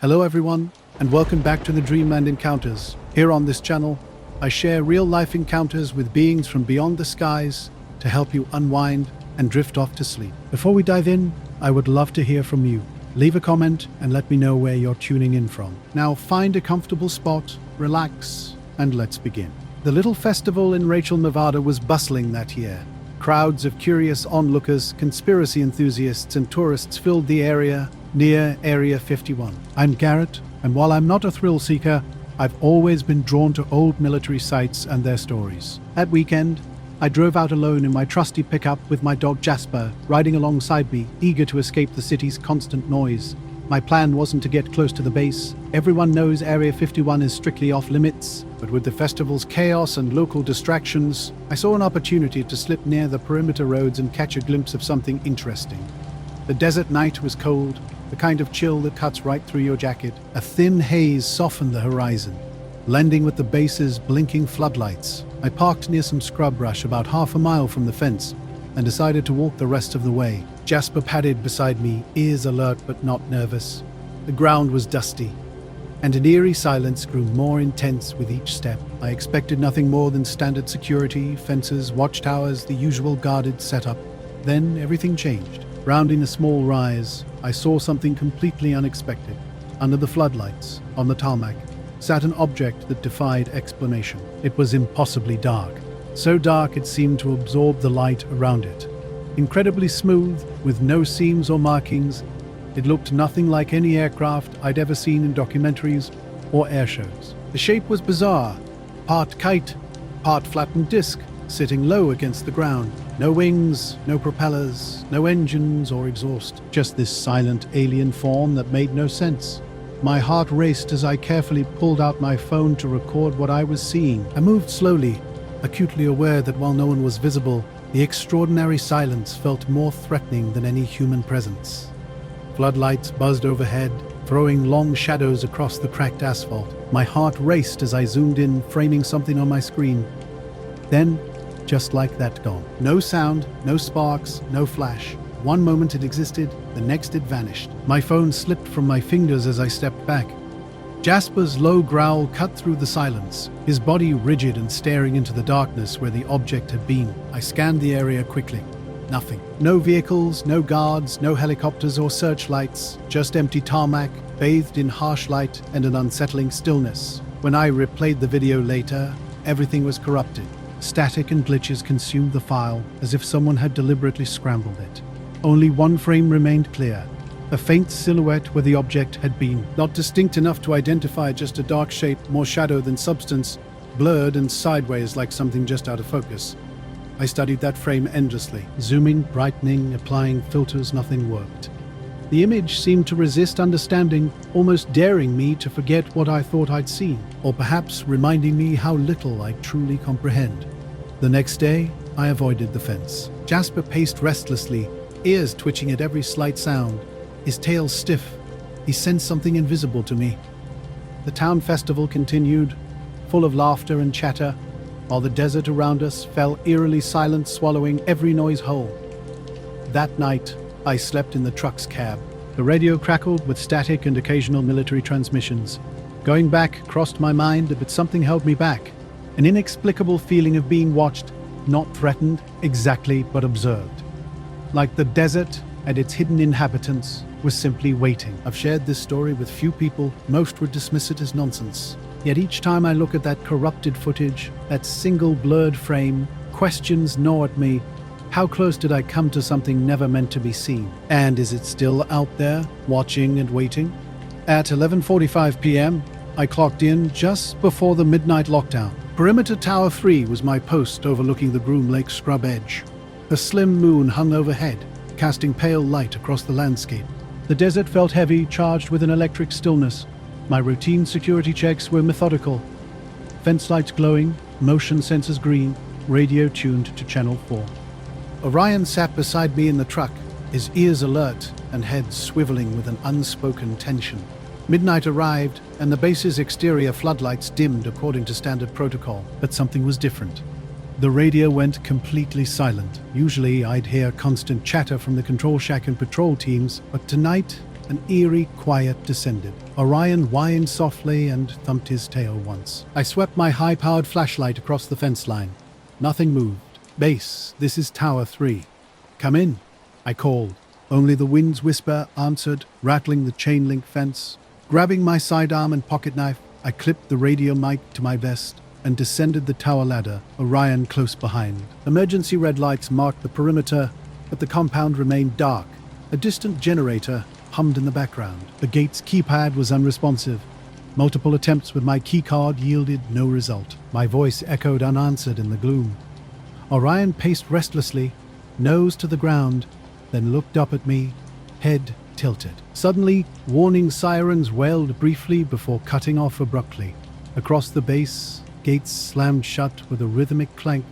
Hello everyone, and welcome back to the Dreamland Encounters. Here on this channel, I share real-life encounters with beings from beyond the skies to help you unwind and drift off to sleep. Before we dive in, I would love to hear from you. Leave a comment and let me know where you're tuning in from. Now find a comfortable spot, relax, and let's begin. The little festival in Rachel, Nevada was bustling that year. Crowds of curious onlookers, conspiracy enthusiasts, and tourists filled the area near Area 51. I'm Garrett, and while I'm not a thrill seeker, I've always been drawn to old military sites and their stories. That weekend, I drove out alone in my trusty pickup with my dog Jasper riding alongside me, eager to escape the city's constant noise. My plan wasn't to get close to the base. Everyone knows Area 51 is strictly off limits, but with the festival's chaos and local distractions, I saw an opportunity to slip near the perimeter roads and catch a glimpse of something interesting. The desert night was cold, the kind of chill that cuts right through your jacket. A thin haze softened the horizon, blending with the base's blinking floodlights. I parked near some scrub brush about half a mile from the fence and decided to walk the rest of the way. Jasper padded beside me, ears alert but not nervous. The ground was dusty, and an eerie silence grew more intense with each step. I expected nothing more than standard security, fences, watchtowers, the usual guarded setup. Then everything changed. Rounding a small rise, I saw something completely unexpected. Under the floodlights, on the tarmac, sat an object that defied explanation. It was impossibly dark. So dark it seemed to absorb the light around it. Incredibly smooth, with no seams or markings, it looked nothing like any aircraft I'd ever seen in documentaries or air shows. The shape was bizarre, part kite, part flattened disc, sitting low against the ground. No wings, no propellers, no engines or exhaust. Just this silent alien form that made no sense. My heart raced as I carefully pulled out my phone to record what I was seeing. I moved slowly, acutely aware that while no one was visible, the extraordinary silence felt more threatening than any human presence. Floodlights buzzed overhead, throwing long shadows across the cracked asphalt. My heart raced as I zoomed in, framing something on my screen. Then, just like that, gone. No sound, no sparks, no flash. One moment it existed, the next it vanished. My phone slipped from my fingers as I stepped back. Jasper's low growl cut through the silence, his body rigid and staring into the darkness where the object had been. I scanned the area quickly. Nothing. No vehicles, no guards, no helicopters or searchlights, just empty tarmac, bathed in harsh light and an unsettling stillness. When I replayed the video later, everything was corrupted. Static and glitches consumed the file as if someone had deliberately scrambled it. Only one frame remained clear, a faint silhouette where the object had been. Not distinct enough to identify, just a dark shape, more shadow than substance, blurred and sideways like something just out of focus. I studied that frame endlessly, zooming, brightening, applying filters, nothing worked. The image seemed to resist understanding, almost daring me to forget what I thought I'd seen, or perhaps reminding me how little I truly comprehend. The next day, I avoided the fence. Jasper paced restlessly, ears twitching at every slight sound, his tail stiff. He sensed something invisible to me. The town festival continued, full of laughter and chatter, while the desert around us fell eerily silent, swallowing every noise whole. That night, I slept in the truck's cab. The radio crackled with static and occasional military transmissions. Going back crossed my mind, but something held me back. An inexplicable feeling of being watched, not threatened exactly, but observed. Like the desert and its hidden inhabitants was simply waiting. I've shared this story with few people. Most would dismiss it as nonsense. Yet each time I look at that corrupted footage, that single blurred frame, questions gnaw at me. How close did I come to something never meant to be seen? And is it still out there, watching and waiting? At 11:45 p.m., I clocked in just before the midnight lockdown. Perimeter Tower 3 was my post overlooking the Groom Lake scrub edge. A slim moon hung overhead, casting pale light across the landscape. The desert felt heavy, charged with an electric stillness. My routine security checks were methodical. Fence lights glowing, motion sensors green, radio tuned to channel 4. Orion sat beside me in the truck, his ears alert and head swiveling with an unspoken tension. Midnight arrived, and the base's exterior floodlights dimmed according to standard protocol, but something was different. The radio went completely silent. Usually I'd hear constant chatter from the control shack and patrol teams, but tonight an eerie quiet descended. Orion whined softly and thumped his tail once. I swept my high-powered flashlight across the fence line. Nothing moved. "Base, this is Tower 3. Come in," I called. Only the wind's whisper answered, rattling the chain-link fence. Grabbing my sidearm and pocket knife, I clipped the radio mic to my vest and descended the tower ladder, Orion close behind. Emergency red lights marked the perimeter, but the compound remained dark. A distant generator hummed in the background. The gate's keypad was unresponsive. Multiple attempts with my keycard yielded no result. My voice echoed unanswered in the gloom. Orion paced restlessly, nose to the ground, then looked up at me, head tilted. Suddenly, warning sirens wailed briefly before cutting off abruptly. Across the base, gates slammed shut with a rhythmic clank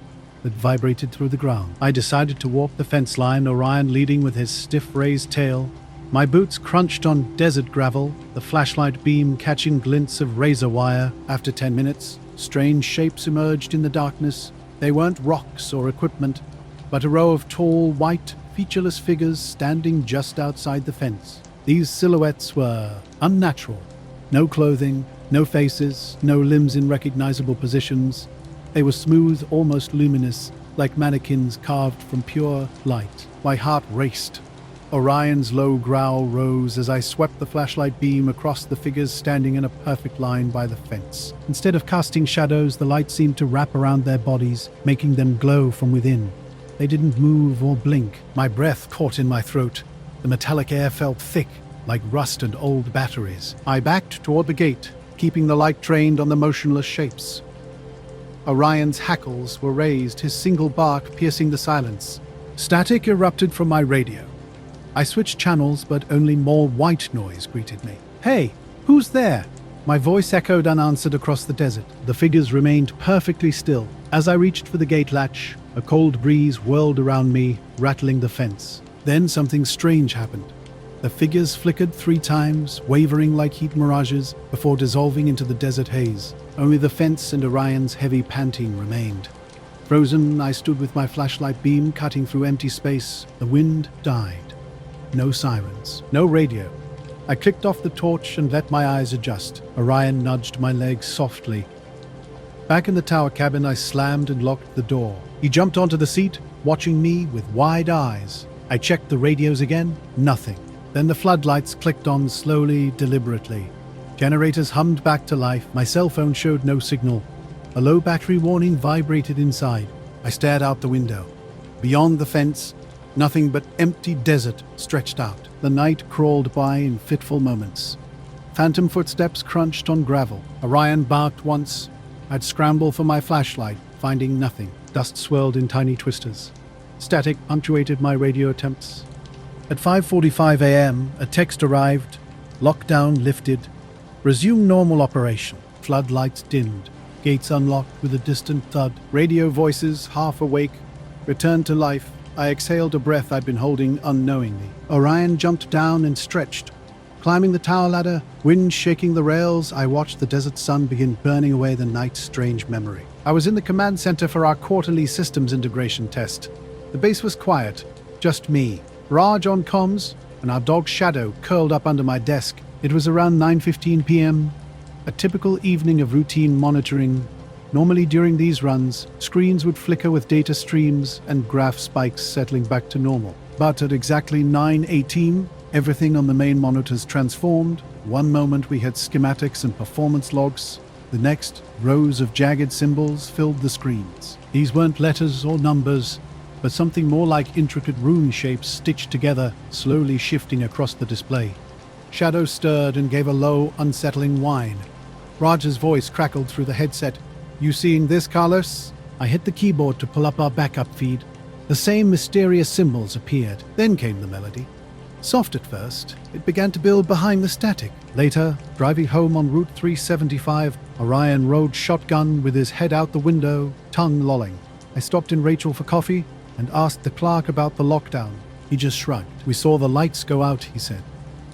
that vibrated through the ground. I decided to walk the fence line, Orion leading with his stiff raised tail. My boots crunched on desert gravel, the flashlight beam catching glints of razor wire. After 10 minutes, strange shapes emerged in the darkness. They weren't rocks or equipment, but a row of tall, white, featureless figures standing just outside the fence. These silhouettes were unnatural. No clothing, no faces, no limbs in recognizable positions. They were smooth, almost luminous, like mannequins carved from pure light. My heart raced. Orion's low growl rose as I swept the flashlight beam across the figures standing in a perfect line by the fence. Instead of casting shadows, the light seemed to wrap around their bodies, making them glow from within. They didn't move or blink. My breath caught in my throat. The metallic air felt thick, like rust and old batteries. I backed toward the gate, keeping the light trained on the motionless shapes. Orion's hackles were raised, his single bark piercing the silence. Static erupted from my radio. I switched channels, but only more white noise greeted me. "Hey, who's there?" My voice echoed unanswered across the desert. The figures remained perfectly still. As I reached for the gate latch, a cold breeze whirled around me, rattling the fence. Then something strange happened. The figures flickered 3 times, wavering like heat mirages, before dissolving into the desert haze. Only the fence and Orion's heavy panting remained. Frozen, I stood with my flashlight beam cutting through empty space. The wind died. No sirens, no radio. I clicked off the torch and let my eyes adjust. Orion nudged my legs softly. Back in the tower cabin, I slammed and locked the door. He jumped onto the seat, watching me with wide eyes. I checked the radios again. Nothing. Then the floodlights clicked on slowly, deliberately. Generators hummed back to life. My cell phone showed no signal. A low battery warning vibrated inside. I stared out the window. Beyond the fence, nothing but empty desert stretched out. The night crawled by in fitful moments. Phantom footsteps crunched on gravel. Orion barked once. I'd scramble for my flashlight, finding nothing. Dust swirled in tiny twisters. Static punctuated my radio attempts. At 5:45 a.m., a text arrived. Lockdown lifted. Resume normal operation. Floodlights dimmed. Gates unlocked with a distant thud. Radio voices, half awake, returned to life. I exhaled a breath I'd been holding unknowingly. Orion jumped down and stretched. Climbing the tower ladder, wind shaking the rails, I watched the desert sun begin burning away the night's strange memory. I was in the command center for our quarterly systems integration test. The base was quiet, just me, Raj on comms, and our dog Shadow curled up under my desk. It was around 9:15 p.m., a typical evening of routine monitoring. Normally during these runs, screens would flicker with data streams and graph spikes settling back to normal. But at exactly 9:18, everything on the main monitors transformed. One moment we had schematics and performance logs. The next, rows of jagged symbols filled the screens. These weren't letters or numbers, but something more like intricate rune shapes stitched together, slowly shifting across the display. Shadow stirred and gave a low, unsettling whine. Raj's voice crackled through the headset. "You seeing this, Carlos?" I hit the keyboard to pull up our backup feed. The same mysterious symbols appeared. Then came the melody. Soft at first, it began to build behind the static. Later, driving home on Route 375, Orion rode shotgun with his head out the window, tongue lolling. I stopped in Rachel for coffee and asked the clerk about the lockdown. He just shrugged. "We saw the lights go out," he said.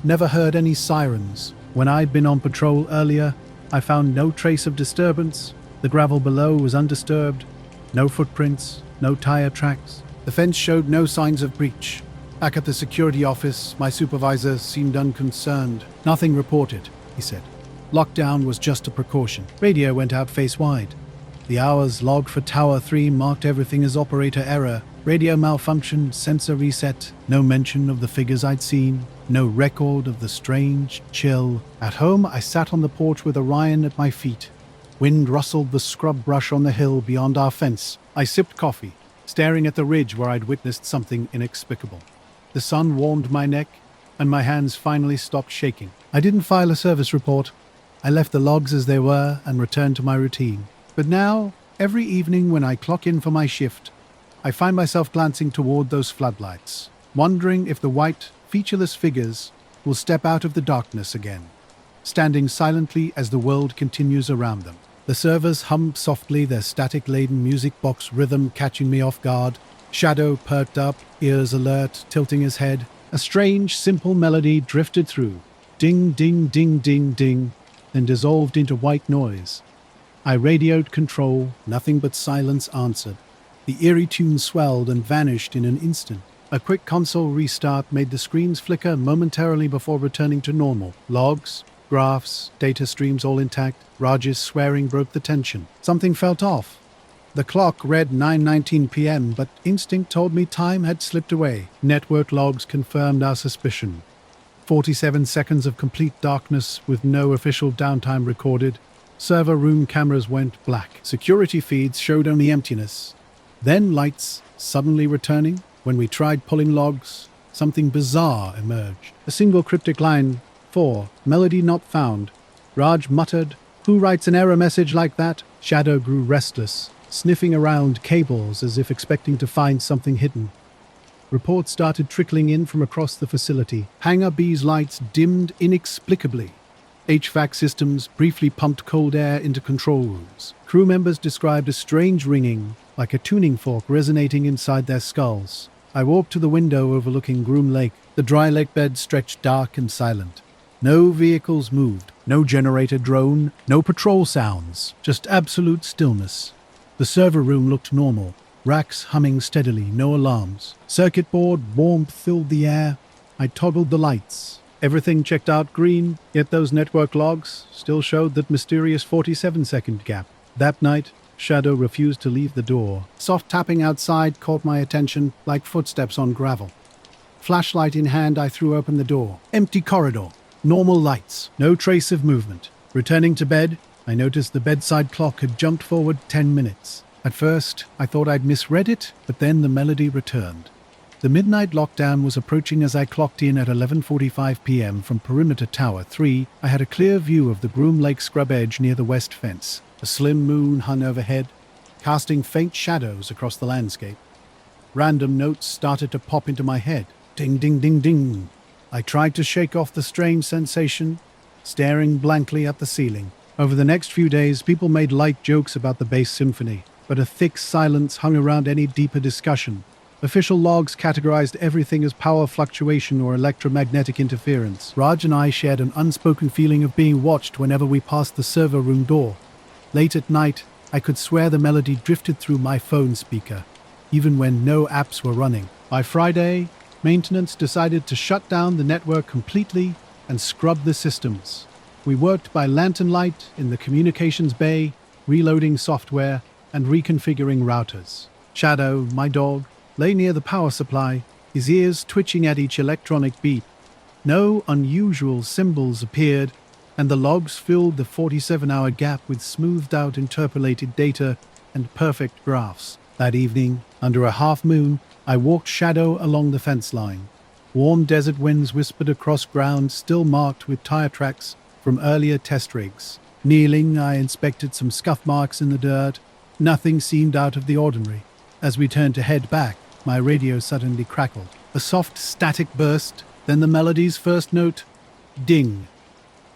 "Never heard any sirens. When I'd been on patrol earlier, I found no trace of disturbance. The gravel below was undisturbed. No footprints, no tire tracks. The fence showed no signs of breach. Back at the security office, my supervisor seemed unconcerned. "Nothing reported," he said. "Lockdown was just a precaution." Radio went out face wide. The hours log for Tower 3 marked everything as operator error. Radio malfunction, sensor reset. No mention of the figures I'd seen. No record of the strange chill. At home, I sat on the porch with Orion at my feet. Wind rustled the scrub brush on the hill beyond our fence. I sipped coffee, staring at the ridge where I'd witnessed something inexplicable. The sun warmed my neck, and my hands finally stopped shaking. I didn't file a service report. I left the logs as they were and returned to my routine. But now, every evening when I clock in for my shift, I find myself glancing toward those floodlights, wondering if the white, featureless figures will step out of the darkness again, standing silently as the world continues around them. The servers hummed softly, their static-laden music box rhythm catching me off guard. Shadow perked up, ears alert, tilting his head. A strange, simple melody drifted through. Ding, ding, ding, ding, ding, then dissolved into white noise. I radioed control, nothing but silence answered. The eerie tune swelled and vanished in an instant. A quick console restart made the screens flicker momentarily before returning to normal. Logs, graphs, data streams all intact. Raj's swearing broke the tension. Something felt off. The clock read 9:19 p.m., but instinct told me time had slipped away. Network logs confirmed our suspicion. 47 seconds of complete darkness with no official downtime recorded. Server room cameras went black. Security feeds showed only emptiness. Then lights suddenly returning. When we tried pulling logs, something bizarre emerged. A single cryptic line, 4, melody not found. Raj muttered, "Who writes an error message like that?" Shadow grew restless, sniffing around cables as if expecting to find something hidden. Reports started trickling in from across the facility. Hangar B's lights dimmed inexplicably. HVAC systems briefly pumped cold air into control rooms. Crew members described a strange ringing, like a tuning fork resonating inside their skulls. I walked to the window overlooking Groom Lake. The dry lake bed stretched dark and silent. No vehicles moved, no generator drone, no patrol sounds, just absolute stillness. The server room looked normal, racks humming steadily, no alarms. Circuit board warmth filled the air. I toggled the lights. Everything checked out green, yet those network logs still showed that mysterious 47-second gap. That night, Shadow refused to leave the door. Soft tapping outside caught my attention like footsteps on gravel. Flashlight in hand, I threw open the door. Empty corridor. Normal lights. No trace of movement. Returning to bed, I noticed the bedside clock had jumped forward 10 minutes. At first, I thought I'd misread it, but then the melody returned. The midnight lockdown was approaching as I clocked in at 11:45 p.m. from Perimeter Tower 3. I had a clear view of the Groom Lake scrub edge near the west fence. A slim moon hung overhead, casting faint shadows across the landscape. Random notes started to pop into my head. Ding, ding, ding, ding. I tried to shake off the strange sensation, staring blankly at the ceiling. Over the next few days, people made light jokes about the bass symphony, but a thick silence hung around any deeper discussion. Official logs categorized everything as power fluctuation or electromagnetic interference. Raj and I shared an unspoken feeling of being watched whenever we passed the server room door. Late at night, I could swear the melody drifted through my phone speaker, even when no apps were running. By Friday, maintenance decided to shut down the network completely and scrub the systems. We worked by lantern light in the communications bay, reloading software and reconfiguring routers. Shadow, my dog, lay near the power supply, his ears twitching at each electronic beep. No unusual symbols appeared, and the logs filled the 47-hour gap with smoothed-out interpolated data and perfect graphs. That evening, under a half-moon, I walked Shadow along the fence line. Warm desert winds whispered across ground still marked with tire tracks from earlier test rigs. Kneeling, I inspected some scuff marks in the dirt. Nothing seemed out of the ordinary. As we turned to head back, my radio suddenly crackled. A soft static burst, then the melody's first note, ding.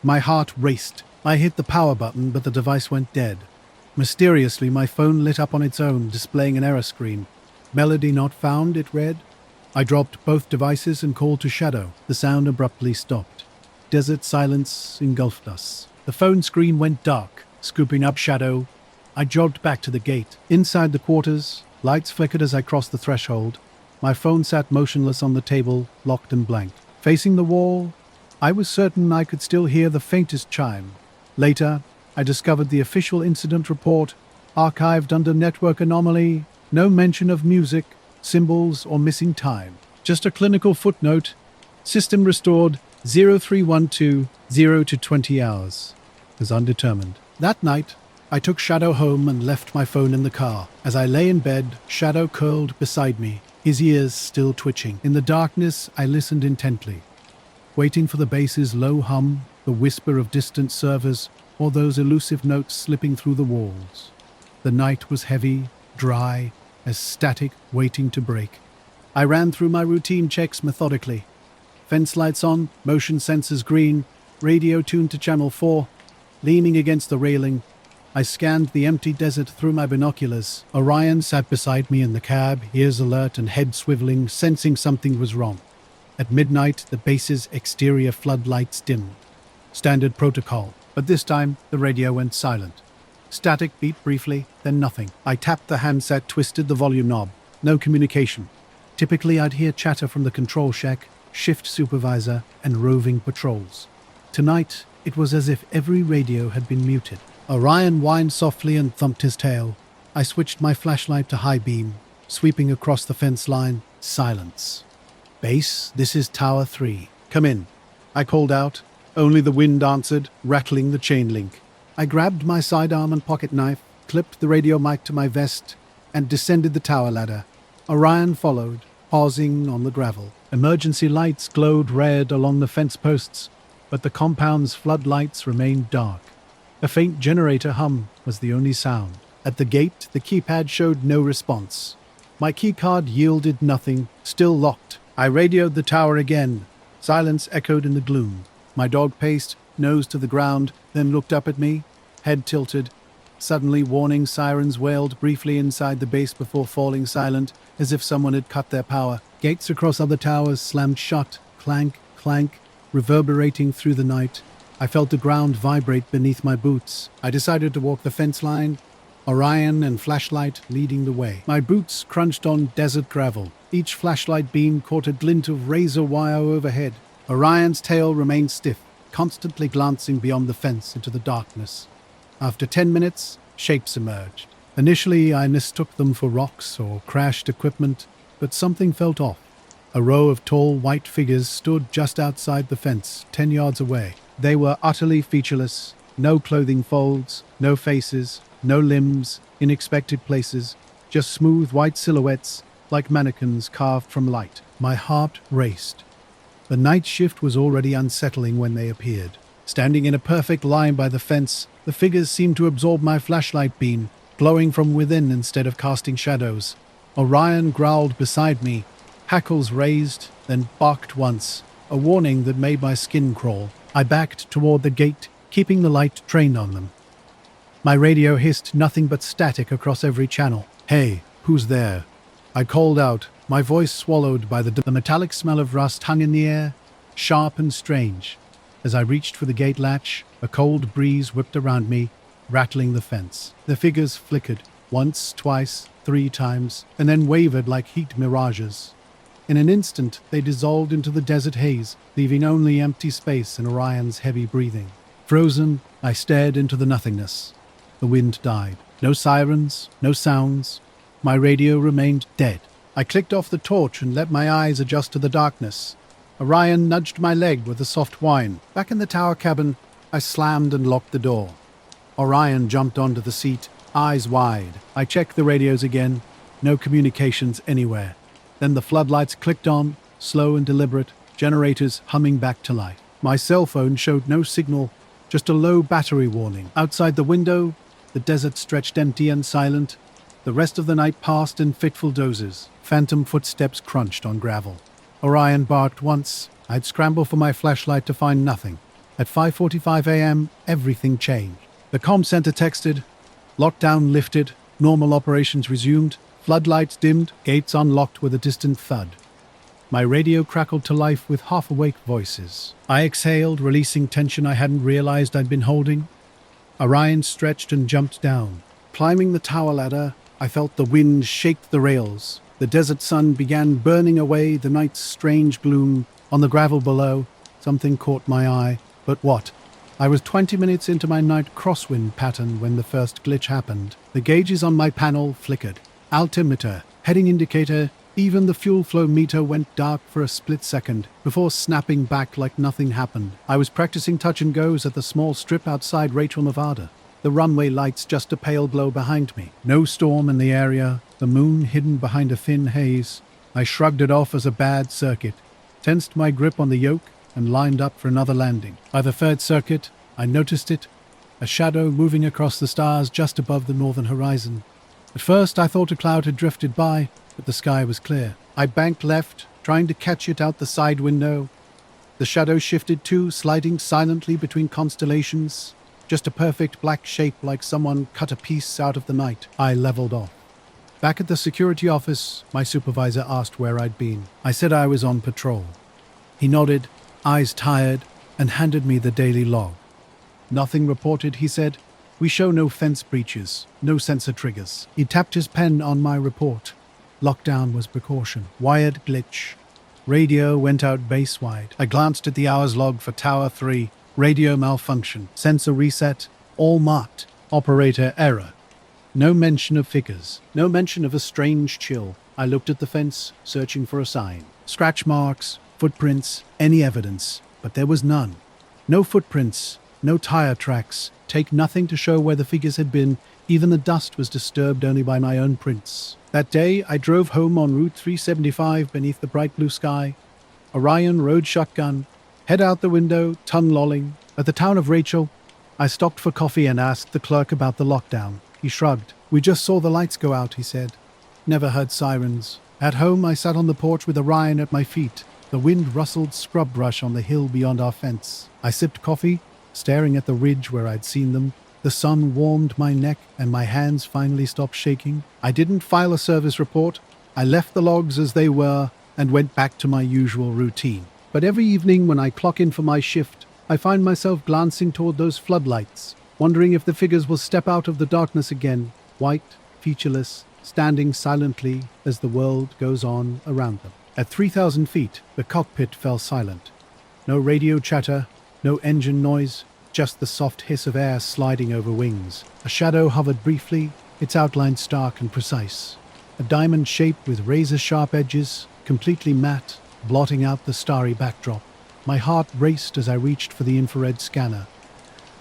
My heart raced. I hit the power button, but the device went dead. Mysteriously, my phone lit up on its own, displaying an error screen. Melody not found, it read. I dropped both devices and called to Shadow. The sound abruptly stopped. Desert silence engulfed us. The phone screen went dark. Scooping up Shadow, I jogged back to the gate. Inside the quarters, lights flickered as I crossed the threshold. My phone sat motionless on the table, locked and blank. Facing the wall, I was certain I could still hear the faintest chime. Later, I discovered the official incident report, archived under network anomaly, no mention of music, symbols, or missing time. Just a clinical footnote, system restored 0312 0 to 20 hours, as undetermined. That night, I took Shadow home and left my phone in the car. As I lay in bed, Shadow curled beside me, his ears still twitching. In the darkness, I listened intently, waiting for the base's low hum, the whisper of distant servers, or those elusive notes slipping through the walls. The night was heavy, dry, as static waiting to break. I ran through my routine checks methodically. Fence lights on, motion sensors green, radio tuned to channel 4. Leaning against the railing, I scanned the empty desert through my binoculars. Orion sat beside me in the cab, ears alert and head swiveling, sensing something was wrong. At midnight, the base's exterior floodlights dimmed. Standard protocol, but this time the radio went silent. Static beat briefly, then nothing. I tapped the handset, twisted the volume knob. No communication. Typically, I'd hear chatter from the control shack, shift supervisor, and roving patrols. Tonight, it was as if every radio had been muted. Orion whined softly and thumped his tail. I switched my flashlight to high beam, sweeping across the fence line. Silence. Base, this is Tower 3. Come in. I called out. Only the wind answered, rattling the chain link. I grabbed my sidearm and pocket knife, clipped the radio mic to my vest, and descended the tower ladder. Orion followed, pausing on the gravel. Emergency lights glowed red along the fence posts, but the compound's floodlights remained dark. A faint generator hum was the only sound. At the gate, the keypad showed no response. My keycard yielded nothing, still locked. I radioed the tower again. Silence echoed in the gloom. My dog paced, nose to the ground, then looked up at me, head tilted. Suddenly, warning sirens wailed briefly inside the base before falling silent, as if someone had cut their power. Gates across other towers slammed shut, clank, clank, reverberating through the night. I felt the ground vibrate beneath my boots. I decided to walk the fence line, Orion and flashlight leading the way. My boots crunched on desert gravel. Each flashlight beam caught a glint of razor wire overhead. Orion's tail remained stiff, constantly glancing beyond the fence into the darkness. After 10 minutes, shapes emerged. Initially, I mistook them for rocks or crashed equipment, but something felt off. A row of tall white figures stood just outside the fence, 10 yards away. They were utterly featureless, no clothing folds, no faces, no limbs, in expected places, just smooth white silhouettes like mannequins carved from light. My heart raced. The night shift was already unsettling when they appeared. Standing in a perfect line by the fence, the figures seemed to absorb my flashlight beam, glowing from within instead of casting shadows. Orion growled beside me, hackles raised, then barked once, a warning that made my skin crawl. I backed toward the gate, keeping the light trained on them. My radio hissed nothing but static across every channel. "Hey, who's there?" I called out, my voice swallowed by the metallic smell of rust hung in the air, sharp and strange. As I reached for the gate latch, a cold breeze whipped around me, rattling the fence. The figures flickered, once, twice, 3 times, and then wavered like heat mirages. In an instant, they dissolved into the desert haze, leaving only empty space and Orion's heavy breathing. Frozen, I stared into the nothingness. The wind died. No sirens, no sounds. My radio remained dead. I clicked off the torch and let my eyes adjust to the darkness. Orion nudged my leg with a soft whine. Back in the tower cabin, I slammed and locked the door. Orion jumped onto the seat, eyes wide. I checked the radios again. No communications anywhere. Then the floodlights clicked on, slow and deliberate, generators humming back to life. My cell phone showed no signal, just a low battery warning. Outside the window, the desert stretched empty and silent. The rest of the night passed in fitful dozes. Phantom footsteps crunched on gravel. Orion barked once. I'd scramble for my flashlight to find nothing. At 5:45 a.m., everything changed. The comm center texted. Lockdown lifted. Normal operations resumed. Floodlights dimmed. Gates unlocked with a distant thud. My radio crackled to life with half-awake voices. I exhaled, releasing tension I hadn't realized I'd been holding. Orion stretched and jumped down. Climbing the tower ladder, I felt the wind shake the rails. The desert sun began burning away the night's strange gloom. On the gravel below, something caught my eye. But what? I was 20 minutes into my night crosswind pattern when the first glitch happened. The gauges on my panel flickered. Altimeter, heading indicator, even the fuel flow meter went dark for a split second before snapping back like nothing happened. I was practicing touch and goes at the small strip outside Rachel, Nevada. The runway lights just a pale glow behind me. No storm in the area, the moon hidden behind a thin haze. I shrugged it off as a bad circuit, tensed my grip on the yoke, and lined up for another landing. By the third circuit, I noticed it, a shadow moving across the stars just above the northern horizon. At first I thought a cloud had drifted by, but the sky was clear. I banked left, trying to catch it out the side window. The shadow shifted too, sliding silently between constellations. Just a perfect black shape like someone cut a piece out of the night. I leveled off. Back at the security office, my supervisor asked where I'd been. I said I was on patrol. He nodded, eyes tired, and handed me the daily log. Nothing reported, he said. We show no fence breaches, no sensor triggers. He tapped his pen on my report. Lockdown was precaution. Wired glitch. Radio went out base-wide. I glanced at the hours log for Tower 3. Radio malfunction. Sensor reset. All marked. Operator error. No mention of figures. No mention of a strange chill. I looked at the fence, searching for a sign. Scratch marks, footprints, any evidence. But there was none. No footprints, no tire tracks. Take nothing to show where the figures had been. Even the dust was disturbed only by my own prints. That day, I drove home on Route 375 beneath the bright blue sky. Orion rode shotgun. Head out the window, tongue lolling. At the town of Rachel, I stopped for coffee and asked the clerk about the lockdown. He shrugged. We just saw the lights go out, he said. Never heard sirens. At home, I sat on the porch with Orion at my feet. The wind rustled scrub brush on the hill beyond our fence. I sipped coffee, staring at the ridge where I'd seen them. The sun warmed my neck and my hands finally stopped shaking. I didn't file a service report. I left the logs as they were and went back to my usual routine. But every evening when I clock in for my shift, I find myself glancing toward those floodlights, wondering if the figures will step out of the darkness again, white, featureless, standing silently as the world goes on around them. At 3,000 feet, the cockpit fell silent. No radio chatter, no engine noise, just the soft hiss of air sliding over wings. A shadow hovered briefly, its outline stark and precise. A diamond shape with razor-sharp edges, completely matte, blotting out the starry backdrop. My heart raced as I reached for the infrared scanner.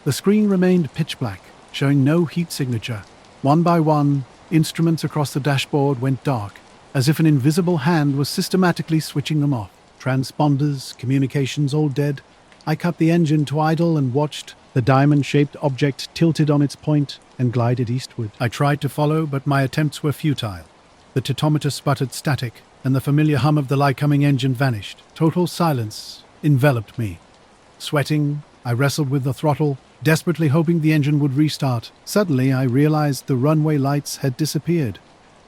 The screen remained pitch black, showing no heat signature. One by one, instruments across the dashboard went dark, as if an invisible hand was systematically switching them off. Transponders, communications all dead. I cut the engine to idle and watched. The diamond-shaped object tilted on its point and glided eastward. I tried to follow, but my attempts were futile. The titometer sputtered static, and the familiar hum of the light-coming engine vanished. Total silence enveloped me. Sweating, I wrestled with the throttle, desperately hoping the engine would restart. Suddenly, I realized the runway lights had disappeared.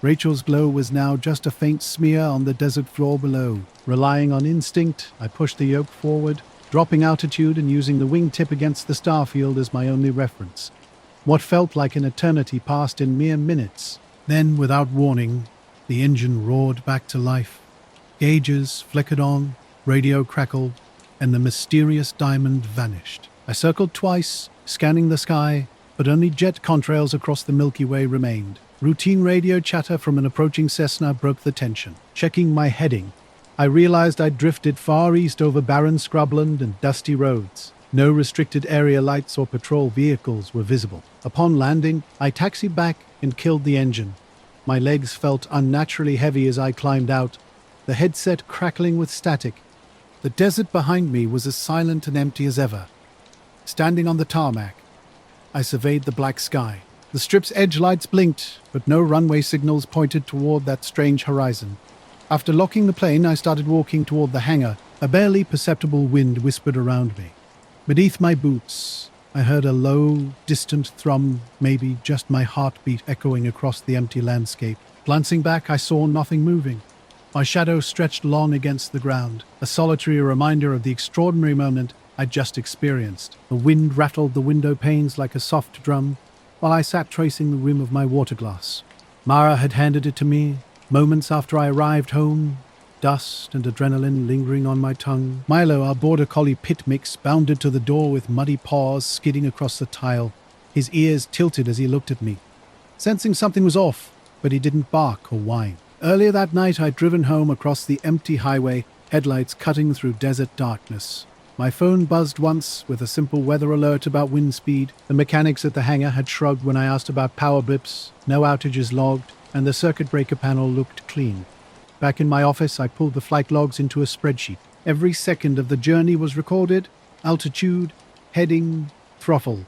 Rachel's glow was now just a faint smear on the desert floor below. Relying on instinct, I pushed the yoke forward, dropping altitude and using the wingtip against the starfield as my only reference. What felt like an eternity passed in mere minutes. Then, without warning, the engine roared back to life. Gauges flickered on, radio crackled, and the mysterious diamond vanished. I circled twice, scanning the sky, but only jet contrails across the Milky Way remained. Routine radio chatter from an approaching Cessna broke the tension. Checking my heading, I realized I'd drifted far east over barren scrubland and dusty roads. No restricted area lights or patrol vehicles were visible. Upon landing, I taxied back and killed the engine. My legs felt unnaturally heavy as I climbed out, the headset crackling with static. The desert behind me was as silent and empty as ever. Standing on the tarmac, I surveyed the black sky. The strip's edge lights blinked, but no runway signals pointed toward that strange horizon. After locking the plane, I started walking toward the hangar. A barely perceptible wind whispered around me. Beneath my boots, I heard a low, distant thrum, maybe just my heartbeat echoing across the empty landscape. Glancing back, I saw nothing moving. My shadow stretched long against the ground, a solitary reminder of the extraordinary moment I'd just experienced. The wind rattled the window panes like a soft drum, while I sat tracing the rim of my water glass. Mara had handed it to me, Moments after I arrived home, dust and adrenaline lingering on my tongue, Milo, our border collie pit mix, bounded to the door with muddy paws skidding across the tile, his ears tilted as he looked at me, sensing something was off, but he didn't bark or whine. Earlier that night, I'd driven home across the empty highway, headlights cutting through desert darkness. My phone buzzed once with a simple weather alert about wind speed. The mechanics at the hangar had shrugged when I asked about power blips, no outages logged, and the circuit breaker panel looked clean. Back in my office, I pulled the flight logs into a spreadsheet. Every second of the journey was recorded: altitude, heading, throttle.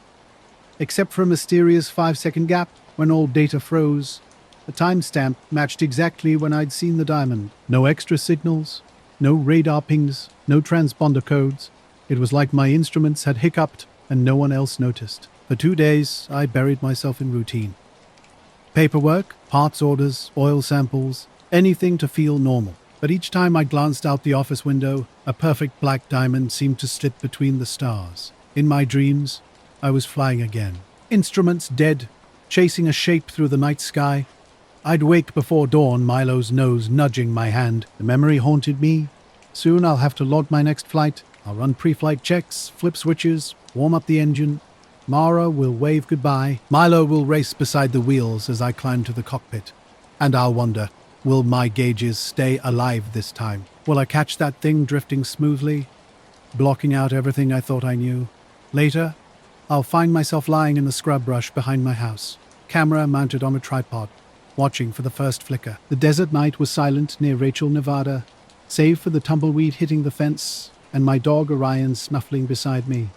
Except for a mysterious 5-second gap when all data froze, the timestamp matched exactly when I'd seen the diamond. No extra signals, no radar pings, no transponder codes. It was like my instruments had hiccuped and no one else noticed. For 2 days, I buried myself in routine. Paperwork, parts orders, oil samples, anything to feel normal. But each time I glanced out the office window, a perfect black diamond seemed to slip between the stars. In my dreams, I was flying again. Instruments dead, chasing a shape through the night sky. I'd wake before dawn, Milo's nose nudging my hand. The memory haunted me. Soon I'll have to log my next flight. I'll run pre-flight checks, flip switches, warm up the engine. Mara will wave goodbye. Milo will race beside the wheels as I climb to the cockpit. And I'll wonder, will my gauges stay alive this time? Will I catch that thing drifting smoothly, blocking out everything I thought I knew? Later, I'll find myself lying in the scrub brush behind my house, camera mounted on a tripod, watching for the first flicker. The desert night was silent near Rachel, Nevada, save for the tumbleweed hitting the fence and my dog Orion snuffling beside me.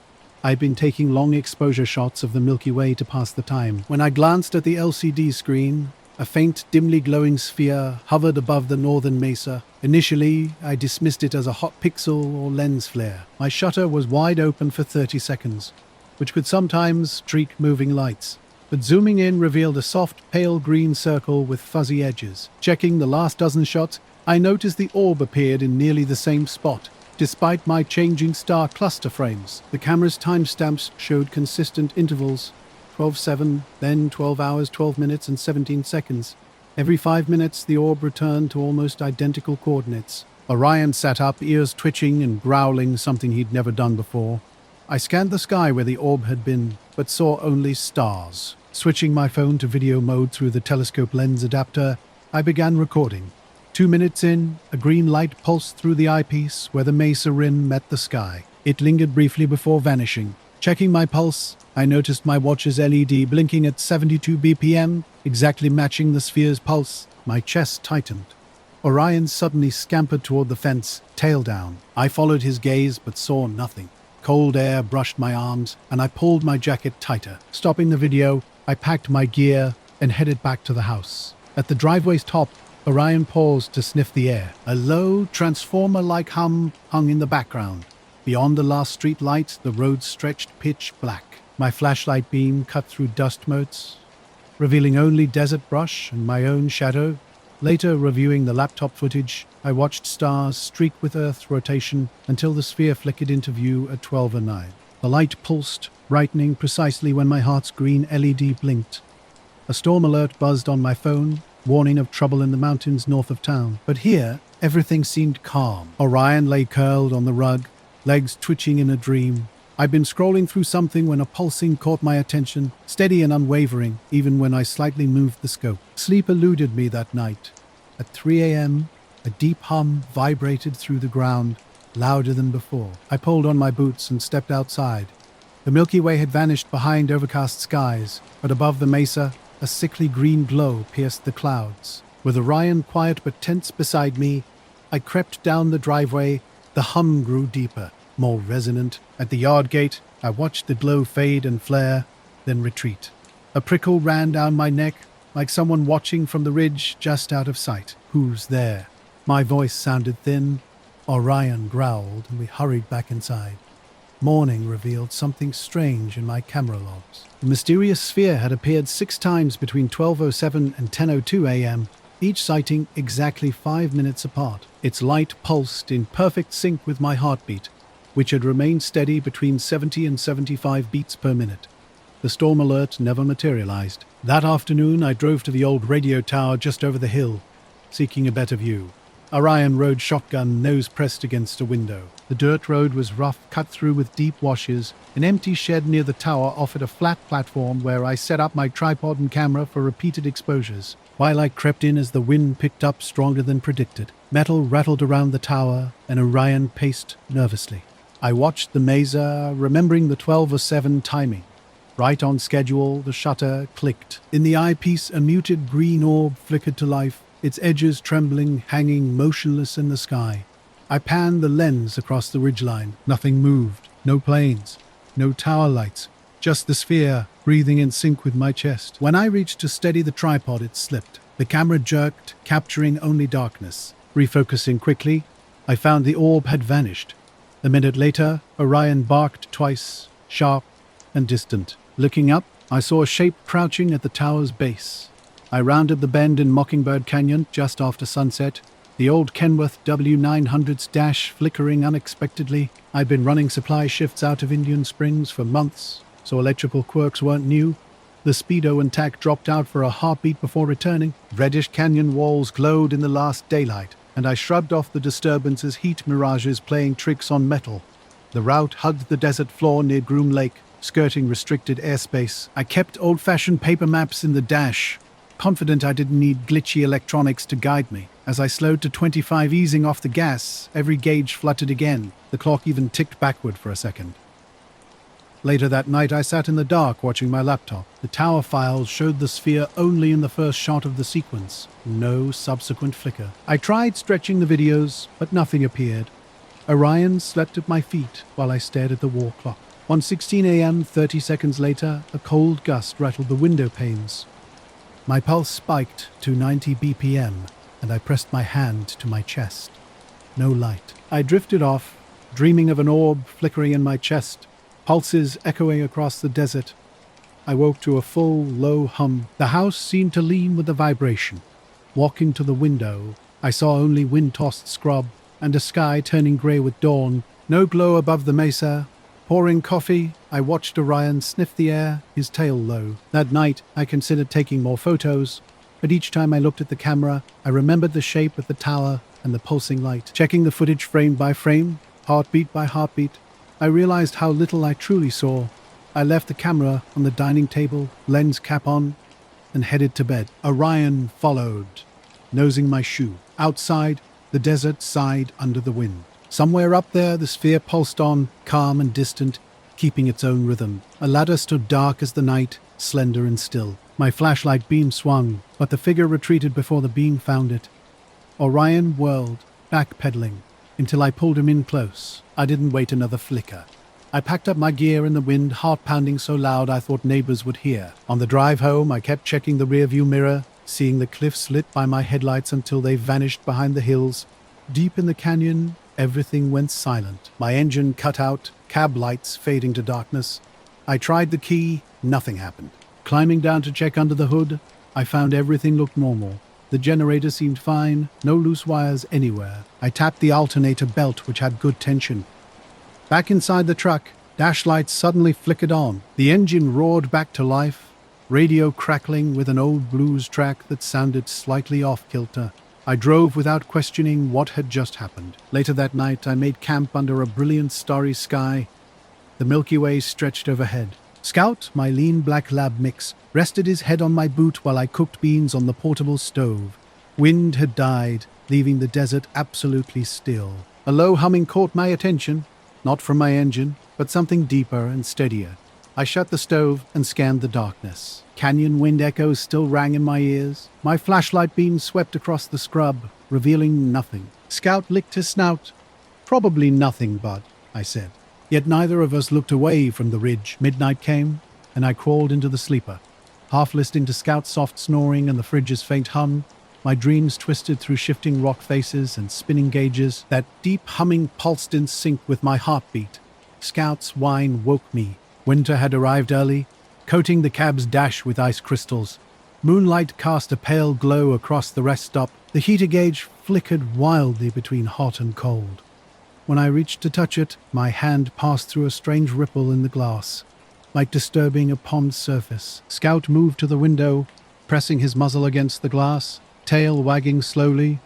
I'd been taking long exposure shots of the Milky Way to pass the time. When I glanced at the LCD screen, a faint, dimly glowing sphere hovered above the northern mesa. Initially, I dismissed it as a hot pixel or lens flare. My shutter was wide open for 30 seconds, which could sometimes streak moving lights. But zooming in revealed a soft, pale green circle with fuzzy edges. Checking the last dozen shots, I noticed the orb appeared in nearly the same spot. Despite my changing star cluster frames, the camera's timestamps showed consistent intervals: 12:07, then 12 hours, 12 minutes, and 17 seconds. Every 5 minutes, the orb returned to almost identical coordinates. Orion sat up, ears twitching and growling, something he'd never done before. I scanned the sky where the orb had been, but saw only stars. Switching my phone to video mode through the telescope lens adapter, I began recording. 2 minutes in, a green light pulsed through the eyepiece where the mesa rim met the sky. It lingered briefly before vanishing. Checking my pulse, I noticed my watch's LED blinking at 72 BPM, exactly matching the sphere's pulse. My chest tightened. Orion suddenly scampered toward the fence, tail down. I followed his gaze but saw nothing. Cold air brushed my arms, and I pulled my jacket tighter. Stopping the video, I packed my gear and headed back to the house. At the driveway's top, Orion paused to sniff the air. A low, transformer-like hum hung in the background. Beyond the last street light, the road stretched pitch black. My flashlight beam cut through dust motes, revealing only desert brush and my own shadow. Later, reviewing the laptop footage, I watched stars streak with Earth rotation until the sphere flickered into view at 12:09. The light pulsed, brightening precisely when my heart's green LED blinked. A storm alert buzzed on my phone, warning of trouble in the mountains north of town. But here, everything seemed calm. Orion lay curled on the rug, legs twitching in a dream. I'd been scrolling through something when a pulsing caught my attention, steady and unwavering, even when I slightly moved the scope. Sleep eluded me that night. At 3 a.m., a deep hum vibrated through the ground, louder than before. I pulled on my boots and stepped outside. The Milky Way had vanished behind overcast skies, but above the mesa, a sickly green glow pierced the clouds. With Orion quiet but tense beside me, I crept down the driveway. The hum grew deeper, more resonant. At the yard gate, I watched the glow fade and flare, then retreat. A prickle ran down my neck, like someone watching from the ridge just out of sight. "Who's there?" My voice sounded thin. Orion growled, and we hurried back inside. Morning revealed something strange in my camera logs. The mysterious sphere had appeared 6 times between 12:07 and 10:02 a.m., each sighting exactly 5 minutes apart. Its light pulsed in perfect sync with my heartbeat, which had remained steady between 70 and 75 beats per minute. The storm alert never materialized. That afternoon, I drove to the old radio tower just over the hill. seeking a better view. Orion rode shotgun, nose pressed against a window. The dirt road was rough, cut through with deep washes. An empty shed near the tower offered a flat platform where I set up my tripod and camera for repeated exposures. Twilight crept in as the wind picked up stronger than predicted. Metal rattled around the tower, and Orion paced nervously. I watched the mazer, remembering the 12:07 timing. Right on schedule, the shutter clicked. In the eyepiece, a muted green orb flickered to life, its edges trembling, hanging motionless in the sky. I panned the lens across the ridgeline. Nothing moved. No planes. No tower lights. Just the sphere, breathing in sync with my chest. When I reached to steady the tripod, it slipped. The camera jerked, capturing only darkness. Refocusing quickly, I found the orb had vanished. A minute later, Orion barked twice, sharp and distant. Looking up, I saw a shape crouching at the tower's base. I rounded the bend in Mockingbird Canyon just after sunset, the old Kenworth W900's dash flickering unexpectedly. I'd been running supply shifts out of Indian Springs for months, so electrical quirks weren't new. The speedo and tack dropped out for a heartbeat before returning. Reddish canyon walls glowed in the last daylight, and I shrugged off the disturbance as heat mirages playing tricks on metal. The route hugged the desert floor near Groom Lake, skirting restricted airspace. I kept old-fashioned paper maps in the dash, confident I didn't need glitchy electronics to guide me. As I slowed to 25, easing off the gas, every gauge fluttered again. The clock even ticked backward for a second. Later that night, I sat in the dark watching my laptop. The tower files showed the sphere only in the first shot of the sequence. No subsequent flicker. I tried stretching the videos, but nothing appeared. Orion slept at my feet while I stared at the wall clock. 1:16 a.m., 30 seconds later, a cold gust rattled the window panes. My pulse spiked to 90 BPM, and I pressed my hand to my chest. No light. I drifted off, dreaming of an orb flickering in my chest, pulses echoing across the desert. I woke to a full, low hum. The house seemed to lean with the vibration. Walking to the window, I saw only wind-tossed scrub and a sky turning grey with dawn. No glow above the mesa. Pouring coffee, I watched Orion sniff the air, his tail low. That night, I considered taking more photos, but each time I looked at the camera, I remembered the shape of the tower and the pulsing light. Checking the footage frame by frame, heartbeat by heartbeat, I realized how little I truly saw. I left the camera on the dining table, lens cap on, and headed to bed. Orion followed, nosing my shoe. Outside, the desert sighed under the wind. Somewhere up there, the sphere pulsed on, calm and distant, keeping its own rhythm. A ladder stood dark as the night, slender and still. My flashlight beam swung, but the figure retreated before the beam found it. Orion whirled, backpedaling, until I pulled him in close. I didn't wait another flicker. I packed up my gear in the wind, heart pounding so loud I thought neighbors would hear. On the drive home, I kept checking the rearview mirror, seeing the cliffs lit by my headlights until they vanished behind the hills. Deep in the canyon, everything went silent. My engine cut out, cab lights fading to darkness. I tried the key, nothing happened. Climbing down to check under the hood, I found everything looked normal. The generator seemed fine, no loose wires anywhere. I tapped the alternator belt, which had good tension. Back inside the truck, dash lights suddenly flickered on. The engine roared back to life, radio crackling with an old blues track that sounded slightly off-kilter. I drove without questioning what had just happened. Later that night, I made camp under a brilliant starry sky. The Milky Way stretched overhead. Scout, my lean black lab mix, rested his head on my boot while I cooked beans on the portable stove. Wind had died, leaving the desert absolutely still. A low humming caught my attention, not from my engine, but something deeper and steadier. I shut the stove and scanned the darkness. Canyon wind echoes still rang in my ears. My flashlight beam swept across the scrub, revealing nothing. Scout licked his snout. "Probably nothing, bud," I said. Yet neither of us looked away from the ridge. Midnight came, and I crawled into the sleeper. Half listening to Scout's soft snoring and the fridge's faint hum, my dreams twisted through shifting rock faces and spinning gauges. That deep humming pulsed in sync with my heartbeat. Scout's whine woke me. Winter had arrived early, coating the cab's dash with ice crystals. Moonlight cast a pale glow across the rest stop. The heater gauge flickered wildly between hot and cold. When I reached to touch it, my hand passed through a strange ripple in the glass, like disturbing a pond surface. Scout moved to the window, pressing his muzzle against the glass. tail wagging slowly.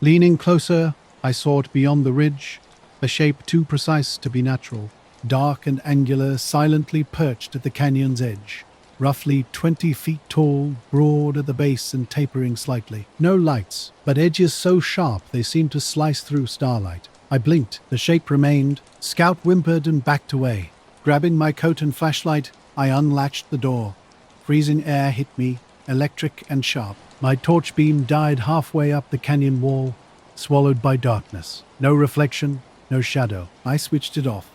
Leaning closer, I saw it beyond the ridge, a shape too precise to be natural. Dark and angular, silently perched at the canyon's edge. Roughly 20 feet tall, broad at the base and tapering slightly. No lights, but edges so sharp they seemed to slice through starlight. I blinked. The shape remained. Scout whimpered and backed away. Grabbing my coat and flashlight, I unlatched the door. Freezing air hit me, electric and sharp. My torch beam died halfway up the canyon wall, swallowed by darkness. No reflection, no shadow. I switched it off.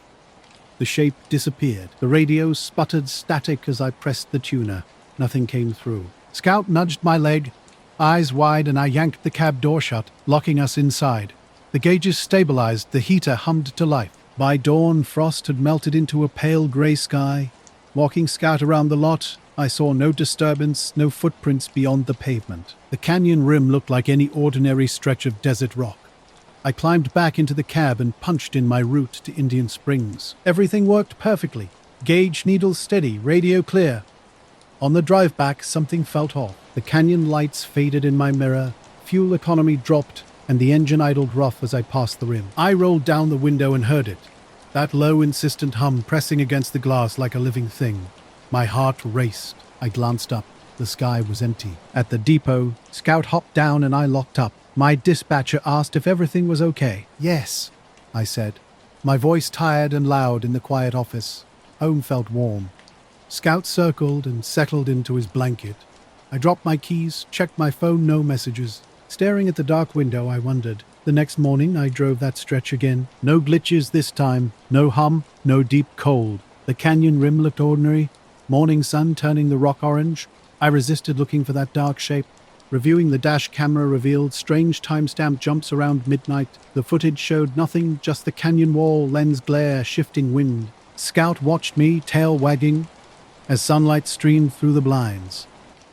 The shape disappeared. The radio sputtered static as I pressed the tuner. Nothing came through. Scout nudged my leg, eyes wide, and I yanked the cab door shut, locking us inside. The gauges stabilized, the heater hummed to life. By dawn, frost had melted into a pale grey sky. Walking Scout around the lot, I saw no disturbance, no footprints beyond the pavement. The canyon rim looked like any ordinary stretch of desert rock. I climbed back into the cab and punched in my route to Indian Springs. Everything worked perfectly. Gauge needle steady, radio clear. On the drive back, something felt off. The canyon lights faded in my mirror, fuel economy dropped, and the engine idled rough as I passed the rim. I rolled down the window and heard it. That low, insistent hum pressing against the glass like a living thing. My heart raced. I glanced up. The sky was empty. At the depot, Scout hopped down and I locked up. My dispatcher asked if everything was okay. Yes, I said. My voice tired and loud in the quiet office. Home felt warm. Scout circled and settled into his blanket. I dropped my keys, checked my phone, no messages. Staring at the dark window, I wondered. The next morning, I drove that stretch again. No glitches this time. No hum, no deep cold. The canyon rim looked ordinary. Morning sun turning the rock orange. I resisted looking for that dark shape. Reviewing the dash camera revealed strange timestamp jumps around midnight. The footage showed nothing, just the canyon wall, lens glare, shifting wind. Scout watched me, tail wagging, as sunlight streamed through the blinds.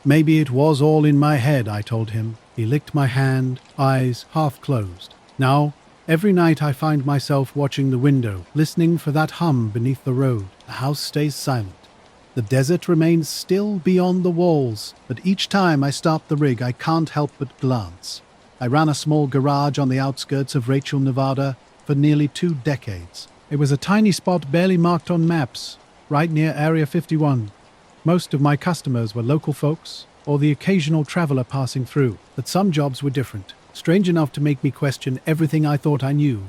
Maybe it was all in my head, I told him. He licked my hand, eyes half closed. Now, every night I find myself watching the window, listening for that hum beneath the road. The house stays silent. The desert remains still beyond the walls, but each time I start the rig, I can't help but glance. I ran a small garage on the outskirts of Rachel, Nevada, for nearly 2 decades. It was a tiny spot barely marked on maps, right near Area 51. Most of my customers were local folks, or the occasional traveler passing through, but some jobs were different, strange enough to make me question everything I thought I knew.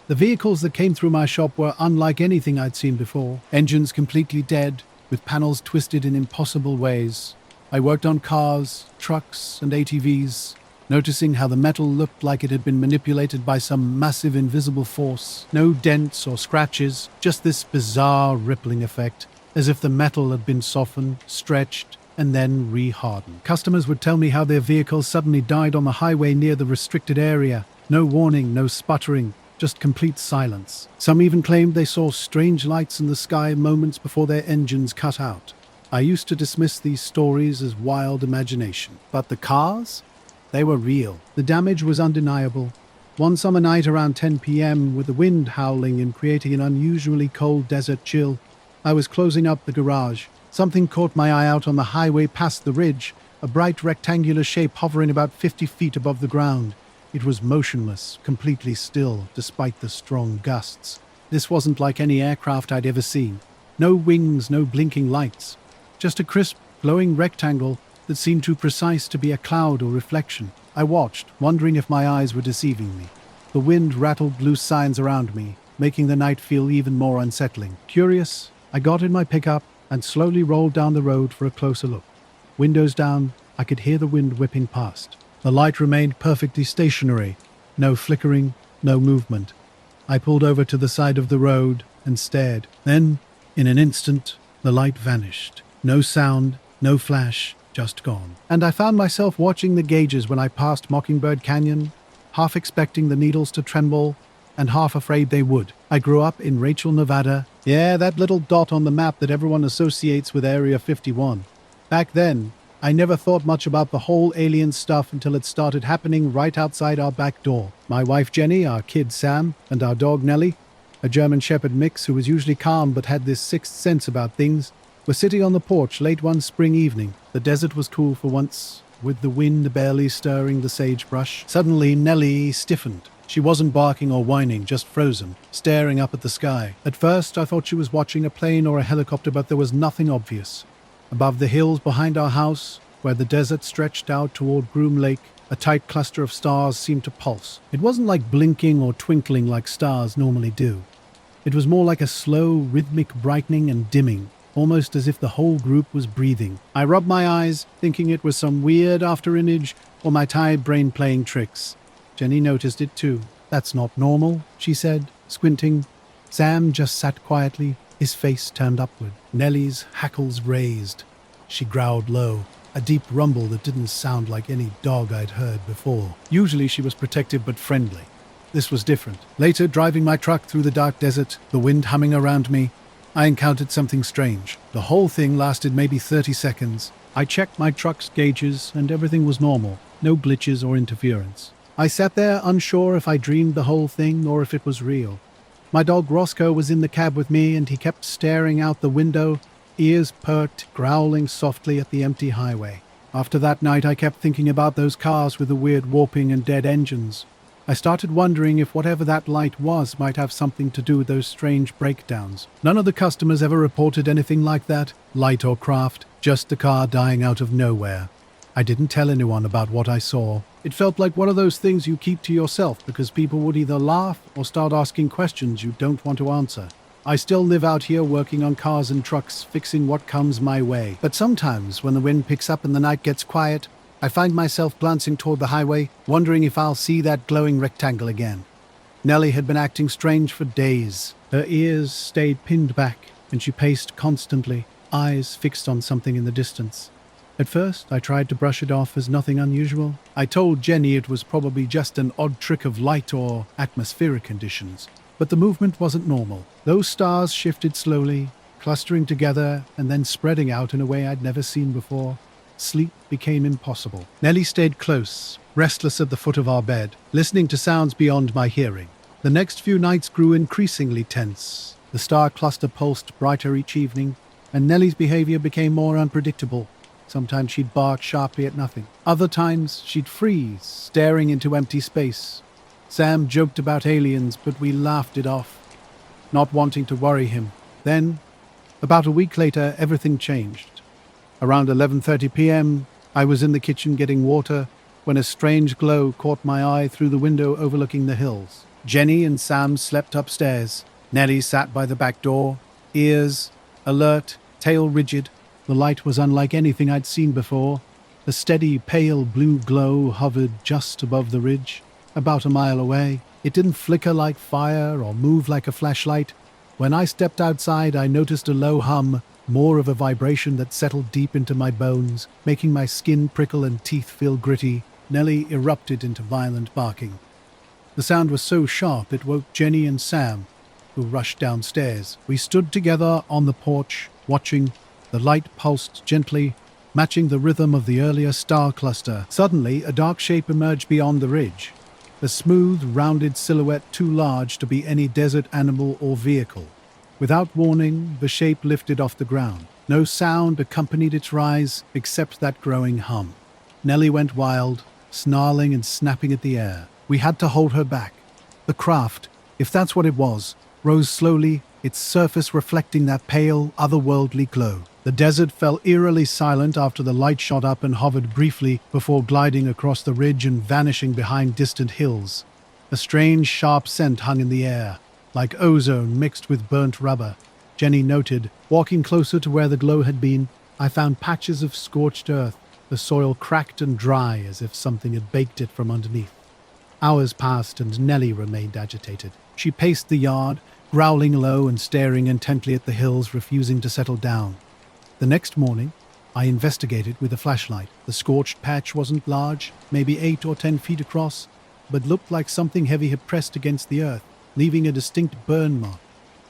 The vehicles that came through my shop were unlike anything I'd seen before. Engines completely dead, with panels twisted in impossible ways. I worked on cars, trucks, and ATVs, noticing how the metal looked like it had been manipulated by some massive invisible force. No dents or scratches, just this bizarre rippling effect, as if the metal had been softened, stretched, and then re-hardened. Customers would tell me how their vehicles suddenly died on the highway near the restricted area. No warning, no sputtering, just complete silence. Some even claimed they saw strange lights in the sky moments before their engines cut out. I used to dismiss these stories as wild imagination. But the cars? They were real. The damage was undeniable. One summer night around 10 p.m., with the wind howling and creating an unusually cold desert chill, I was closing up the garage. Something caught my eye out on the highway past the ridge, a bright rectangular shape hovering about 50 feet above the ground. It was motionless, completely still, despite the strong gusts. This wasn't like any aircraft I'd ever seen. No wings, no blinking lights. Just a crisp, glowing rectangle that seemed too precise to be a cloud or reflection. I watched, wondering if my eyes were deceiving me. The wind rattled loose signs around me, making the night feel even more unsettling. Curious, I got in my pickup and slowly rolled down the road for a closer look. Windows down, I could hear the wind whipping past. The light remained perfectly stationary. No flickering, no movement. I pulled over to the side of the road and stared. Then, in an instant, the light vanished. No sound, no flash, just gone. And I found myself watching the gauges when I passed Mockingbird Canyon, half expecting the needles to tremble and half afraid they would. I grew up in Rachel, Nevada. Yeah, that little dot on the map that everyone associates with Area 51. Back then, I never thought much about the whole alien stuff until it started happening right outside our back door. My wife Jenny, our kid Sam, and our dog Nellie, a German Shepherd mix who was usually calm but had this sixth sense about things, were sitting on the porch late one spring evening. The desert was cool for once, with the wind barely stirring the sagebrush. Suddenly, Nellie stiffened. She wasn't barking or whining, just frozen, staring up at the sky. At first, I thought she was watching a plane or a helicopter, but there was nothing obvious. Above the hills behind our house, where the desert stretched out toward Groom Lake, a tight cluster of stars seemed to pulse. It wasn't like blinking or twinkling like stars normally do. It was more like a slow, rhythmic brightening and dimming, almost as if the whole group was breathing. I rubbed my eyes, thinking it was some weird after-image or my tired brain playing tricks. Jenny noticed it too. "That's not normal," she said, squinting. Sam just sat quietly, his face turned upward. Nellie's hackles raised. She growled low, a deep rumble that didn't sound like any dog I'd heard before. Usually she was protective but friendly. This was different. Later, driving my truck through the dark desert, the wind humming around me, I encountered something strange. The whole thing lasted maybe 30 seconds. I checked my truck's gauges and everything was normal. No glitches or interference. I sat there unsure if I dreamed the whole thing or if it was real. My dog Roscoe was in the cab with me and he kept staring out the window, ears perked, growling softly at the empty highway. After that night I kept thinking about those cars with the weird warping and dead engines. I started wondering if whatever that light was might have something to do with those strange breakdowns. None of the customers ever reported anything like that, light or craft, just the car dying out of nowhere. I didn't tell anyone about what I saw. It felt like one of those things you keep to yourself because people would either laugh or start asking questions you don't want to answer. I still live out here working on cars and trucks, fixing what comes my way. But sometimes when the wind picks up and the night gets quiet, I find myself glancing toward the highway, wondering if I'll see that glowing rectangle again. Nellie had been acting strange for days. Her ears stayed pinned back, and she paced constantly, eyes fixed on something in the distance. At first, I tried to brush it off as nothing unusual. I told Jenny it was probably just an odd trick of light or atmospheric conditions. But the movement wasn't normal. Those stars shifted slowly, clustering together and then spreading out in a way I'd never seen before. Sleep became impossible. Nellie stayed close, restless at the foot of our bed, listening to sounds beyond my hearing. The next few nights grew increasingly tense. The star cluster pulsed brighter each evening, and Nellie's behavior became more unpredictable. Sometimes she'd bark sharply at nothing. Other times, she'd freeze, staring into empty space. Sam joked about aliens, but we laughed it off, not wanting to worry him. Then, about a week later, everything changed. Around 11:30 p.m., I was in the kitchen getting water when a strange glow caught my eye through the window overlooking the hills. Jenny and Sam slept upstairs. Nellie sat by the back door, ears alert, tail rigid. The light was unlike anything I'd seen before. A steady, pale blue glow hovered just above the ridge, about a mile away. It didn't flicker like fire or move like a flashlight. When I stepped outside, I noticed a low hum, more of a vibration that settled deep into my bones, making my skin prickle and teeth feel gritty. Nellie erupted into violent barking. The sound was so sharp it woke Jenny and Sam, who rushed downstairs. We stood together on the porch, watching. The light pulsed gently, matching the rhythm of the earlier star cluster. Suddenly, a dark shape emerged beyond the ridge, a smooth, rounded silhouette too large to be any desert animal or vehicle. Without warning, the shape lifted off the ground. No sound accompanied its rise except that growing hum. Nellie went wild, snarling and snapping at the air. We had to hold her back. The craft, if that's what it was, rose slowly, its surface reflecting that pale, otherworldly glow. The desert fell eerily silent after the light shot up and hovered briefly before gliding across the ridge and vanishing behind distant hills. A strange, sharp scent hung in the air, like ozone mixed with burnt rubber. Jenny noted. Walking closer to where the glow had been, I found patches of scorched earth, the soil cracked and dry as if something had baked it from underneath. Hours passed and Nellie remained agitated. She paced the yard, growling low and staring intently at the hills, refusing to settle down. The next morning, I investigated with a flashlight. The scorched patch wasn't large, maybe 8 or 10 feet across, but looked like something heavy had pressed against the earth, leaving a distinct burn mark.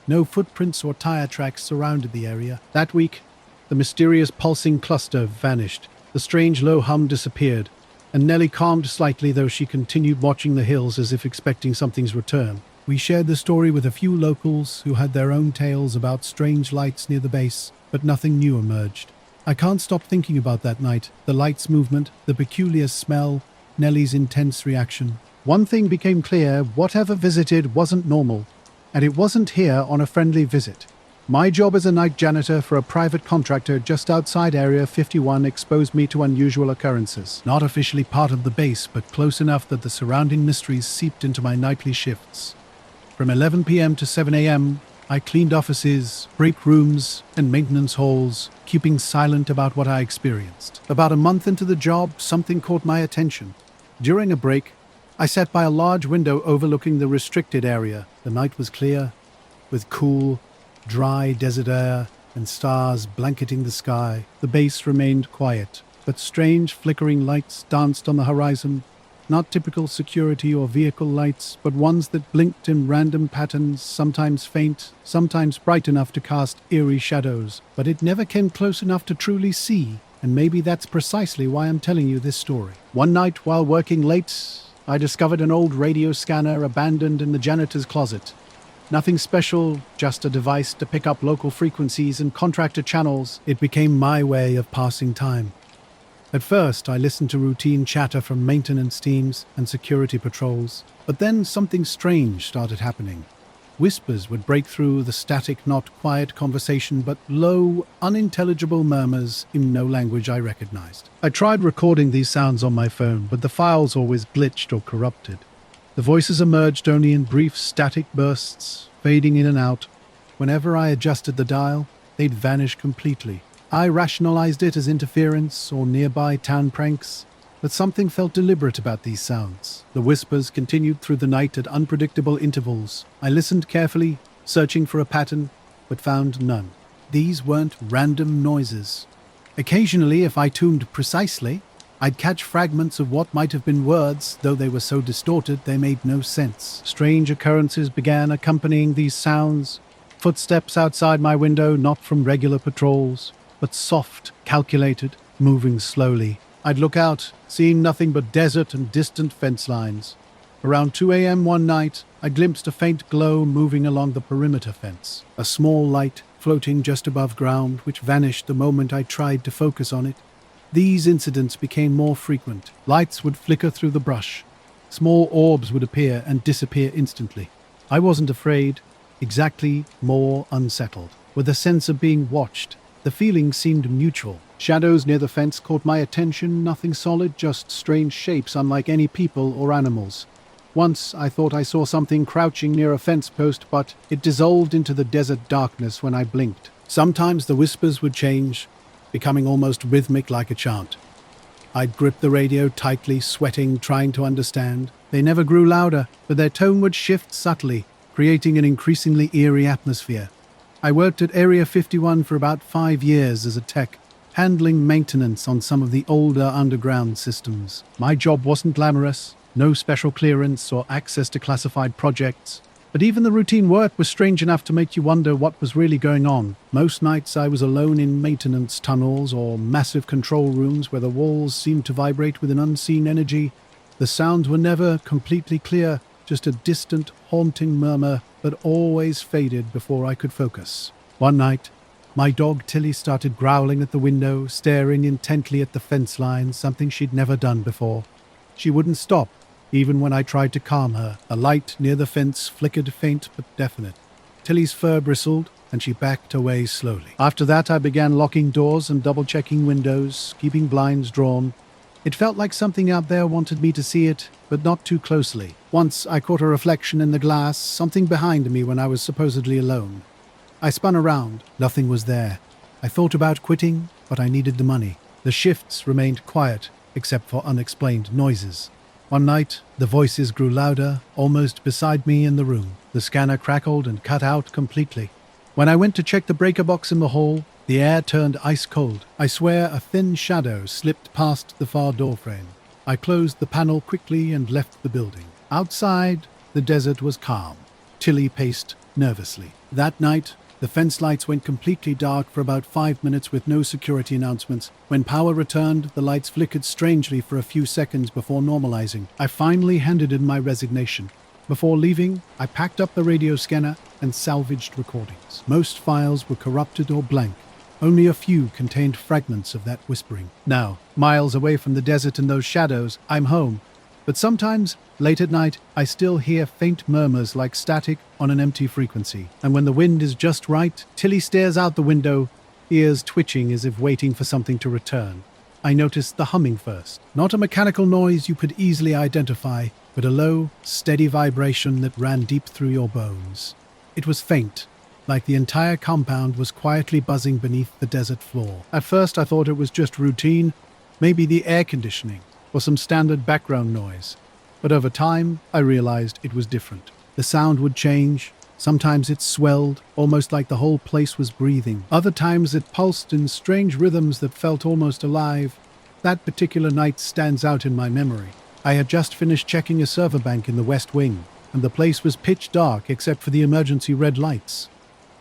No footprints or tire tracks surrounded the area. That week, the mysterious pulsing cluster vanished. The strange low hum disappeared, and Nellie calmed slightly, though she continued watching the hills as if expecting something's return. We shared the story with a few locals who had their own tales about strange lights near the base, but nothing new emerged. I can't stop thinking about that night, the light's movement, the peculiar smell, Nellie's intense reaction. One thing became clear: whatever visited wasn't normal, and it wasn't here on a friendly visit. My job as a night janitor for a private contractor just outside Area 51 exposed me to unusual occurrences. Not officially part of the base, but close enough that the surrounding mysteries seeped into my nightly shifts. From 11 p.m. to 7 a.m., I cleaned offices, break rooms, and maintenance halls, keeping silent about what I experienced. About a month into the job, something caught my attention. During a break, I sat by a large window overlooking the restricted area. The night was clear, with cool, dry desert air and stars blanketing the sky. The base remained quiet, but strange flickering lights danced on the horizon. Not typical security or vehicle lights, but ones that blinked in random patterns, sometimes faint, sometimes bright enough to cast eerie shadows. But it never came close enough to truly see, and maybe that's precisely why I'm telling you this story. One night, while working late, I discovered an old radio scanner abandoned in the janitor's closet. Nothing special, just a device to pick up local frequencies and contractor channels. It became my way of passing time. At first, I listened to routine chatter from maintenance teams and security patrols, but then something strange started happening. Whispers would break through the static, not quiet conversation, but low, unintelligible murmurs in no language I recognized. I tried recording these sounds on my phone, but the files always glitched or corrupted. The voices emerged only in brief static bursts, fading in and out. Whenever I adjusted the dial, they'd vanish completely. I rationalized it as interference or nearby town pranks, but something felt deliberate about these sounds. The whispers continued through the night at unpredictable intervals. I listened carefully, searching for a pattern, but found none. These weren't random noises. Occasionally, if I tuned precisely, I'd catch fragments of what might have been words, though they were so distorted they made no sense. Strange occurrences began accompanying these sounds. Footsteps outside my window, not from regular patrols, but soft, calculated, moving slowly. I'd look out, seeing nothing but desert and distant fence lines. Around 2 a.m. one night, I glimpsed a faint glow moving along the perimeter fence. A small light floating just above ground, which vanished the moment I tried to focus on it. These incidents became more frequent. Lights would flicker through the brush. Small orbs would appear and disappear instantly. I wasn't afraid, exactly more unsettled. With a sense of being watched, the feeling seemed mutual. Shadows near the fence caught my attention, nothing solid, just strange shapes unlike any people or animals. Once I thought I saw something crouching near a fence post, but it dissolved into the desert darkness when I blinked. Sometimes the whispers would change, becoming almost rhythmic like a chant. I'd grip the radio tightly, sweating, trying to understand. They never grew louder, but their tone would shift subtly, creating an increasingly eerie atmosphere. I worked at Area 51 for about 5 years as a tech, handling maintenance on some of the older underground systems. My job wasn't glamorous, no special clearance or access to classified projects, but even the routine work was strange enough to make you wonder what was really going on. Most nights I was alone in maintenance tunnels or massive control rooms where the walls seemed to vibrate with an unseen energy. The sounds were never completely clear, just a distant, haunting murmur that always faded before I could focus. One night, my dog Tilly started growling at the window, staring intently at the fence line, something she'd never done before. She wouldn't stop, even when I tried to calm her. A light near the fence flickered, faint but definite. Tilly's fur bristled, and she backed away slowly. After that, I began locking doors and double-checking windows, keeping blinds drawn. It felt like something out there wanted me to see it, but not too closely. Once I caught a reflection in the glass, something behind me when I was supposedly alone. I spun around. Nothing was there. I thought about quitting, but I needed the money. The shifts remained quiet, except for unexplained noises. One night, the voices grew louder, almost beside me in the room. The scanner crackled and cut out completely. When I went to check the breaker box in the hall, the air turned ice cold. I swear a thin shadow slipped past the far doorframe. I closed the panel quickly and left the building. Outside, the desert was calm. Tilly paced nervously. That night, the fence lights went completely dark for about 5 minutes with no security announcements. When power returned, the lights flickered strangely for a few seconds before normalizing. I finally handed in my resignation. Before leaving, I packed up the radio scanner and salvaged recordings. Most files were corrupted or blank, Only a few contained fragments of that whispering. Now, miles away from the desert and those shadows, I'm home. But sometimes, late at night, I still hear faint murmurs like static on an empty frequency. And when the wind is just right, Tilly stares out the window, ears twitching as if waiting for something to return. I noticed the humming first. Not a mechanical noise you could easily identify, but a low, steady vibration that ran deep through your bones. It was faint, like the entire compound was quietly buzzing beneath the desert floor. At first I thought it was just routine, maybe the air conditioning, or some standard background noise. But over time, I realized it was different. The sound would change. Sometimes it swelled, almost like the whole place was breathing. Other times it pulsed in strange rhythms that felt almost alive. That particular night stands out in my memory. I had just finished checking a server bank in the West Wing, and the place was pitch dark except for the emergency red lights.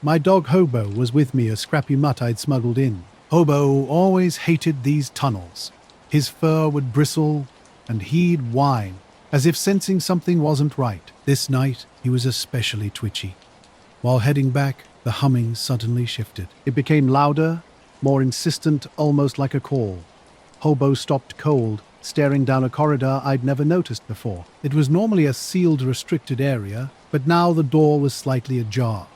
My dog Hobo was with me, a scrappy mutt I'd smuggled in. Hobo always hated these tunnels. His fur would bristle, and he'd whine, as if sensing something wasn't right. This night, he was especially twitchy. While heading back, the humming suddenly shifted. It became louder, more insistent, almost like a call. Hobo stopped cold, staring down a corridor I'd never noticed before. It was normally a sealed, restricted area, but now the door was slightly ajar.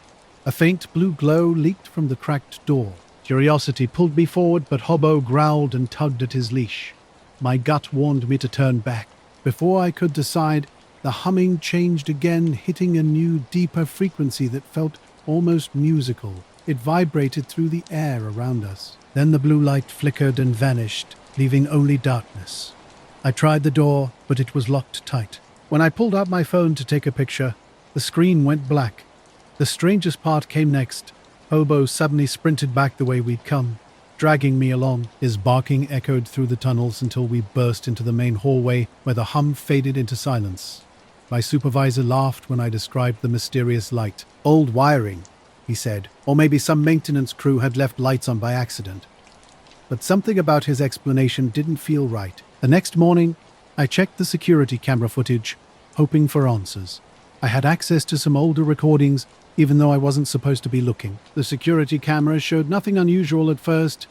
A faint blue glow leaked from the cracked door. Curiosity pulled me forward, but Hobo growled and tugged at his leash. My gut warned me to turn back. Before I could decide, the humming changed again, hitting a new, deeper frequency that felt almost musical. It vibrated through the air around us. Then the blue light flickered and vanished, leaving only darkness. I tried the door, but it was locked tight. When I pulled out my phone to take a picture, the screen went black. The strangest part came next. Hobo suddenly sprinted back the way we'd come, dragging me along. His barking echoed through the tunnels until we burst into the main hallway where the hum faded into silence. My supervisor laughed when I described the mysterious light. "Old wiring," he said, "or maybe some maintenance crew had left lights on by accident." But something about his explanation didn't feel right. The next morning, I checked the security camera footage, hoping for answers. I had access to some older recordings, even though I wasn't supposed to be looking. The security cameras showed nothing unusual at first,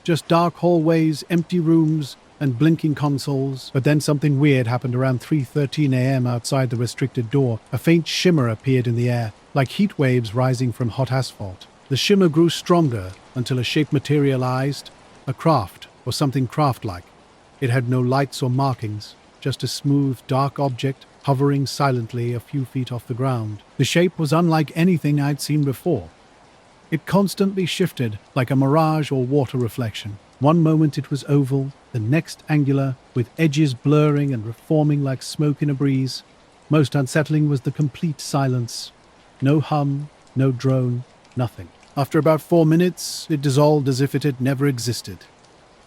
just dark hallways, empty rooms, and blinking consoles. But then something weird happened around 3:13 a.m. outside the restricted door. A faint shimmer appeared in the air, like heat waves rising from hot asphalt. The shimmer grew stronger until a shape materialized, a craft, or something craft-like. It had no lights or markings, just a smooth, dark object hovering silently a few feet off the ground. The shape was unlike anything I'd seen before. It constantly shifted, like a mirage or water reflection. One moment it was oval, the next angular, with edges blurring and reforming like smoke in a breeze. Most unsettling was the complete silence. No hum, no drone, nothing. After about 4 minutes, it dissolved as if it had never existed.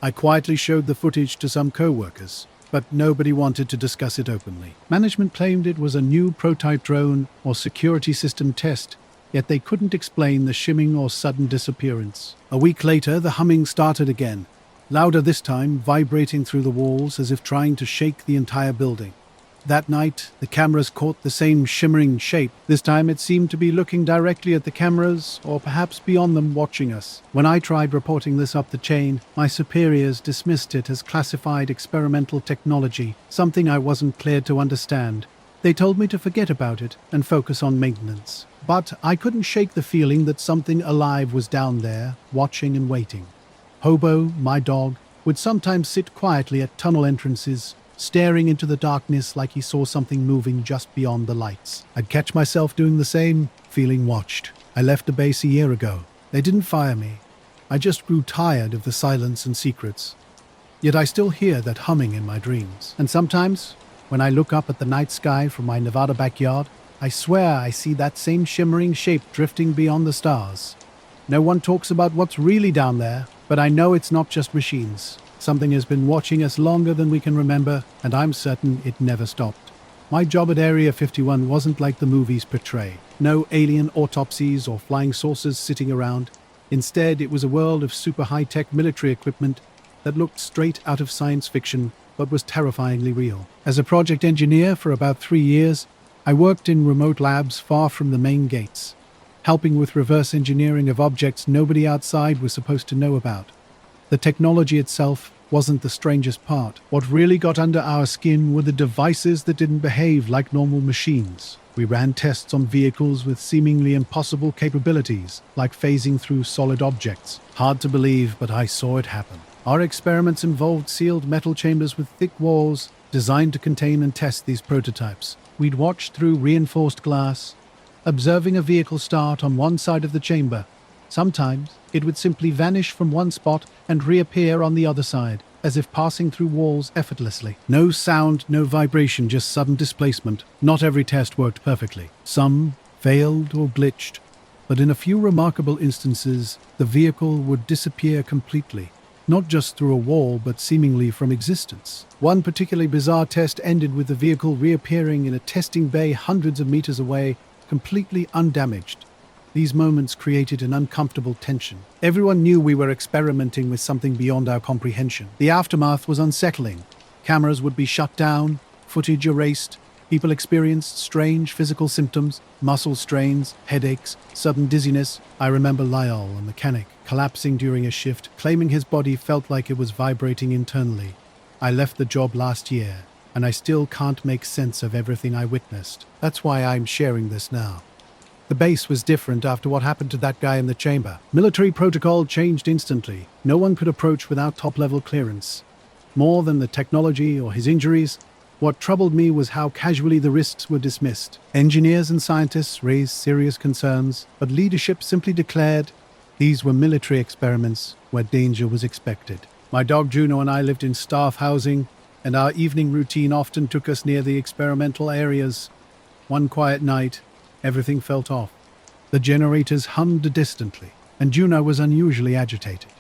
I quietly showed the footage to some co-workers, but nobody wanted to discuss it openly. Management claimed it was a new prototype drone or security system test, yet they couldn't explain the shimming or sudden disappearance. A week later, the humming started again, louder this time, vibrating through the walls as if trying to shake the entire building. That night, the cameras caught the same shimmering shape. This time it seemed to be looking directly at the cameras, or perhaps beyond them, watching us. When I tried reporting this up the chain, my superiors dismissed it as classified experimental technology, something I wasn't cleared to understand. They told me to forget about it and focus on maintenance. But I couldn't shake the feeling that something alive was down there, watching and waiting. Hobo, my dog, would sometimes sit quietly at tunnel entrances, staring into the darkness like he saw something moving just beyond the lights. I'd catch myself doing the same, feeling watched. I left the base a year ago. They didn't fire me. I just grew tired of the silence and secrets. Yet I still hear that humming in my dreams. And sometimes, when I look up at the night sky from my Nevada backyard, I swear I see that same shimmering shape drifting beyond the stars. No one talks about what's really down there, but I know it's not just machines. Something has been watching us longer than we can remember, and I'm certain it never stopped. My job at Area 51 wasn't like the movies portray. No alien autopsies or flying saucers sitting around. Instead, it was a world of super high-tech military equipment that looked straight out of science fiction, but was terrifyingly real. As a project engineer for about 3 years, I worked in remote labs far from the main gates. helping with reverse engineering of objects nobody outside was supposed to know about. The technology itself wasn't the strangest part. What really got under our skin were the devices that didn't behave like normal machines. We ran tests on vehicles with seemingly impossible capabilities, like phasing through solid objects. Hard to believe, but I saw it happen. Our experiments involved sealed metal chambers with thick walls, designed to contain and test these prototypes. We'd watch through reinforced glass, observing a vehicle start on one side of the chamber. Sometimes it would simply vanish from one spot and reappear on the other side, as if passing through walls effortlessly. No sound, no vibration, just sudden displacement. Not every test worked perfectly. Some failed or glitched, but in a few remarkable instances, the vehicle would disappear completely. Not just through a wall, but seemingly from existence. One particularly bizarre test ended with the vehicle reappearing in a testing bay hundreds of meters away, completely undamaged. These moments created an uncomfortable tension. Everyone knew we were experimenting with something beyond our comprehension. The aftermath was unsettling. Cameras would be shut down, footage erased. People experienced strange physical symptoms, muscle strains, headaches, sudden dizziness. I remember Lyle, a mechanic, collapsing during a shift, claiming his body felt like it was vibrating internally. I left the job last year, and I still can't make sense of everything I witnessed. That's why I'm sharing this now. The base was different after what happened to that guy in the chamber. Military protocol changed instantly. No one could approach without top-level clearance. More than the technology or his injuries, what troubled me was how casually the risks were dismissed. Engineers and scientists raised serious concerns, but leadership simply declared these were military experiments where danger was expected. My dog Juno and I lived in staff housing, and our evening routine often took us near the experimental areas. One quiet night, everything felt off. The generators hummed distantly, and Juno was unusually agitated.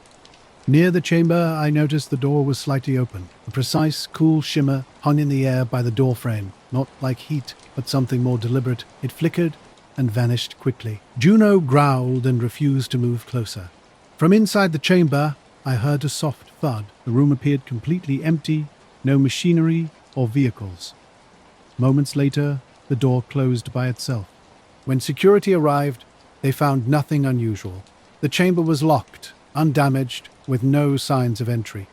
Near the chamber, I noticed the door was slightly open. A precise, cool shimmer hung in the air by the door frame, not like heat, but something more deliberate. It flickered and vanished quickly. Juno growled and refused to move closer. From inside the chamber, I heard a soft thud. The room appeared completely empty, no machinery or vehicles. Moments later, the door closed by itself. When security arrived, they found nothing unusual. The chamber was locked, undamaged, with no signs of entry.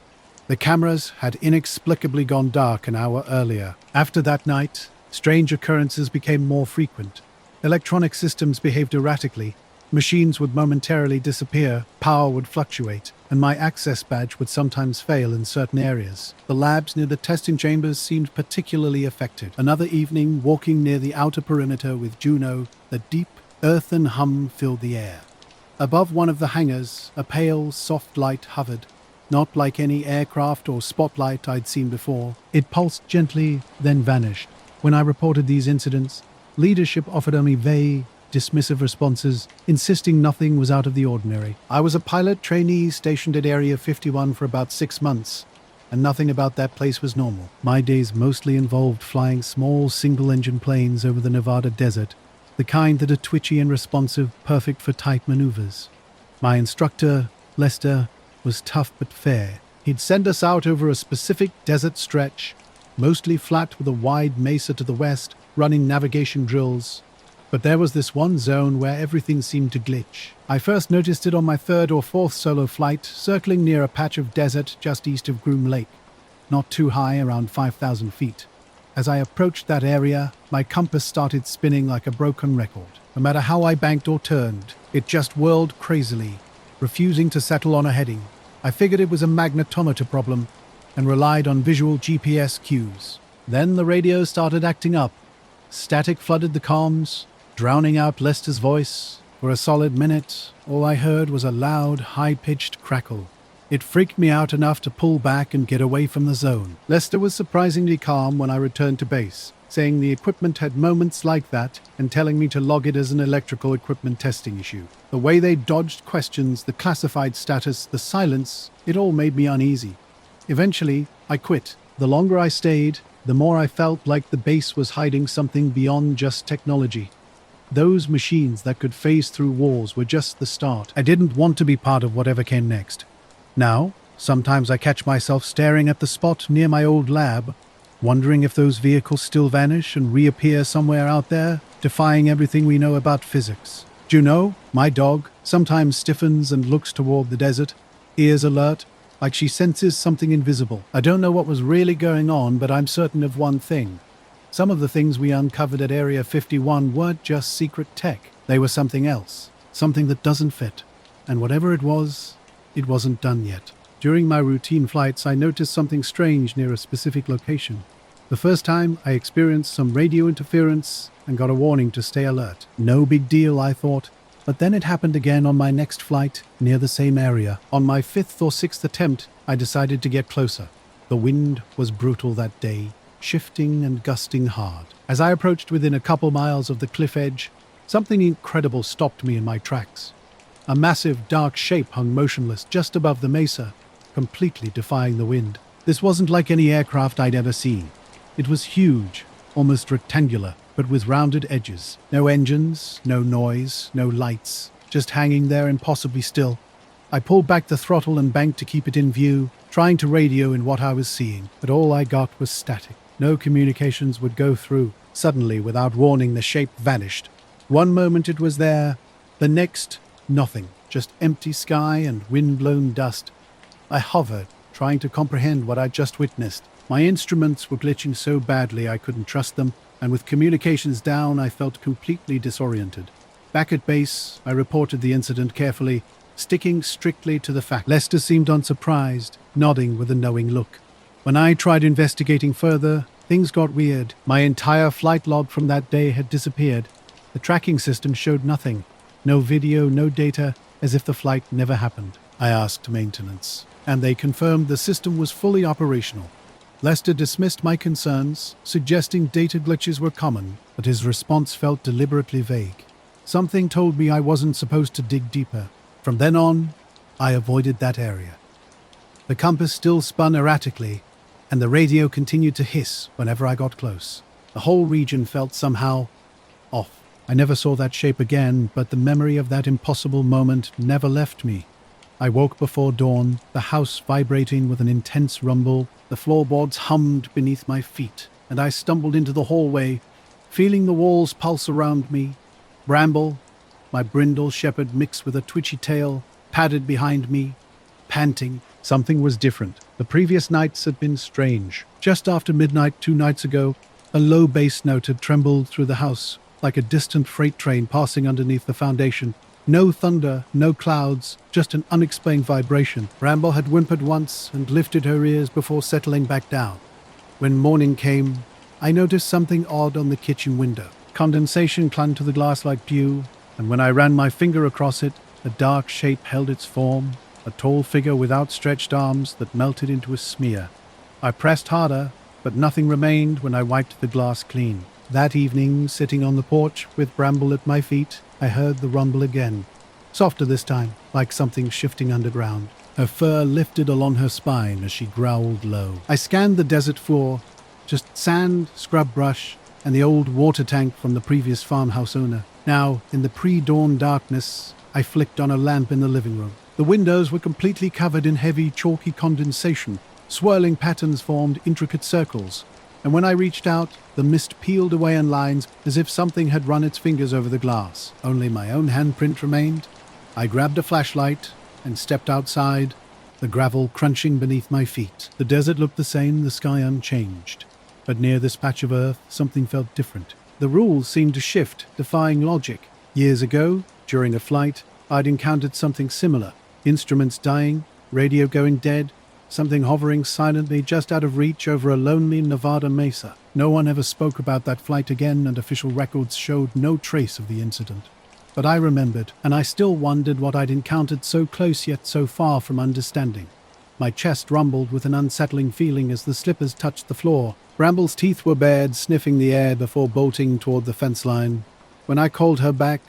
The cameras had inexplicably gone dark an hour earlier. After that night, strange occurrences became more frequent. Electronic systems behaved erratically. Machines would momentarily disappear, power would fluctuate, and my access badge would sometimes fail in certain areas. The labs near the testing chambers seemed particularly affected. Another evening, walking near the outer perimeter with Juno, the deep, earthen hum filled the air. Above one of the hangars, a pale, soft light hovered, not like any aircraft or spotlight I'd seen before. It pulsed gently, then vanished. When I reported these incidents, leadership offered only vague, dismissive responses, insisting nothing was out of the ordinary. I was a pilot trainee stationed at Area 51 for about 6 months, and nothing about that place was normal. My days mostly involved flying small single-engine planes over the Nevada desert, the kind that are twitchy and responsive, perfect for tight maneuvers. My instructor, Lester, was tough but fair. He'd send us out over a specific desert stretch, mostly flat with a wide mesa to the west, running navigation drills. But there was this one zone where everything seemed to glitch. I first noticed it on my 3rd or 4th solo flight, circling near a patch of desert just east of Groom Lake, not too high, around 5,000 feet. As I approached that area, my compass started spinning like a broken record. No matter how I banked or turned, it just whirled crazily, refusing to settle on a heading. I figured it was a magnetometer problem and relied on visual GPS cues. Then the radio started acting up. Static flooded the comms, drowning out Lester's voice. For a solid minute, all I heard was a loud, high-pitched crackle. It freaked me out enough to pull back and get away from the zone. Lester was surprisingly calm when I returned to base, saying the equipment had moments like that and telling me to log it as an electrical equipment testing issue. The way they dodged questions, the classified status, the silence, it all made me uneasy. Eventually, I quit. The longer I stayed, the more I felt like the base was hiding something beyond just technology. Those machines that could phase through walls were just the start. I didn't want to be part of whatever came next. Now, sometimes I catch myself staring at the spot near my old lab, wondering if those vehicles still vanish and reappear somewhere out there, defying everything we know about physics. Juno, my dog, sometimes stiffens and looks toward the desert, ears alert, like she senses something invisible. I don't know what was really going on, but I'm certain of one thing. Some of the things we uncovered at Area 51 weren't just secret tech. They were something else, something that doesn't fit. And whatever it wasn't done yet. During my routine flights, I noticed something strange near a specific location. The first time, I experienced some radio interference and got a warning to stay alert. No big deal, I thought. But then it happened again on my next flight, near the same area. On my 5th or 6th attempt, I decided to get closer. The wind was brutal that day, shifting and gusting hard. As I approached within a couple miles of the cliff edge, something incredible stopped me in my tracks. A massive, dark shape hung motionless just above the mesa, completely defying the wind. This wasn't like any aircraft I'd ever seen. It was huge, almost rectangular, but with rounded edges. No engines, no noise, no lights, just hanging there impossibly still. I pulled back the throttle and banked to keep it in view, trying to radio in what I was seeing, but all I got was static. No communications would go through. Suddenly, without warning, the shape vanished. One moment it was there, the next, nothing, just empty sky and wind-blown dust. I hovered, trying to comprehend what I'd just witnessed. My instruments were glitching so badly I couldn't trust them, and with communications down, I felt completely disoriented. Back at base, I reported the incident carefully, sticking strictly to the fact. Lester seemed unsurprised, nodding with a knowing look. When I tried investigating further, things got weird. My entire flight log from that day had disappeared. The tracking system showed nothing. No video, no data, as if the flight never happened. I asked maintenance, and they confirmed the system was fully operational. Lester dismissed my concerns, suggesting data glitches were common, but his response felt deliberately vague. Something told me I wasn't supposed to dig deeper. From then on, I avoided that area. The compass still spun erratically, and the radio continued to hiss whenever I got close. The whole region felt somehow off. I never saw that shape again, but the memory of that impossible moment never left me. I woke before dawn, the house vibrating with an intense rumble. The floorboards hummed beneath my feet, and I stumbled into the hallway, feeling the walls pulse around me. Bramble, my brindle shepherd mixed with a twitchy tail, padded behind me, panting. Something was different. The previous nights had been strange. Just after midnight 2 nights ago, a low bass note had trembled through the house, like a distant freight train passing underneath the foundation. No thunder, no clouds, just an unexplained vibration. Bramble had whimpered once and lifted her ears before settling back down. When morning came, I noticed something odd on the kitchen window. Condensation clung to the glass like dew, and when I ran my finger across it, a dark shape held its form, a tall figure with outstretched arms that melted into a smear. I pressed harder, but nothing remained when I wiped the glass clean. That evening, sitting on the porch with Bramble at my feet, I heard the rumble again. Softer this time, like something shifting underground. Her fur lifted along her spine as she growled low. I scanned the desert floor, just sand, scrub brush, and the old water tank from the previous farmhouse owner. Now, in the pre-dawn darkness, I flicked on a lamp in the living room. The windows were completely covered in heavy, chalky condensation. Swirling patterns formed intricate circles, and when I reached out, the mist peeled away in lines as if something had run its fingers over the glass. Only my own handprint remained. I grabbed a flashlight and stepped outside, the gravel crunching beneath my feet. The desert looked the same, the sky unchanged. But near this patch of earth, something felt different. The rules seemed to shift, defying logic. Years ago, during a flight, I'd encountered something similar. Instruments dying, radio going dead, something hovering silently just out of reach over a lonely Nevada mesa. No one ever spoke about that flight again, and official records showed no trace of the incident. But I remembered, and I still wondered what I'd encountered so close yet so far from understanding. My chest rumbled with an unsettling feeling as the slippers touched the floor. Bramble's teeth were bared, sniffing the air before bolting toward the fence line. When I called her back,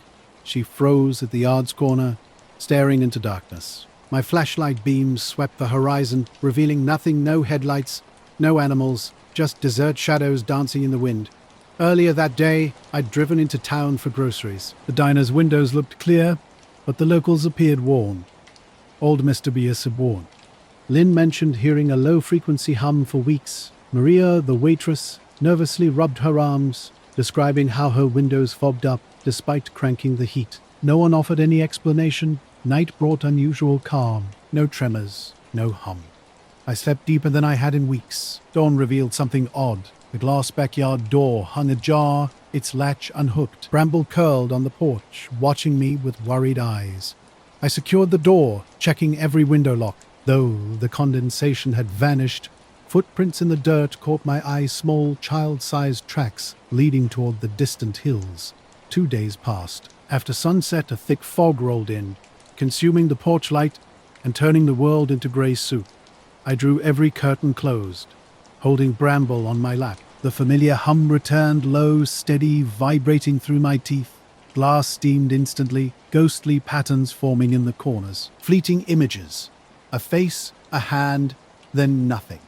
she froze at the yard's corner, staring into darkness. My flashlight beams swept the horizon, revealing nothing, no headlights, no animals, just desert shadows dancing in the wind. Earlier that day, I'd driven into town for groceries. The diner's windows looked clear, but the locals appeared worn. Old Mr. Bias had worn. Lynn mentioned hearing a low-frequency hum for weeks. Maria, the waitress, nervously rubbed her arms, describing how her windows fogged up despite cranking the heat. No one offered any explanation. Night brought unusual calm. No tremors, no hum. I slept deeper than I had in weeks. Dawn revealed something odd. The glass backyard door hung ajar, its latch unhooked. Bramble curled on the porch, watching me with worried eyes. I secured the door, checking every window lock. Though the condensation had vanished, footprints in the dirt caught my eye, small, child-sized tracks leading toward the distant hills. 2 days passed. After sunset, a thick fog rolled in, consuming the porch light and turning the world into grey soup. I drew every curtain closed, holding Bramble on my lap. The familiar hum returned, low, steady, vibrating through my teeth. Glass steamed instantly, ghostly patterns forming in the corners. Fleeting images. A face, a hand, then nothing.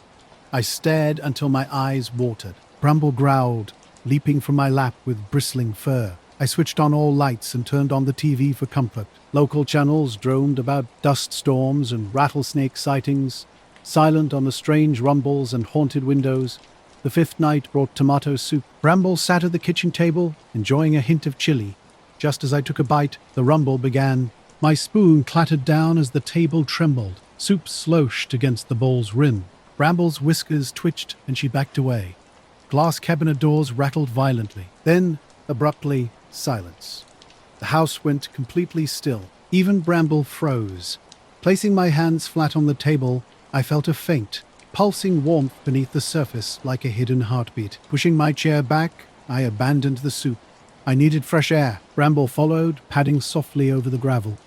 I stared until my eyes watered. Bramble growled, leaping from my lap with bristling fur. I switched on all lights and turned on the TV for comfort. Local channels droned about dust storms and rattlesnake sightings, silent on the strange rumbles and haunted windows. The fifth night brought tomato soup. Bramble sat at the kitchen table, enjoying a hint of chili. Just as I took a bite, the rumble began. My spoon clattered down as the table trembled. Soup sloshed against the bowl's rim. Bramble's whiskers twitched and she backed away. Glass cabinet doors rattled violently. Then, abruptly, silence. The house went completely still. Even Bramble froze. Placing my hands flat on the table, I felt a faint, pulsing warmth beneath the surface like a hidden heartbeat. Pushing my chair back, I abandoned the soup. I needed fresh air. Bramble followed, padding softly over the gravel.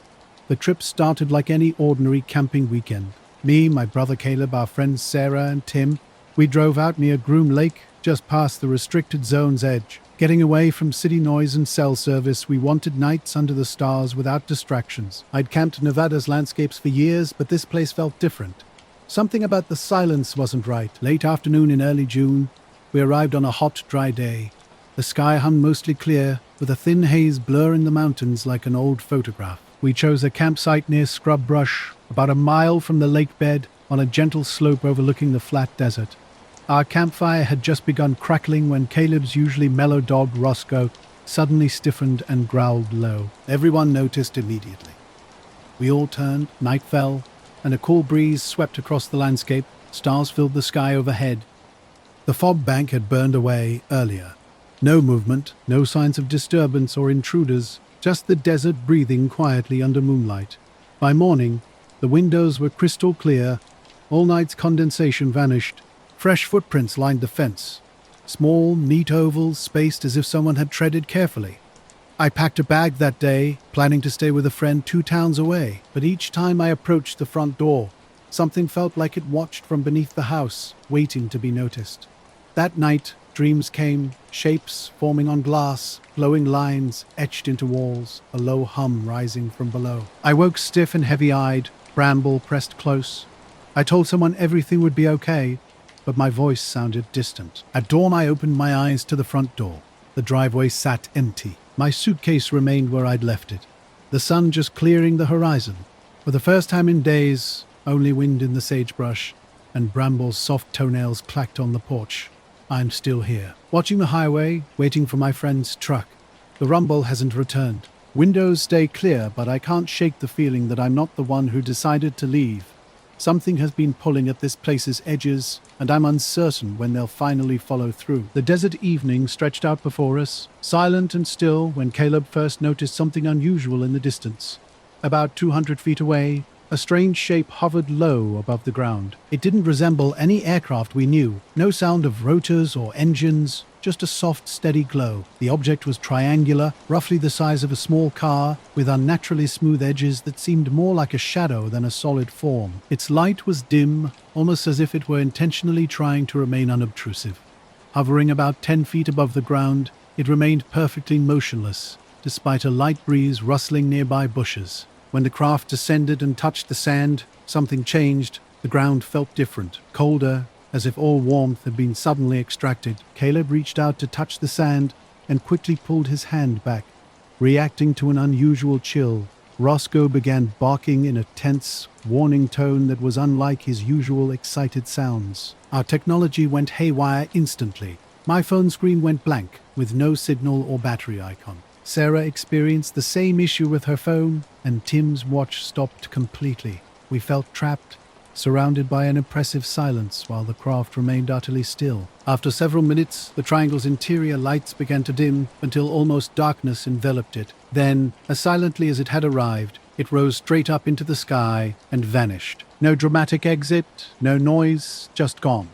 The trip started like any ordinary camping weekend. Me, my brother Caleb, our friends Sarah and Tim, we drove out near Groom Lake, just past the restricted zone's edge. Getting away from city noise and cell service, we wanted nights under the stars without distractions. I'd camped Nevada's landscapes for years, but this place felt different. Something about the silence wasn't right. Late afternoon in early June, we arrived on a hot, dry day. The sky hung mostly clear, with a thin haze blurring the mountains like an old photograph. We chose a campsite near Scrub Brush, about a mile from the lake bed, on a gentle slope overlooking the flat desert. Our campfire had just begun crackling when Caleb's usually mellow dog, Roscoe, suddenly stiffened and growled low. Everyone noticed immediately. We all turned, night fell, and a cool breeze swept across the landscape. Stars filled the sky overhead. The fog bank had burned away earlier. No movement, no signs of disturbance or intruders, just the desert breathing quietly under moonlight. By morning, the windows were crystal clear. All night's condensation vanished. Fresh footprints lined the fence. Small, neat ovals, spaced as if someone had treaded carefully. I packed a bag that day, planning to stay with a friend 2 towns away, but each time I approached the front door, something felt like it watched from beneath the house, waiting to be noticed. That night, dreams came, shapes forming on glass, glowing lines etched into walls, a low hum rising from below. I woke stiff and heavy-eyed, Bramble pressed close. I told someone everything would be okay, but my voice sounded distant. At dawn, I opened my eyes to the front door. The driveway sat empty. My suitcase remained where I'd left it, the sun just clearing the horizon. For the first time in days, only wind in the sagebrush, and Bramble's soft toenails clacked on the porch. I'm still here, watching the highway, waiting for my friend's truck. The rumble hasn't returned. Windows stay clear, but I can't shake the feeling that I'm not the one who decided to leave. Something has been pulling at this place's edges, and I'm uncertain when they'll finally follow through. The desert evening stretched out before us, silent and still when Caleb first noticed something unusual in the distance. About 200 feet away, a strange shape hovered low above the ground. It didn't resemble any aircraft we knew. No sound of rotors or engines, just a soft, steady glow. The object was triangular, roughly the size of a small car, with unnaturally smooth edges that seemed more like a shadow than a solid form. Its light was dim, almost as if it were intentionally trying to remain unobtrusive. Hovering about 10 feet above the ground, it remained perfectly motionless, despite a light breeze rustling nearby bushes. When the craft descended and touched the sand, something changed. The ground felt different, colder, as if all warmth had been suddenly extracted. Caleb reached out to touch the sand and quickly pulled his hand back. Reacting to an unusual chill, Roscoe began barking in a tense, warning tone that was unlike his usual excited sounds. Our technology went haywire instantly. My phone screen went blank, with no signal or battery icon. Sarah experienced the same issue with her phone, and Tim's watch stopped completely. We felt trapped, surrounded by an oppressive silence while the craft remained utterly still. After several minutes, the triangle's interior lights began to dim until almost darkness enveloped it. Then, as silently as it had arrived, it rose straight up into the sky and vanished. No dramatic exit, no noise, just gone.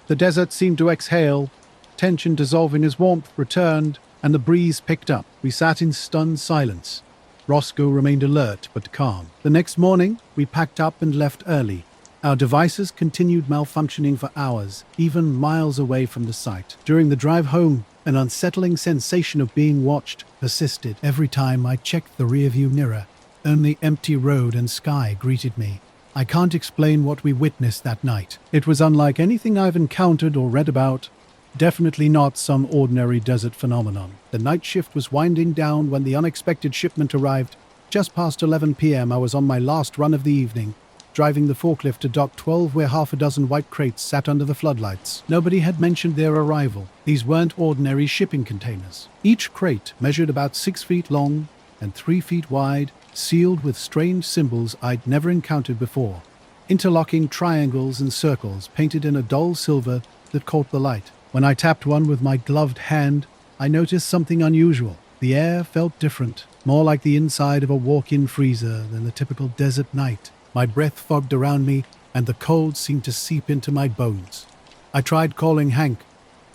The desert seemed to exhale, tension dissolving as warmth returned, and the breeze picked up. We sat in stunned silence. Roscoe remained alert but calm. The next morning, we packed up and left early. Our devices continued malfunctioning for hours, even miles away from the site. During the drive home, an unsettling sensation of being watched persisted. Every time I checked the rearview mirror, only empty road and sky greeted me. I can't explain what we witnessed that night. It was unlike anything I've encountered or read about. Definitely not some ordinary desert phenomenon. The night shift was winding down when the unexpected shipment arrived. Just past 11 p.m. I was on my last run of the evening, driving the forklift to Dock 12 where half a dozen white crates sat under the floodlights. Nobody had mentioned their arrival. These weren't ordinary shipping containers. Each crate measured about 6 feet long and 3 feet wide, sealed with strange symbols I'd never encountered before. Interlocking triangles and circles painted in a dull silver that caught the light. When I tapped one with my gloved hand, I noticed something unusual. The air felt different, more like the inside of a walk-in freezer than the typical desert night. My breath fogged around me, and the cold seemed to seep into my bones. I tried calling Hank,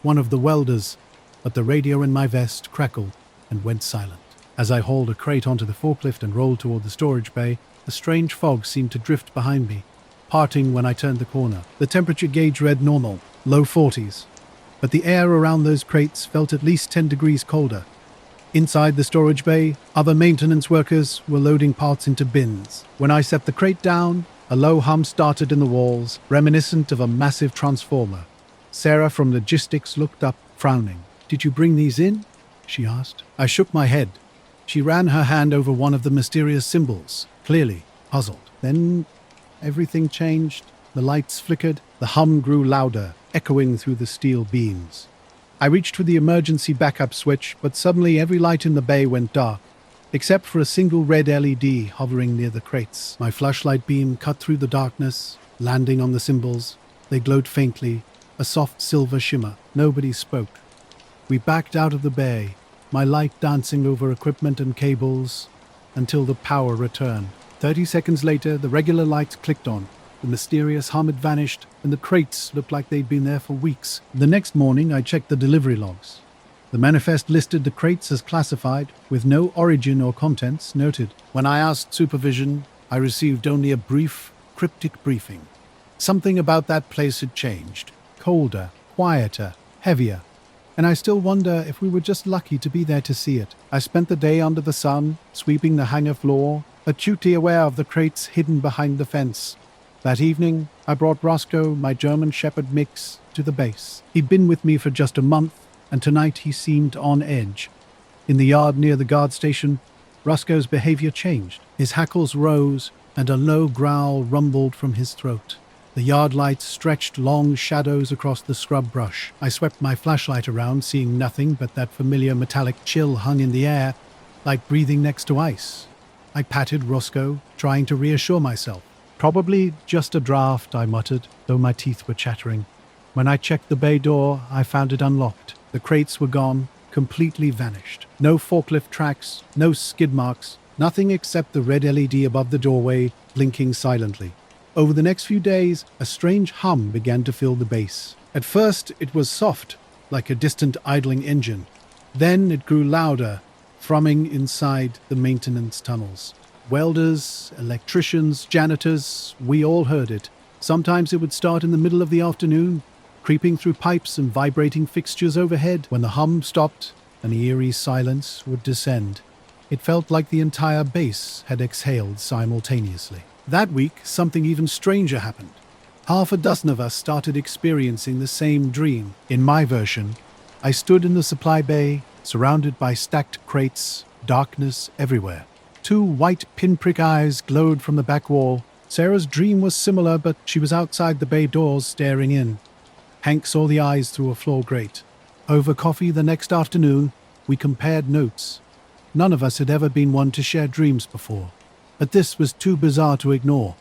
one of the welders, but the radio in my vest crackled and went silent. As I hauled a crate onto the forklift and rolled toward the storage bay, a strange fog seemed to drift behind me, parting when I turned the corner. The temperature gauge read normal, low 40s, but the air around those crates felt at least 10 degrees colder. Inside the storage bay, other maintenance workers were loading parts into bins. When I set the crate down, a low hum started in the walls, reminiscent of a massive transformer. Sarah from logistics looked up, frowning. "Did you bring these in?" she asked. I shook my head. She ran her hand over one of the mysterious symbols, clearly puzzled. Then everything changed. The lights flickered. The hum grew louder, echoing through the steel beams. I reached for the emergency backup switch, but suddenly every light in the bay went dark, except for a single red LED hovering near the crates. My flashlight beam cut through the darkness, landing on the symbols. They glowed faintly, a soft silver shimmer. Nobody spoke. We backed out of the bay, my light dancing over equipment and cables, until the power returned. 30 seconds later, the regular lights clicked on. The mysterious hum had vanished, and the crates looked like they'd been there for weeks. The next morning, I checked the delivery logs. The manifest listed the crates as classified, with no origin or contents noted. When I asked supervision, I received only a brief, cryptic briefing. Something about that place had changed. Colder, quieter, heavier. And I still wonder if we were just lucky to be there to see it. I spent the day under the sun, sweeping the hangar floor, acutely aware of the crates hidden behind the fence. That evening, I brought Roscoe, my German Shepherd mix, to the base. He'd been with me for just a month, and tonight he seemed on edge. In the yard near the guard station, Roscoe's behavior changed. His hackles rose, and a low growl rumbled from his throat. The yard lights stretched long shadows across the scrub brush. I swept my flashlight around, seeing nothing but that familiar metallic chill hung in the air, like breathing next to ice. I patted Roscoe, trying to reassure myself. "Probably just a draft," I muttered, though my teeth were chattering. When I checked the bay door, I found it unlocked. The crates were gone, completely vanished. No forklift tracks, no skid marks, nothing except the red LED above the doorway, blinking silently. Over the next few days, a strange hum began to fill the base. At first, it was soft, like a distant idling engine. Then it grew louder, thrumming inside the maintenance tunnels. Welders, electricians, janitors, we all heard it. Sometimes it would start in the middle of the afternoon, creeping through pipes and vibrating fixtures overhead. When the hum stopped, an eerie silence would descend. It felt like the entire base had exhaled simultaneously. That week, something even stranger happened. Half a dozen of us started experiencing the same dream. In my version, I stood in the supply bay, surrounded by stacked crates, darkness everywhere. 2 white pinprick eyes glowed from the back wall. Sarah's dream was similar, but she was outside the bay doors staring in. Hank saw the eyes through a floor grate. Over coffee the next afternoon, we compared notes. None of us had ever been one to share dreams before, but this was too bizarre to ignore.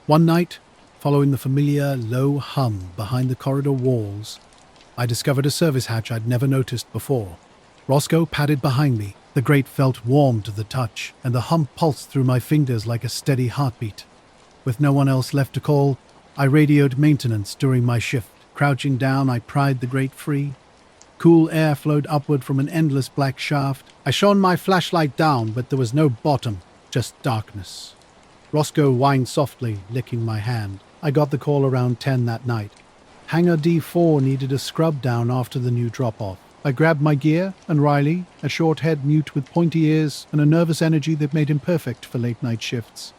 One night, following the familiar low hum behind the corridor walls, I discovered a service hatch I'd never noticed before. Roscoe padded behind me. The grate felt warm to the touch, and the hum pulsed through my fingers like a steady heartbeat. With no one else left to call, I radioed maintenance during my shift. Crouching down, I pried the grate free. Cool air flowed upward from an endless black shaft. I shone my flashlight down, but there was no bottom, just darkness. Roscoe whined softly, licking my hand. I got the call around 10 that night. Hangar D4 needed a scrub down after the new drop-off. I grabbed my gear, and Riley, a short-haired mute with pointy ears and a nervous energy that made him perfect for late-night shifts.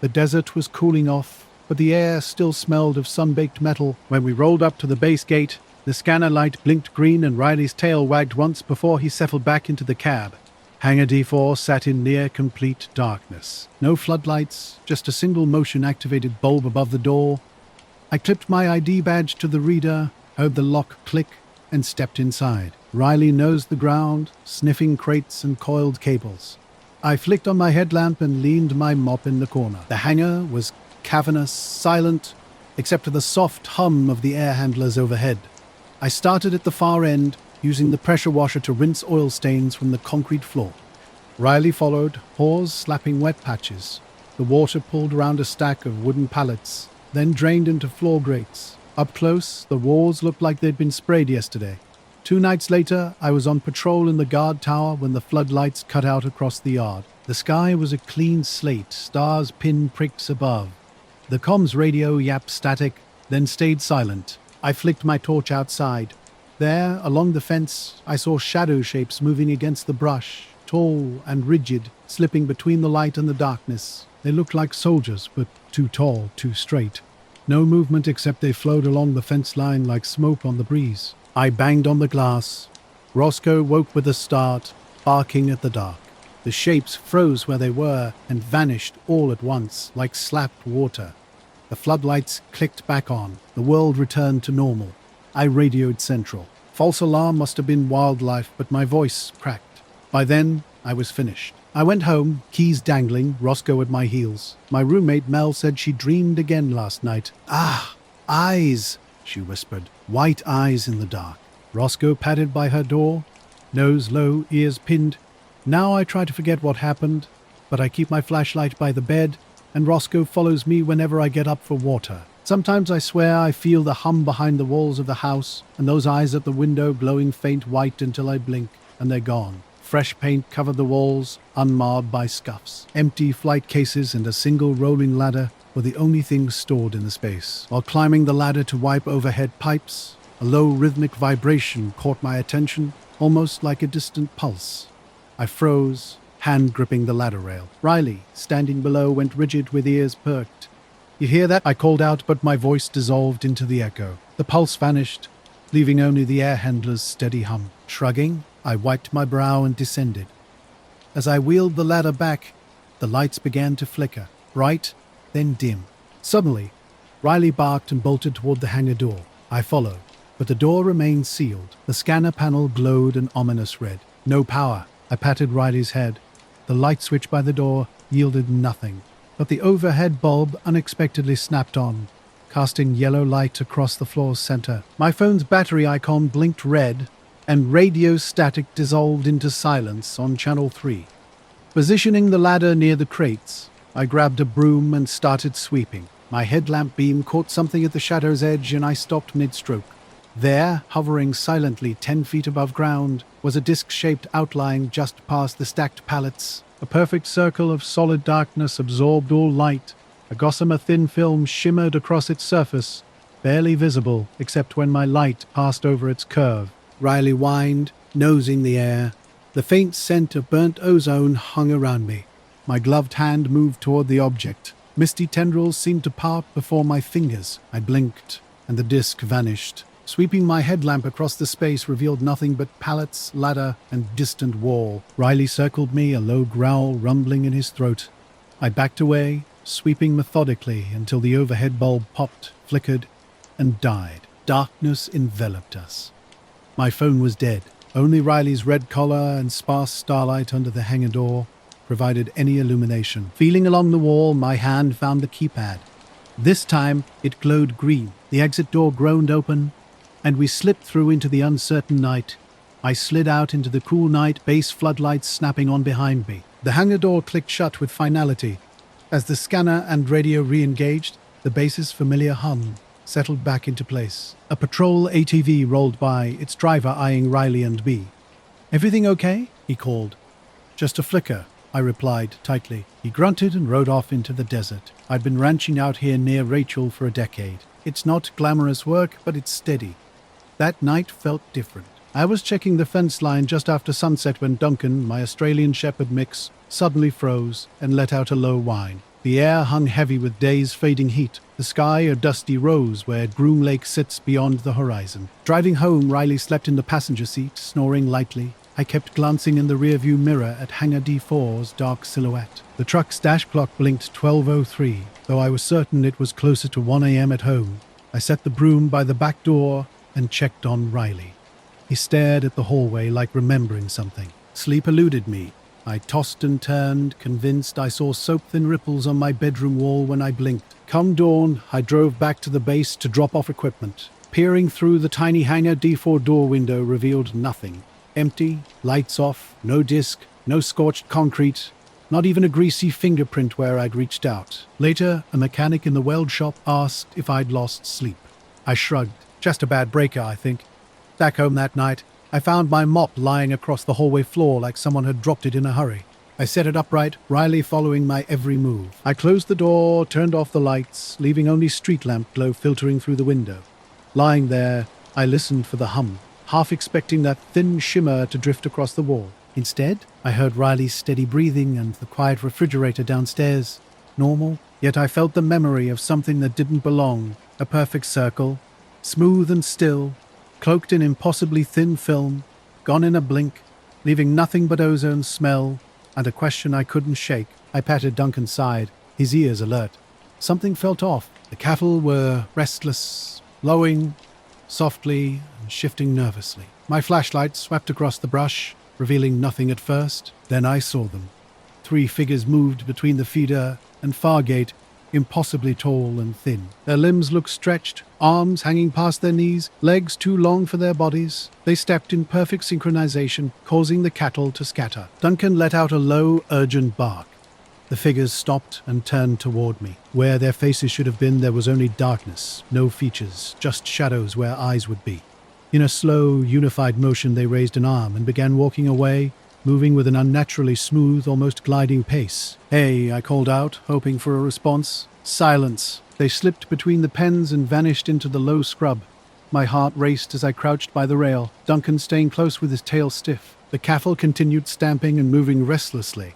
The desert was cooling off, but the air still smelled of sun-baked metal. When we rolled up to the base gate, the scanner light blinked green and Riley's tail wagged once before he settled back into the cab. Hangar D4 sat in near-complete darkness. No floodlights, just a single motion-activated bulb above the door. I clipped my ID badge to the reader, heard the lock click, and stepped inside. Riley nosed the ground, sniffing crates and coiled cables. I flicked on my headlamp and leaned my mop in the corner. The hangar was cavernous, silent, except for the soft hum of the air handlers overhead. I started at the far end, using the pressure washer to rinse oil stains from the concrete floor. Riley followed, paws slapping wet patches. The water pooled around a stack of wooden pallets, then drained into floor grates. Up close, the walls looked like they'd been sprayed yesterday. 2 nights later, I was on patrol in the guard tower when the floodlights cut out across the yard. The sky was a clean slate, stars pin pricks above. The comms radio yapped static, then stayed silent. I flicked my torch outside. There, along the fence, I saw shadow shapes moving against the brush, tall and rigid, slipping between the light and the darkness. They looked like soldiers, but too tall, too straight. No movement except they flowed along the fence line like smoke on the breeze. I banged on the glass. Roscoe woke with a start, barking at the dark. The shapes froze where they were and vanished all at once, like slapped water. The floodlights clicked back on. The world returned to normal. I radioed Central. False alarm must have been wildlife, but my voice cracked. By then, I was finished. I went home, keys dangling, Roscoe at my heels. My roommate Mel said she dreamed again last night. "Ah, eyes," she whispered. "White eyes in the dark." Roscoe padded by her door, nose low, ears pinned. Now I try to forget what happened, but I keep my flashlight by the bed, and Roscoe follows me whenever I get up for water. Sometimes I swear I feel the hum behind the walls of the house, and those eyes at the window glowing faint white until I blink, and they're gone. Fresh paint covered the walls, unmarred by scuffs. Empty flight cases and a single rolling ladder were the only things stored in the space. While climbing the ladder to wipe overhead pipes, a low rhythmic vibration caught my attention, almost like a distant pulse. I froze, hand gripping the ladder rail. Riley, standing below, went rigid with ears perked. "You hear that?" I called out, but my voice dissolved into the echo. The pulse vanished, leaving only the air handler's steady hum. Shrugging, I wiped my brow and descended. As I wheeled the ladder back, the lights began to flicker, bright, then dim. Suddenly, Riley barked and bolted toward the hangar door. I followed, but the door remained sealed. The scanner panel glowed an ominous red. No power. I patted Riley's head. The light switch by the door yielded nothing, but the overhead bulb unexpectedly snapped on, casting yellow light across the floor's center. My phone's battery icon blinked red, and radio static dissolved into silence on channel 3. Positioning the ladder near the crates, I grabbed a broom and started sweeping. My headlamp beam caught something at the shadow's edge, and I stopped mid-stroke. There, hovering silently 10 feet above ground, was a disc-shaped outline just past the stacked pallets. A perfect circle of solid darkness absorbed all light. A gossamer thin film shimmered across its surface, barely visible except when my light passed over its curve. Riley whined, nosing the air. The faint scent of burnt ozone hung around me. My gloved hand moved toward the object. Misty tendrils seemed to part before my fingers. I blinked, and the disc vanished. Sweeping my headlamp across the space revealed nothing but pallets, ladder, and distant wall. Riley circled me, a low growl rumbling in his throat. I backed away, sweeping methodically until the overhead bulb popped, flickered, and died. Darkness enveloped us. My phone was dead. Only Riley's red collar and sparse starlight under the hangar door provided any illumination. Feeling along the wall, my hand found the keypad. This time, it glowed green. The exit door groaned open, and we slipped through into the uncertain night. I slid out into the cool night, base floodlights snapping on behind me. The hangar door clicked shut with finality. As the scanner and radio re-engaged, the base's familiar hum settled back into place. A patrol ATV rolled by, its driver eyeing Riley and me. "Everything okay?" he called. "Just a flicker," I replied tightly. He grunted and rode off into the desert. I'd been ranching out here near Rachel for a decade. It's not glamorous work, but it's steady. That night felt different. I was checking the fence line just after sunset when Duncan, my Australian Shepherd mix, suddenly froze and let out a low whine. The air hung heavy with day's fading heat, the sky a dusty rose where Groom Lake sits beyond the horizon. Driving home, Riley slept in the passenger seat, snoring lightly. I kept glancing in the rearview mirror at Hangar D4's dark silhouette. The truck's dash clock blinked 12:03, though I was certain it was closer to 1 a.m. at home. I set the broom by the back door and checked on Riley. He stared at the hallway like remembering something. Sleep eluded me. I tossed and turned, convinced I saw soap-thin ripples on my bedroom wall when I blinked. Come dawn, I drove back to the base to drop off equipment. Peering through the tiny Hangar D4 door window revealed nothing. Empty, lights off, no disc, no scorched concrete, not even a greasy fingerprint where I'd reached out. Later, a mechanic in the weld shop asked if I'd lost sleep. I shrugged. Just a bad breaker, I think. Back home that night, I found my mop lying across the hallway floor like someone had dropped it in a hurry. I set it upright, Riley following my every move. I closed the door, turned off the lights, leaving only street lamp glow filtering through the window. Lying there, I listened for the hum, half expecting that thin shimmer to drift across the wall. Instead, I heard Riley's steady breathing and the quiet refrigerator downstairs. Normal, yet I felt the memory of something that didn't belong. A perfect circle, smooth and still, cloaked in impossibly thin film, gone in a blink, leaving nothing but ozone smell and a question I couldn't shake. I patted Duncan's side, his ears alert. Something felt off. The cattle were restless, lowing softly and shifting nervously. My flashlight swept across the brush, revealing nothing at first. Then I saw them. 3 figures moved between the feeder and far gate, impossibly tall and thin. Their limbs looked stretched, arms hanging past their knees, legs too long for their bodies. They stepped in perfect synchronization, causing the cattle to scatter. Duncan let out a low, urgent bark. The figures stopped and turned toward me. Where their faces should have been, there was only darkness, no features, just shadows where eyes would be. In a slow, unified motion, they raised an arm and began walking away, moving with an unnaturally smooth, almost gliding pace. "Hey," I called out, hoping for a response. Silence. They slipped between the pens and vanished into the low scrub. My heart raced as I crouched by the rail, Duncan staying close with his tail stiff. The cattle continued stamping and moving restlessly.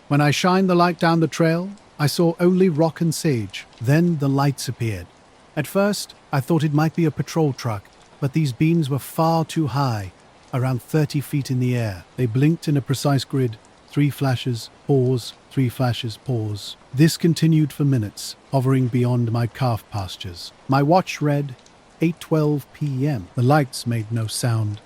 When I shined the light down the trail, I saw only rock and sage. Then the lights appeared. At first, I thought it might be a patrol truck, but these beams were far too high, around 30 feet in the air. They blinked in a precise grid. 3 flashes, pause, 3 flashes, pause. This continued for minutes, hovering beyond my calf pastures. My watch read 8:12 p.m. The lights made no sound.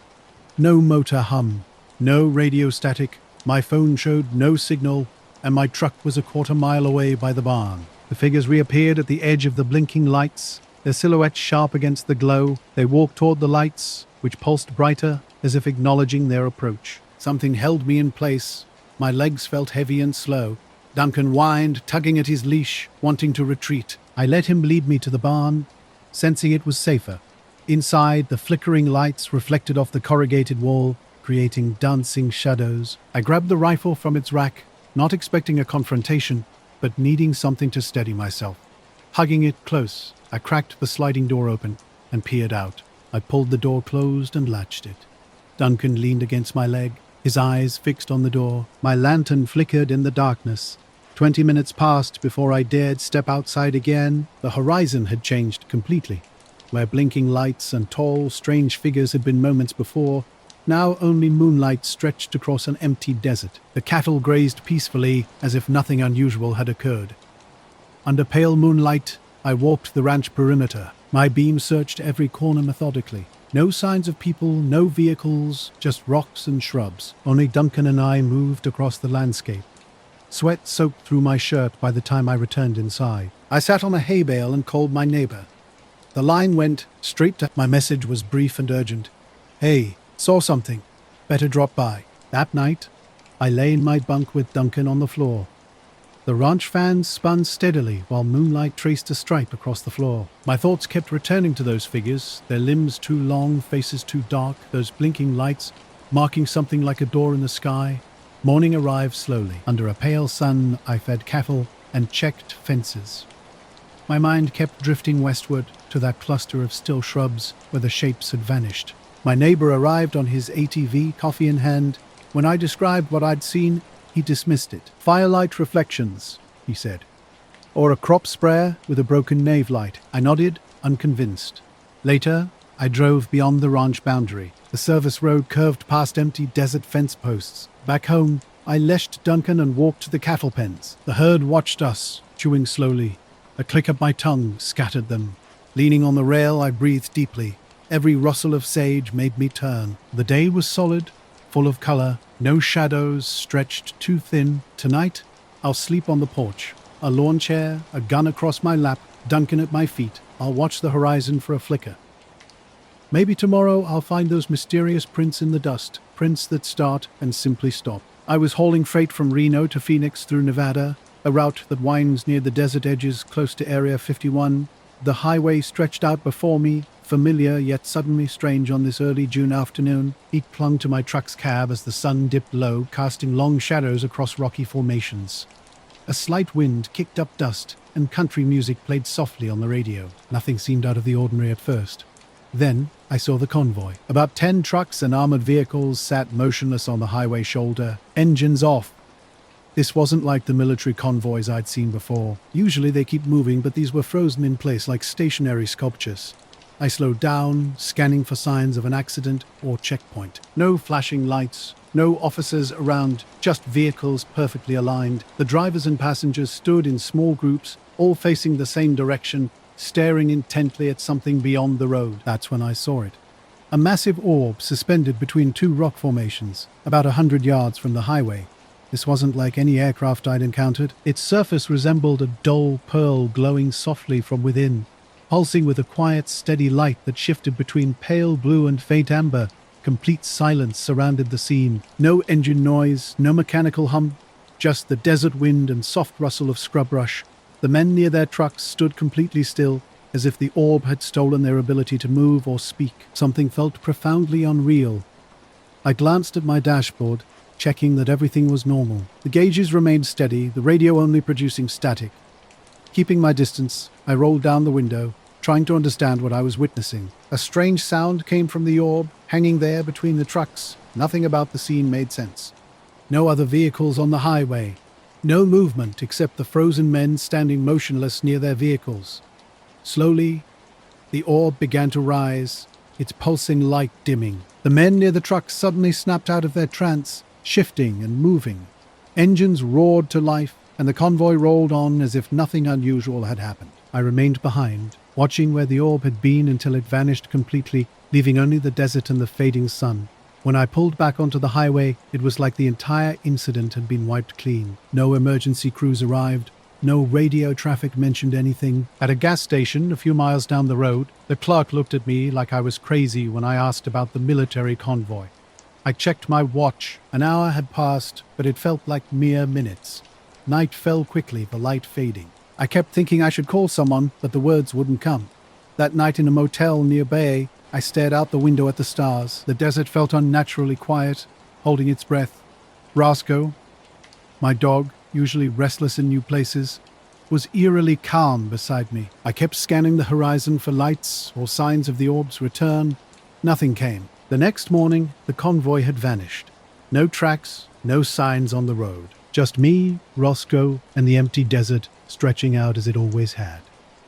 No motor hum. No radio static. My phone showed no signal, and my truck was a quarter mile away by the barn. The figures reappeared at the edge of the blinking lights, their silhouettes sharp against the glow. They walked toward the lights, which pulsed brighter, as if acknowledging their approach. Something held me in place. My legs felt heavy and slow. Duncan whined, tugging at his leash, wanting to retreat. I let him lead me to the barn, sensing it was safer. Inside, the flickering lights reflected off the corrugated wall, creating dancing shadows. I grabbed the rifle from its rack, not expecting a confrontation, but needing something to steady myself. Hugging it close, I cracked the sliding door open and peered out. I pulled the door closed and latched it. Duncan leaned against my leg, his eyes fixed on the door. My lantern flickered in the darkness. 20 minutes passed before I dared step outside again. The horizon had changed completely. Where blinking lights and tall, strange figures had been moments before, now only moonlight stretched across an empty desert. The cattle grazed peacefully as if nothing unusual had occurred. Under pale moonlight, I walked the ranch perimeter. My beam searched every corner methodically. No signs of people, no vehicles, just rocks and shrubs. Only Duncan and I moved across the landscape. Sweat soaked through my shirt by the time I returned inside. I sat on a hay bale and called my neighbor. The line went straight to... My message was brief and urgent. "Hey, saw something. Better drop by." That night, I lay in my bunk with Duncan on the floor. The ranch fans spun steadily while moonlight traced a stripe across the floor. My thoughts kept returning to those figures, their limbs too long, faces too dark, those blinking lights marking something like a door in the sky. Morning arrived slowly. Under a pale sun, I fed cattle and checked fences. My mind kept drifting westward to that cluster of still shrubs where the shapes had vanished. My neighbor arrived on his ATV, coffee in hand. When I described what I'd seen, he dismissed it. "Firelight reflections," he said. "Or a crop sprayer with a broken nave light." I nodded, unconvinced. Later, I drove beyond the ranch boundary. The service road curved past empty desert fence posts. Back home, I lashed Duncan and walked to the cattle pens. The herd watched us, chewing slowly. A click of my tongue scattered them. Leaning on the rail, I breathed deeply. Every rustle of sage made me turn. The day was solid, full of color, no shadows stretched too thin. Tonight, I'll sleep on the porch. A lawn chair, a gun across my lap, Duncan at my feet. I'll watch the horizon for a flicker. Maybe tomorrow I'll find those mysterious prints in the dust, prints that start and simply stop. I was hauling freight from Reno to Phoenix through Nevada, a route that winds near the desert edges close to Area 51. The highway stretched out before me, familiar yet suddenly strange on this early June afternoon. Heat clung to my truck's cab as the sun dipped low, casting long shadows across rocky formations. A slight wind kicked up dust, and country music played softly on the radio. Nothing seemed out of the ordinary at first. Then I saw the convoy. About 10 trucks and armored vehicles sat motionless on the highway shoulder, engines off. This wasn't like the military convoys I'd seen before. Usually they keep moving, but these were frozen in place like stationary sculptures. I slowed down, scanning for signs of an accident or checkpoint. No flashing lights, no officers around, just vehicles perfectly aligned. The drivers and passengers stood in small groups, all facing the same direction, staring intently at something beyond the road. That's when I saw it. A massive orb suspended between two rock formations, about 100 yards from the highway. This wasn't like any aircraft I'd encountered. Its surface resembled a dull pearl glowing softly from within, pulsing with a quiet, steady light that shifted between pale blue and faint amber. Complete silence surrounded the scene. No engine noise, no mechanical hum, just the desert wind and soft rustle of scrub brush. The men near their trucks stood completely still, as if the orb had stolen their ability to move or speak. Something felt profoundly unreal. I glanced at my dashboard, checking that everything was normal. The gauges remained steady, the radio only producing static. Keeping my distance, I rolled down the window, trying to understand what I was witnessing. A strange sound came from the orb, hanging there between the trucks. Nothing about the scene made sense. No other vehicles on the highway. No movement except the frozen men standing motionless near their vehicles. Slowly, the orb began to rise, its pulsing light dimming. The men near the trucks suddenly snapped out of their trance, shifting and moving. Engines roared to life, and the convoy rolled on as if nothing unusual had happened. I remained behind, watching where the orb had been until it vanished completely, leaving only the desert and the fading sun. When I pulled back onto the highway, it was like the entire incident had been wiped clean. No emergency crews arrived. No radio traffic mentioned anything. At a gas station a few miles down the road, the clerk looked at me like I was crazy when I asked about the military convoy. I checked my watch. An hour had passed, but it felt like mere minutes. Night fell quickly, the light fading. I kept thinking I should call someone, but the words wouldn't come. That night in a motel near Bay, I stared out the window at the stars. The desert felt unnaturally quiet, holding its breath. Roscoe, my dog, usually restless in new places, was eerily calm beside me. I kept scanning the horizon for lights or signs of the orb's return. Nothing came. The next morning, the convoy had vanished. No tracks, no signs on the road. Just me, Roscoe, and the empty desert stretching out as it always had.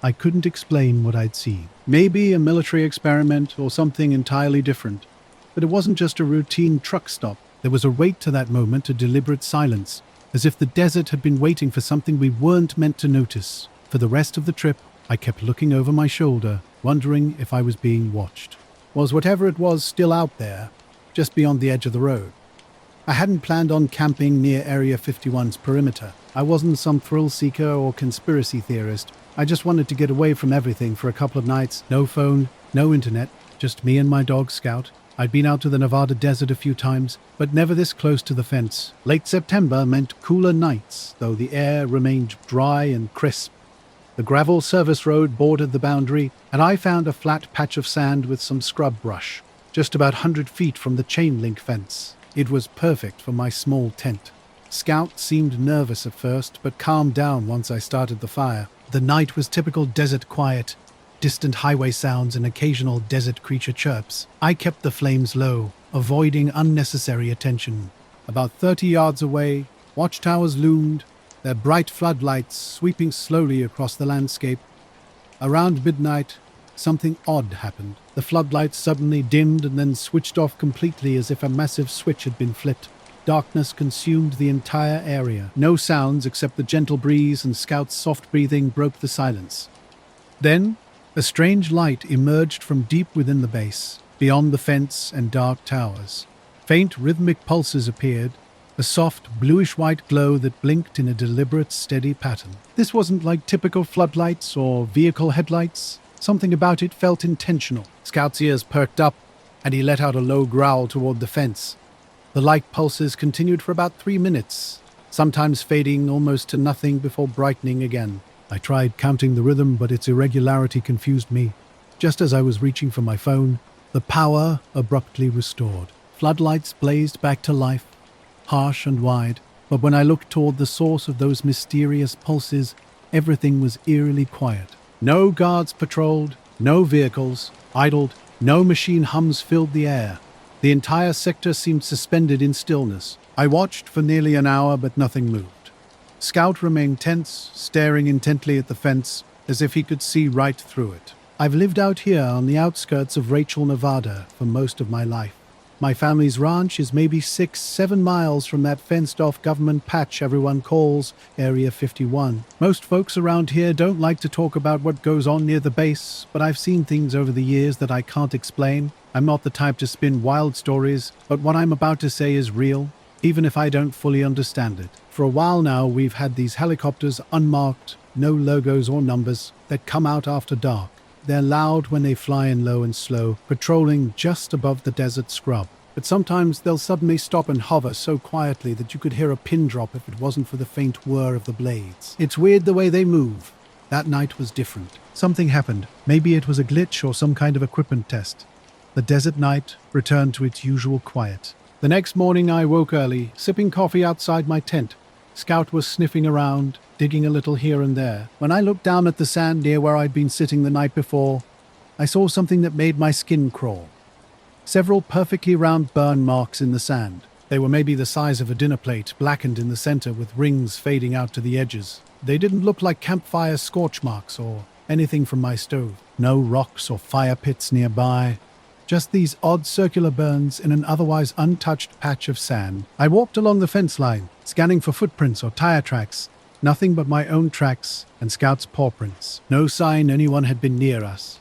I couldn't explain what I'd seen. Maybe a military experiment or something entirely different. But it wasn't just a routine truck stop. There was a weight to that moment, a deliberate silence, as if the desert had been waiting for something we weren't meant to notice. For the rest of the trip, I kept looking over my shoulder, wondering if I was being watched. Was whatever it was still out there, just beyond the edge of the road. I hadn't planned on camping near Area 51's perimeter. I wasn't some thrill seeker or conspiracy theorist. I just wanted to get away from everything for a couple of nights. No phone, no internet, just me and my dog Scout. I'd been out to the Nevada desert a few times, but never this close to the fence. Late September meant cooler nights, though the air remained dry and crisp. The gravel service road bordered the boundary, and I found a flat patch of sand with some scrub brush, just about 100 feet from the chain-link fence. It was perfect for my small tent. Scout seemed nervous at first, but calmed down once I started the fire. The night was typical desert quiet, distant highway sounds and occasional desert creature chirps. I kept the flames low, avoiding unnecessary attention. About 30 yards away, watchtowers loomed, their bright floodlights sweeping slowly across the landscape. Around midnight, something odd happened. The floodlights suddenly dimmed and then switched off completely as if a massive switch had been flipped. Darkness consumed the entire area. No sounds except the gentle breeze and Scout's soft breathing broke the silence. Then, a strange light emerged from deep within the base, beyond the fence and dark towers. Faint rhythmic pulses appeared, a soft bluish-white glow that blinked in a deliberate, steady pattern. This wasn't like typical floodlights or vehicle headlights. Something about it felt intentional. Scout's ears perked up, and he let out a low growl toward the fence. The light pulses continued for about 3 minutes, sometimes fading almost to nothing before brightening again. I tried counting the rhythm, but its irregularity confused me. Just as I was reaching for my phone, the power abruptly restored. Floodlights blazed back to life, harsh and wide, but when I looked toward the source of those mysterious pulses, everything was eerily quiet. No guards patrolled, no vehicles idled, no machine hums filled the air. The entire sector seemed suspended in stillness. I watched for nearly an hour, but nothing moved. Scout remained tense, staring intently at the fence, as if he could see right through it. I've lived out here on the outskirts of Rachel, Nevada, for most of my life. My family's ranch is maybe 6-7 miles from that fenced-off government patch everyone calls Area 51. Most folks around here don't like to talk about what goes on near the base, but I've seen things over the years that I can't explain. I'm not the type to spin wild stories, but what I'm about to say is real, even if I don't fully understand it. For a while now, we've had these helicopters unmarked, no logos or numbers, that come out after dark. They're loud when they fly in low and slow, patrolling just above the desert scrub. But sometimes they'll suddenly stop and hover so quietly that you could hear a pin drop if it wasn't for the faint whir of the blades. It's weird the way they move. That night was different. Something happened. Maybe it was a glitch or some kind of equipment test. The desert night returned to its usual quiet. The next morning I woke early, sipping coffee outside my tent. Scout was sniffing around, digging a little here and there. When I looked down at the sand near where I'd been sitting the night before, I saw something that made my skin crawl. Several perfectly round burn marks in the sand. They were maybe the size of a dinner plate, blackened in the center with rings fading out to the edges. They didn't look like campfire scorch marks or anything from my stove. No rocks or fire pits nearby. Just these odd circular burns in an otherwise untouched patch of sand. I walked along the fence line, scanning for footprints or tire tracks. Nothing but my own tracks and Scout's paw prints. No sign anyone had been near us.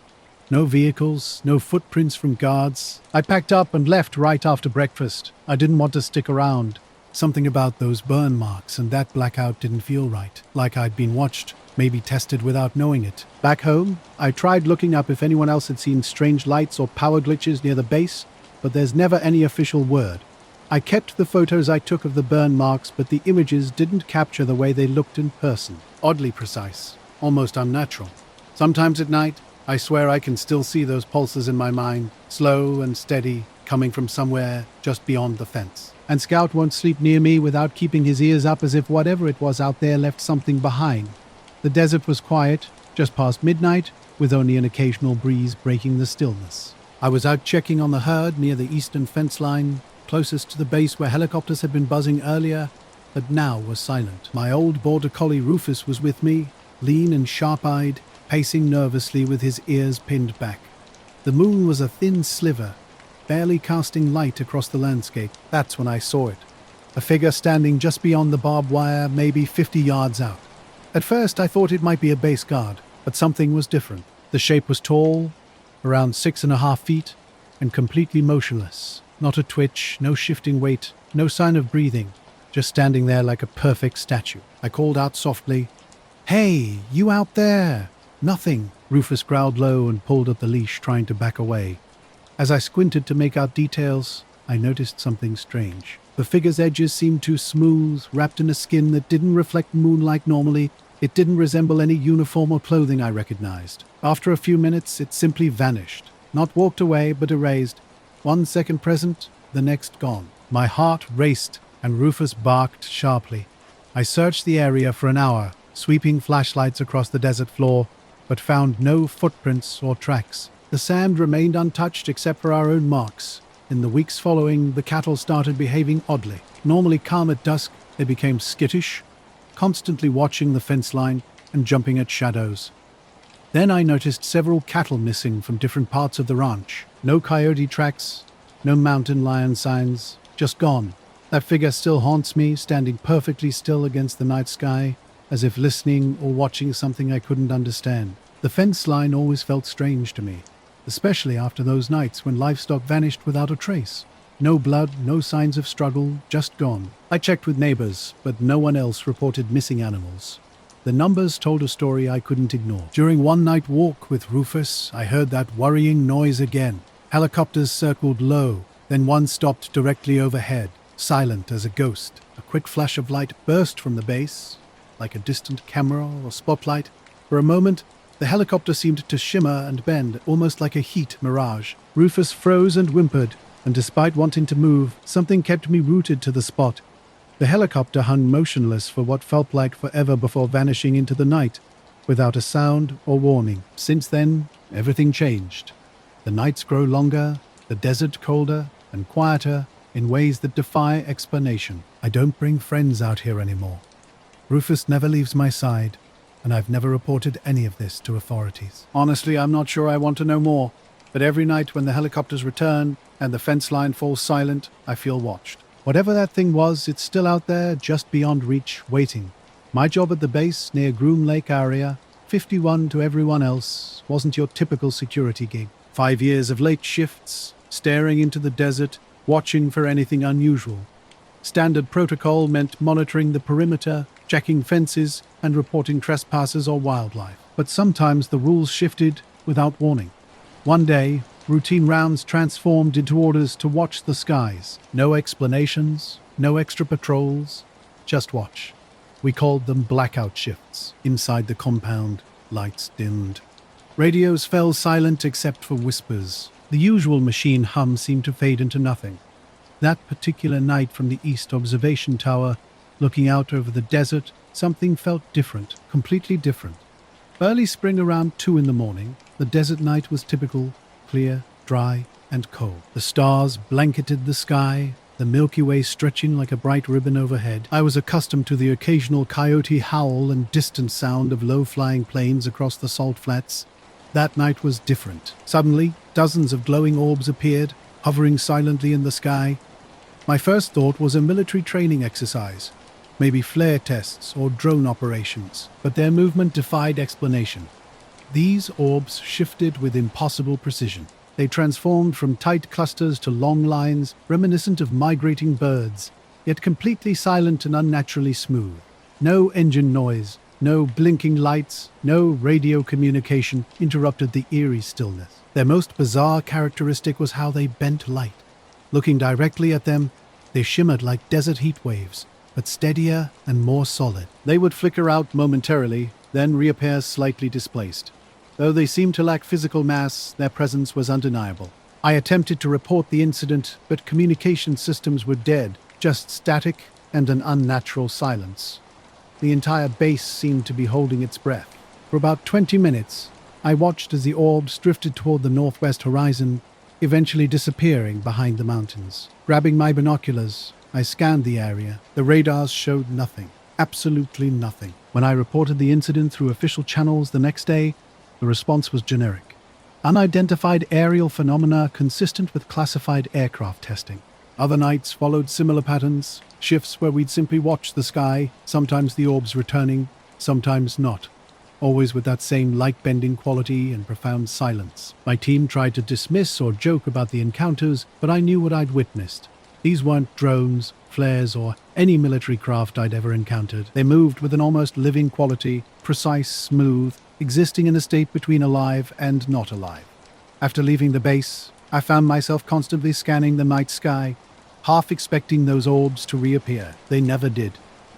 No vehicles, no footprints from guards. I packed up and left right after breakfast. I didn't want to stick around. Something about those burn marks and that blackout didn't feel right. Like I'd been watched, maybe tested without knowing it. Back home, I tried looking up if anyone else had seen strange lights or power glitches near the base, but there's never any official word. I kept the photos I took of the burn marks, but the images didn't capture the way they looked in person. Oddly precise, almost unnatural. Sometimes at night, I swear I can still see those pulses in my mind, slow and steady, coming from somewhere just beyond the fence. And Scout won't sleep near me without keeping his ears up as if whatever it was out there left something behind. The desert was quiet, just past midnight, with only an occasional breeze breaking the stillness. I was out checking on the herd near the eastern fence line, closest to the base where helicopters had been buzzing earlier, but now was silent. My old border collie Rufus was with me, lean and sharp-eyed, pacing nervously with his ears pinned back. The moon was a thin sliver, barely casting light across the landscape. That's when I saw it. A figure standing just beyond the barbed wire, maybe 50 yards out. At first I thought it might be a base guard, but something was different. The shape was tall, around 6.5 feet, and completely motionless. Not a twitch, no shifting weight, no sign of breathing, just standing there like a perfect statue. I called out softly, "Hey, you out there!" "Nothing." Rufus growled low and pulled at the leash, trying to back away. As I squinted to make out details, I noticed something strange. The figure's edges seemed too smooth, wrapped in a skin that didn't reflect moonlight normally. It didn't resemble any uniform or clothing I recognized. After a few minutes, it simply vanished. Not walked away, but erased. 1 second present, the next gone. My heart raced, and Rufus barked sharply. I searched the area for an hour, sweeping flashlights across the desert floor, but found no footprints or tracks. The sand remained untouched except for our own marks. In the weeks following, the cattle started behaving oddly. Normally calm at dusk, they became skittish, constantly watching the fence line and jumping at shadows. Then I noticed several cattle missing from different parts of the ranch. No coyote tracks, no mountain lion signs, just gone. That figure still haunts me, standing perfectly still against the night sky, as if listening or watching something I couldn't understand. The fence line always felt strange to me, especially after those nights when livestock vanished without a trace. No blood, no signs of struggle, just gone. I checked with neighbors, but no one else reported missing animals. The numbers told a story I couldn't ignore. During one night walk with Rufus, I heard that worrying noise again. Helicopters circled low, then one stopped directly overhead, silent as a ghost. A quick flash of light burst from the base, like a distant camera or spotlight. For a moment, the helicopter seemed to shimmer and bend, almost like a heat mirage. Rufus froze and whimpered, and despite wanting to move, something kept me rooted to the spot. The helicopter hung motionless for what felt like forever before vanishing into the night, without a sound or warning. Since then, everything changed. The nights grow longer, the desert colder and quieter in ways that defy explanation. I don't bring friends out here anymore. Rufus never leaves my side, and I've never reported any of this to authorities. Honestly, I'm not sure I want to know more, but every night when the helicopters return and the fence line falls silent, I feel watched. Whatever that thing was, it's still out there, just beyond reach, waiting. My job at the base near Groom Lake area, 51 to everyone else, wasn't your typical security gig. 5 years of late shifts, staring into the desert, watching for anything unusual. Standard protocol meant monitoring the perimeter, checking fences, and reporting trespassers or wildlife. But sometimes the rules shifted without warning. One day, routine rounds transformed into orders to watch the skies. No explanations, no extra patrols, just watch. We called them blackout shifts. Inside the compound, lights dimmed. Radios fell silent except for whispers. The usual machine hum seemed to fade into nothing. That particular night from the east observation tower, looking out over the desert, something felt different, completely different. Early spring around 2 in the morning, the desert night was typical, clear, dry, and cold. The stars blanketed the sky, the Milky Way stretching like a bright ribbon overhead. I was accustomed to the occasional coyote howl and distant sound of low-flying planes across the salt flats. That night was different. Suddenly, dozens of glowing orbs appeared, hovering silently in the sky. My first thought was a military training exercise, maybe flare tests or drone operations, but their movement defied explanation. These orbs shifted with impossible precision. They transformed from tight clusters to long lines, reminiscent of migrating birds, yet completely silent and unnaturally smooth. No engine noise, no blinking lights, no radio communication interrupted the eerie stillness. Their most bizarre characteristic was how they bent light. Looking directly at them, they shimmered like desert heat waves, but steadier and more solid. They would flicker out momentarily, then reappear slightly displaced. Though they seemed to lack physical mass, their presence was undeniable. I attempted to report the incident, but communication systems were dead, just static and an unnatural silence. The entire base seemed to be holding its breath. For about 20 minutes, I watched as the orbs drifted toward the northwest horizon, eventually disappearing behind the mountains. Grabbing my binoculars, I scanned the area. The radars showed nothing. Absolutely nothing. When I reported the incident through official channels the next day, the response was generic. Unidentified aerial phenomena consistent with classified aircraft testing. Other nights followed similar patterns, shifts where we'd simply watch the sky, sometimes the orbs returning, sometimes not. always with that same light-bending quality and profound silence. My team tried to dismiss or joke about the encounters, but I knew what I'd witnessed. These weren't drones, flares, or any military craft I'd ever encountered. They moved with an almost living quality, precise, smooth, existing in a state between alive and not alive. After leaving the base, I found myself constantly scanning the night sky, half expecting those orbs to reappear. They never did.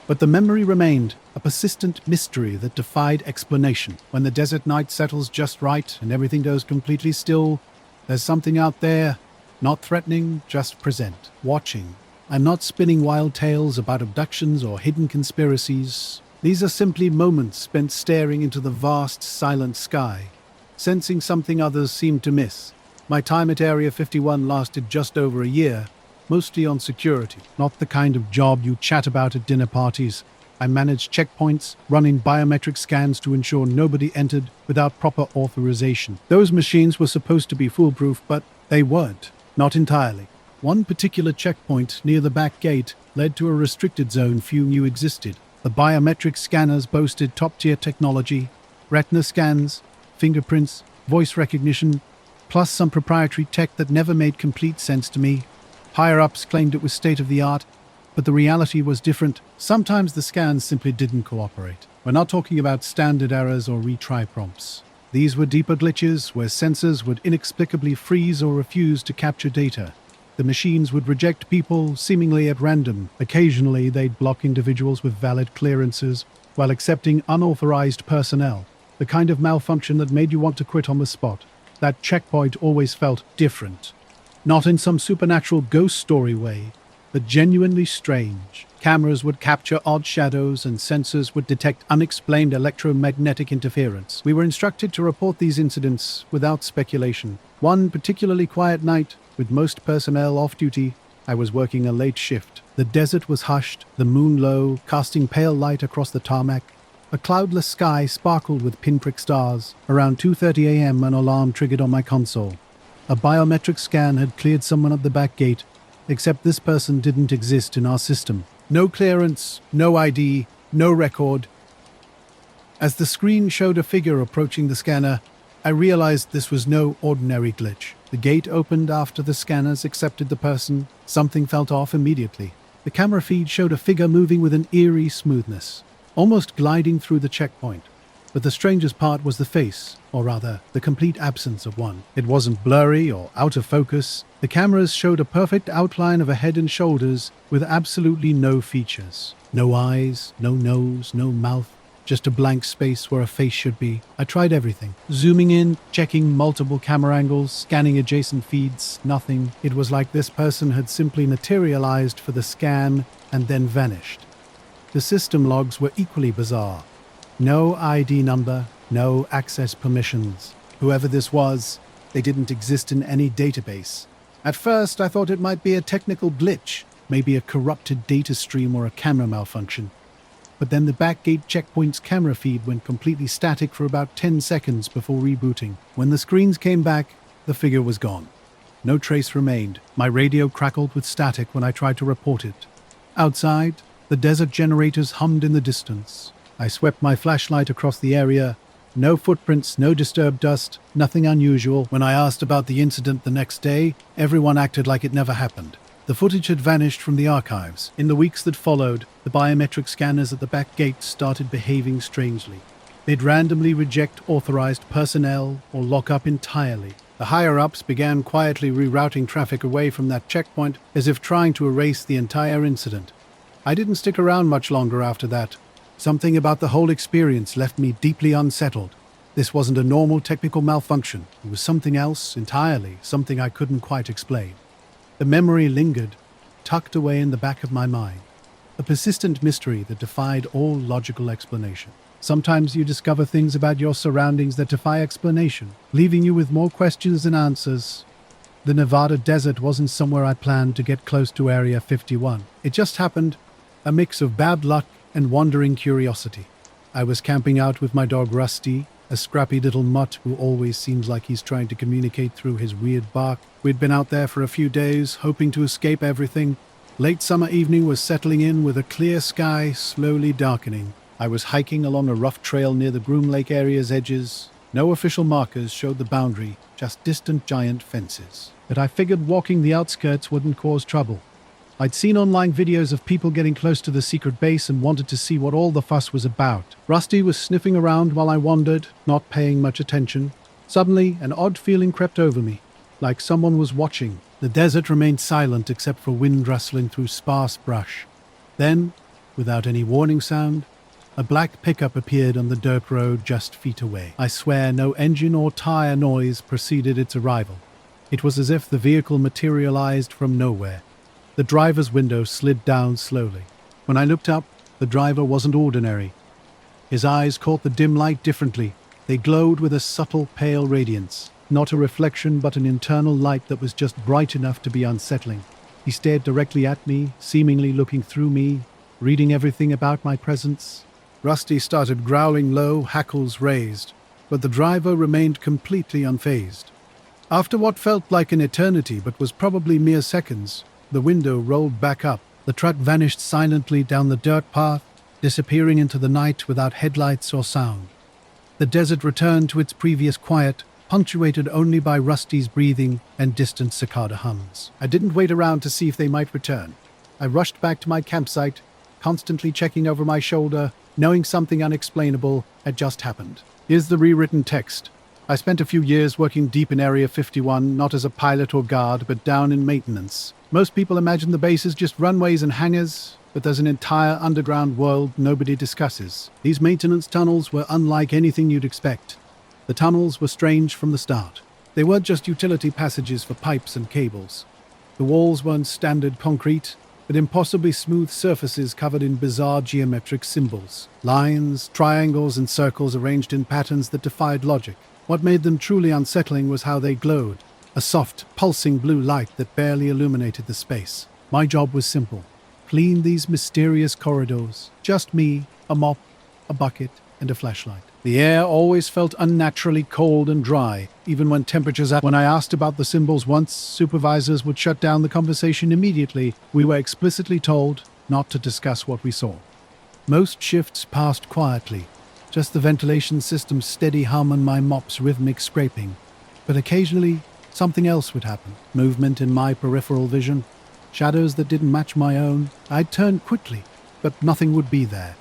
But the memory remained, a persistent mystery that defied explanation. When the desert night settles just right and everything goes completely still, there's something out there, not threatening, just present, watching. I'm not spinning wild tales about abductions or hidden conspiracies. These are simply moments spent staring into the vast, silent sky, sensing something others seem to miss. My time at Area 51 lasted just over a year, mostly on security, not the kind of job you chat about at dinner parties. I managed checkpoints, running biometric scans to ensure nobody entered without proper authorization. Those machines were supposed to be foolproof, but they weren't. Not entirely. One particular checkpoint near the back gate led to a restricted zone few knew existed. The biometric scanners boasted top-tier technology, retina scans, fingerprints, voice recognition, plus some proprietary tech that never made complete sense to me. Higher-ups claimed it was state-of-the-art, but the reality was different. Sometimes the scans simply didn't cooperate. We're not talking about standard errors or retry prompts. These were deeper glitches where sensors would inexplicably freeze or refuse to capture data. The machines would reject people seemingly at random. Occasionally, they'd block individuals with valid clearances while accepting unauthorized personnel, the kind of malfunction that made you want to quit on the spot. That checkpoint always felt different. Not in some supernatural ghost story way, but genuinely strange. Cameras would capture odd shadows and sensors would detect unexplained electromagnetic interference. We were instructed to report these incidents without speculation. One particularly quiet night, with most personnel off duty, I was working a late shift. The desert was hushed, the moon low, casting pale light across the tarmac. A cloudless sky sparkled with pinprick stars. Around 2:30 a.m. an alarm triggered on my console. A biometric scan had cleared someone at the back gate, except this person didn't exist in our system. No clearance, no ID, no record. As the screen showed a figure approaching the scanner, I realized this was no ordinary glitch. The gate opened after the scanners accepted the person. Something felt off immediately. The camera feed showed a figure moving with an eerie smoothness, almost gliding through the checkpoint. But the strangest part was the face, or rather, the complete absence of one. It wasn't blurry or out of focus. The cameras showed a perfect outline of a head and shoulders with absolutely no features. No eyes, no nose, no mouth, just a blank space where a face should be. I tried everything. Zooming in, checking multiple camera angles, scanning adjacent feeds, nothing. It was like this person had simply materialized for the scan and then vanished. The system logs were equally bizarre. No ID number, no access permissions. Whoever this was, they didn't exist in any database. At first, I thought it might be a technical glitch, maybe a corrupted data stream or a camera malfunction. But then the backgate checkpoint's camera feed went completely static for about 10 seconds before rebooting. When the screens came back, the figure was gone. No trace remained. My radio crackled with static when I tried to report it. Outside, the desert generators hummed in the distance. I swept my flashlight across the area. No footprints, no disturbed dust, nothing unusual. When I asked about the incident the next day, everyone acted like it never happened. The footage had vanished from the archives. In the weeks that followed, the biometric scanners at the back gate started behaving strangely. They'd randomly reject authorized personnel or lock up entirely. The higher-ups began quietly rerouting traffic away from that checkpoint as if trying to erase the entire incident. I didn't stick around much longer after that. Something about the whole experience left me deeply unsettled. This wasn't a normal technical malfunction. It was something else entirely, something I couldn't quite explain. The memory lingered, tucked away in the back of my mind. A persistent mystery that defied all logical explanation. Sometimes you discover things about your surroundings that defy explanation, leaving you with more questions than answers. The Nevada desert wasn't somewhere I planned to get close to Area 51. It just happened, a mix of bad luck and wandering curiosity. I was camping out with my dog Rusty, a scrappy little mutt who always seems like he's trying to communicate through his weird bark. We'd been out there for a few days, hoping to escape everything. Late summer evening was settling in with a clear sky slowly darkening. I was hiking along a rough trail near the Groom Lake area's edges. No official markers showed the boundary, just distant giant fences. But I figured walking the outskirts wouldn't cause trouble. I'd seen online videos of people getting close to the secret base and wanted to see what all the fuss was about. Rusty was sniffing around while I wandered, not paying much attention. Suddenly, an odd feeling crept over me, like someone was watching. The desert remained silent except for wind rustling through sparse brush. Then, without any warning sound, a black pickup appeared on the dirt road just feet away. I swear no engine or tire noise preceded its arrival. It was as if the vehicle materialized from nowhere. The driver's window slid down slowly. When I looked up, the driver wasn't ordinary. His eyes caught the dim light differently. They glowed with a subtle, pale radiance. Not a reflection, but an internal light that was just bright enough to be unsettling. He stared directly at me, seemingly looking through me, reading everything about my presence. Rusty started growling low, hackles raised, but the driver remained completely unfazed. After what felt like an eternity but was probably mere seconds, the window rolled back up. The truck vanished silently down the dirt path, disappearing into the night without headlights or sound. The desert returned to its previous quiet, punctuated only by Rusty's breathing and distant cicada hums. I didn't wait around to see if they might return. I rushed back to my campsite, constantly checking over my shoulder, knowing something unexplainable had just happened. Here's the rewritten text. I spent a few years working deep in Area 51, not as a pilot or guard, but down in maintenance. Most people imagine the base is just runways and hangars, but there's an entire underground world nobody discusses. These maintenance tunnels were unlike anything you'd expect. The tunnels were strange from the start. They weren't just utility passages for pipes and cables. The walls weren't standard concrete, but impossibly smooth surfaces covered in bizarre geometric symbols. Lines, triangles, and circles arranged in patterns that defied logic. What made them truly unsettling was how they glowed, a soft, pulsing blue light that barely illuminated the space. My job was simple: clean these mysterious corridors. Just me, a mop, a bucket, and a flashlight. The air always felt unnaturally cold and dry, even when temperatures up. When I asked about the symbols once, supervisors would shut down the conversation immediately. We were explicitly told not to discuss what we saw. Most shifts passed quietly, just the ventilation system's steady hum and my mop's rhythmic scraping. But occasionally, something else would happen. Movement in my peripheral vision, shadows that didn't match my own. I'd turn quickly, but nothing would be there.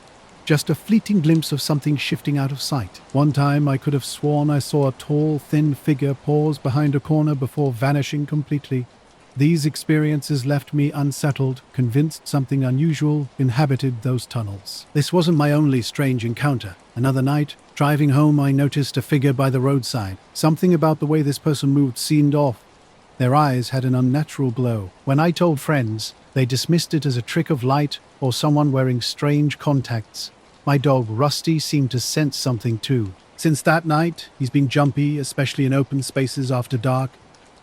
Just a fleeting glimpse of something shifting out of sight. One time I could have sworn I saw a tall, thin figure pause behind a corner before vanishing completely. These experiences left me unsettled, convinced something unusual inhabited those tunnels. This wasn't my only strange encounter. Another night, driving home, I noticed a figure by the roadside. Something about the way this person moved seemed off. Their eyes had an unnatural glow. When I told friends, they dismissed it as a trick of light or someone wearing strange contacts. My dog Rusty seemed to sense something too. Since that night, he's been jumpy, especially in open spaces after dark.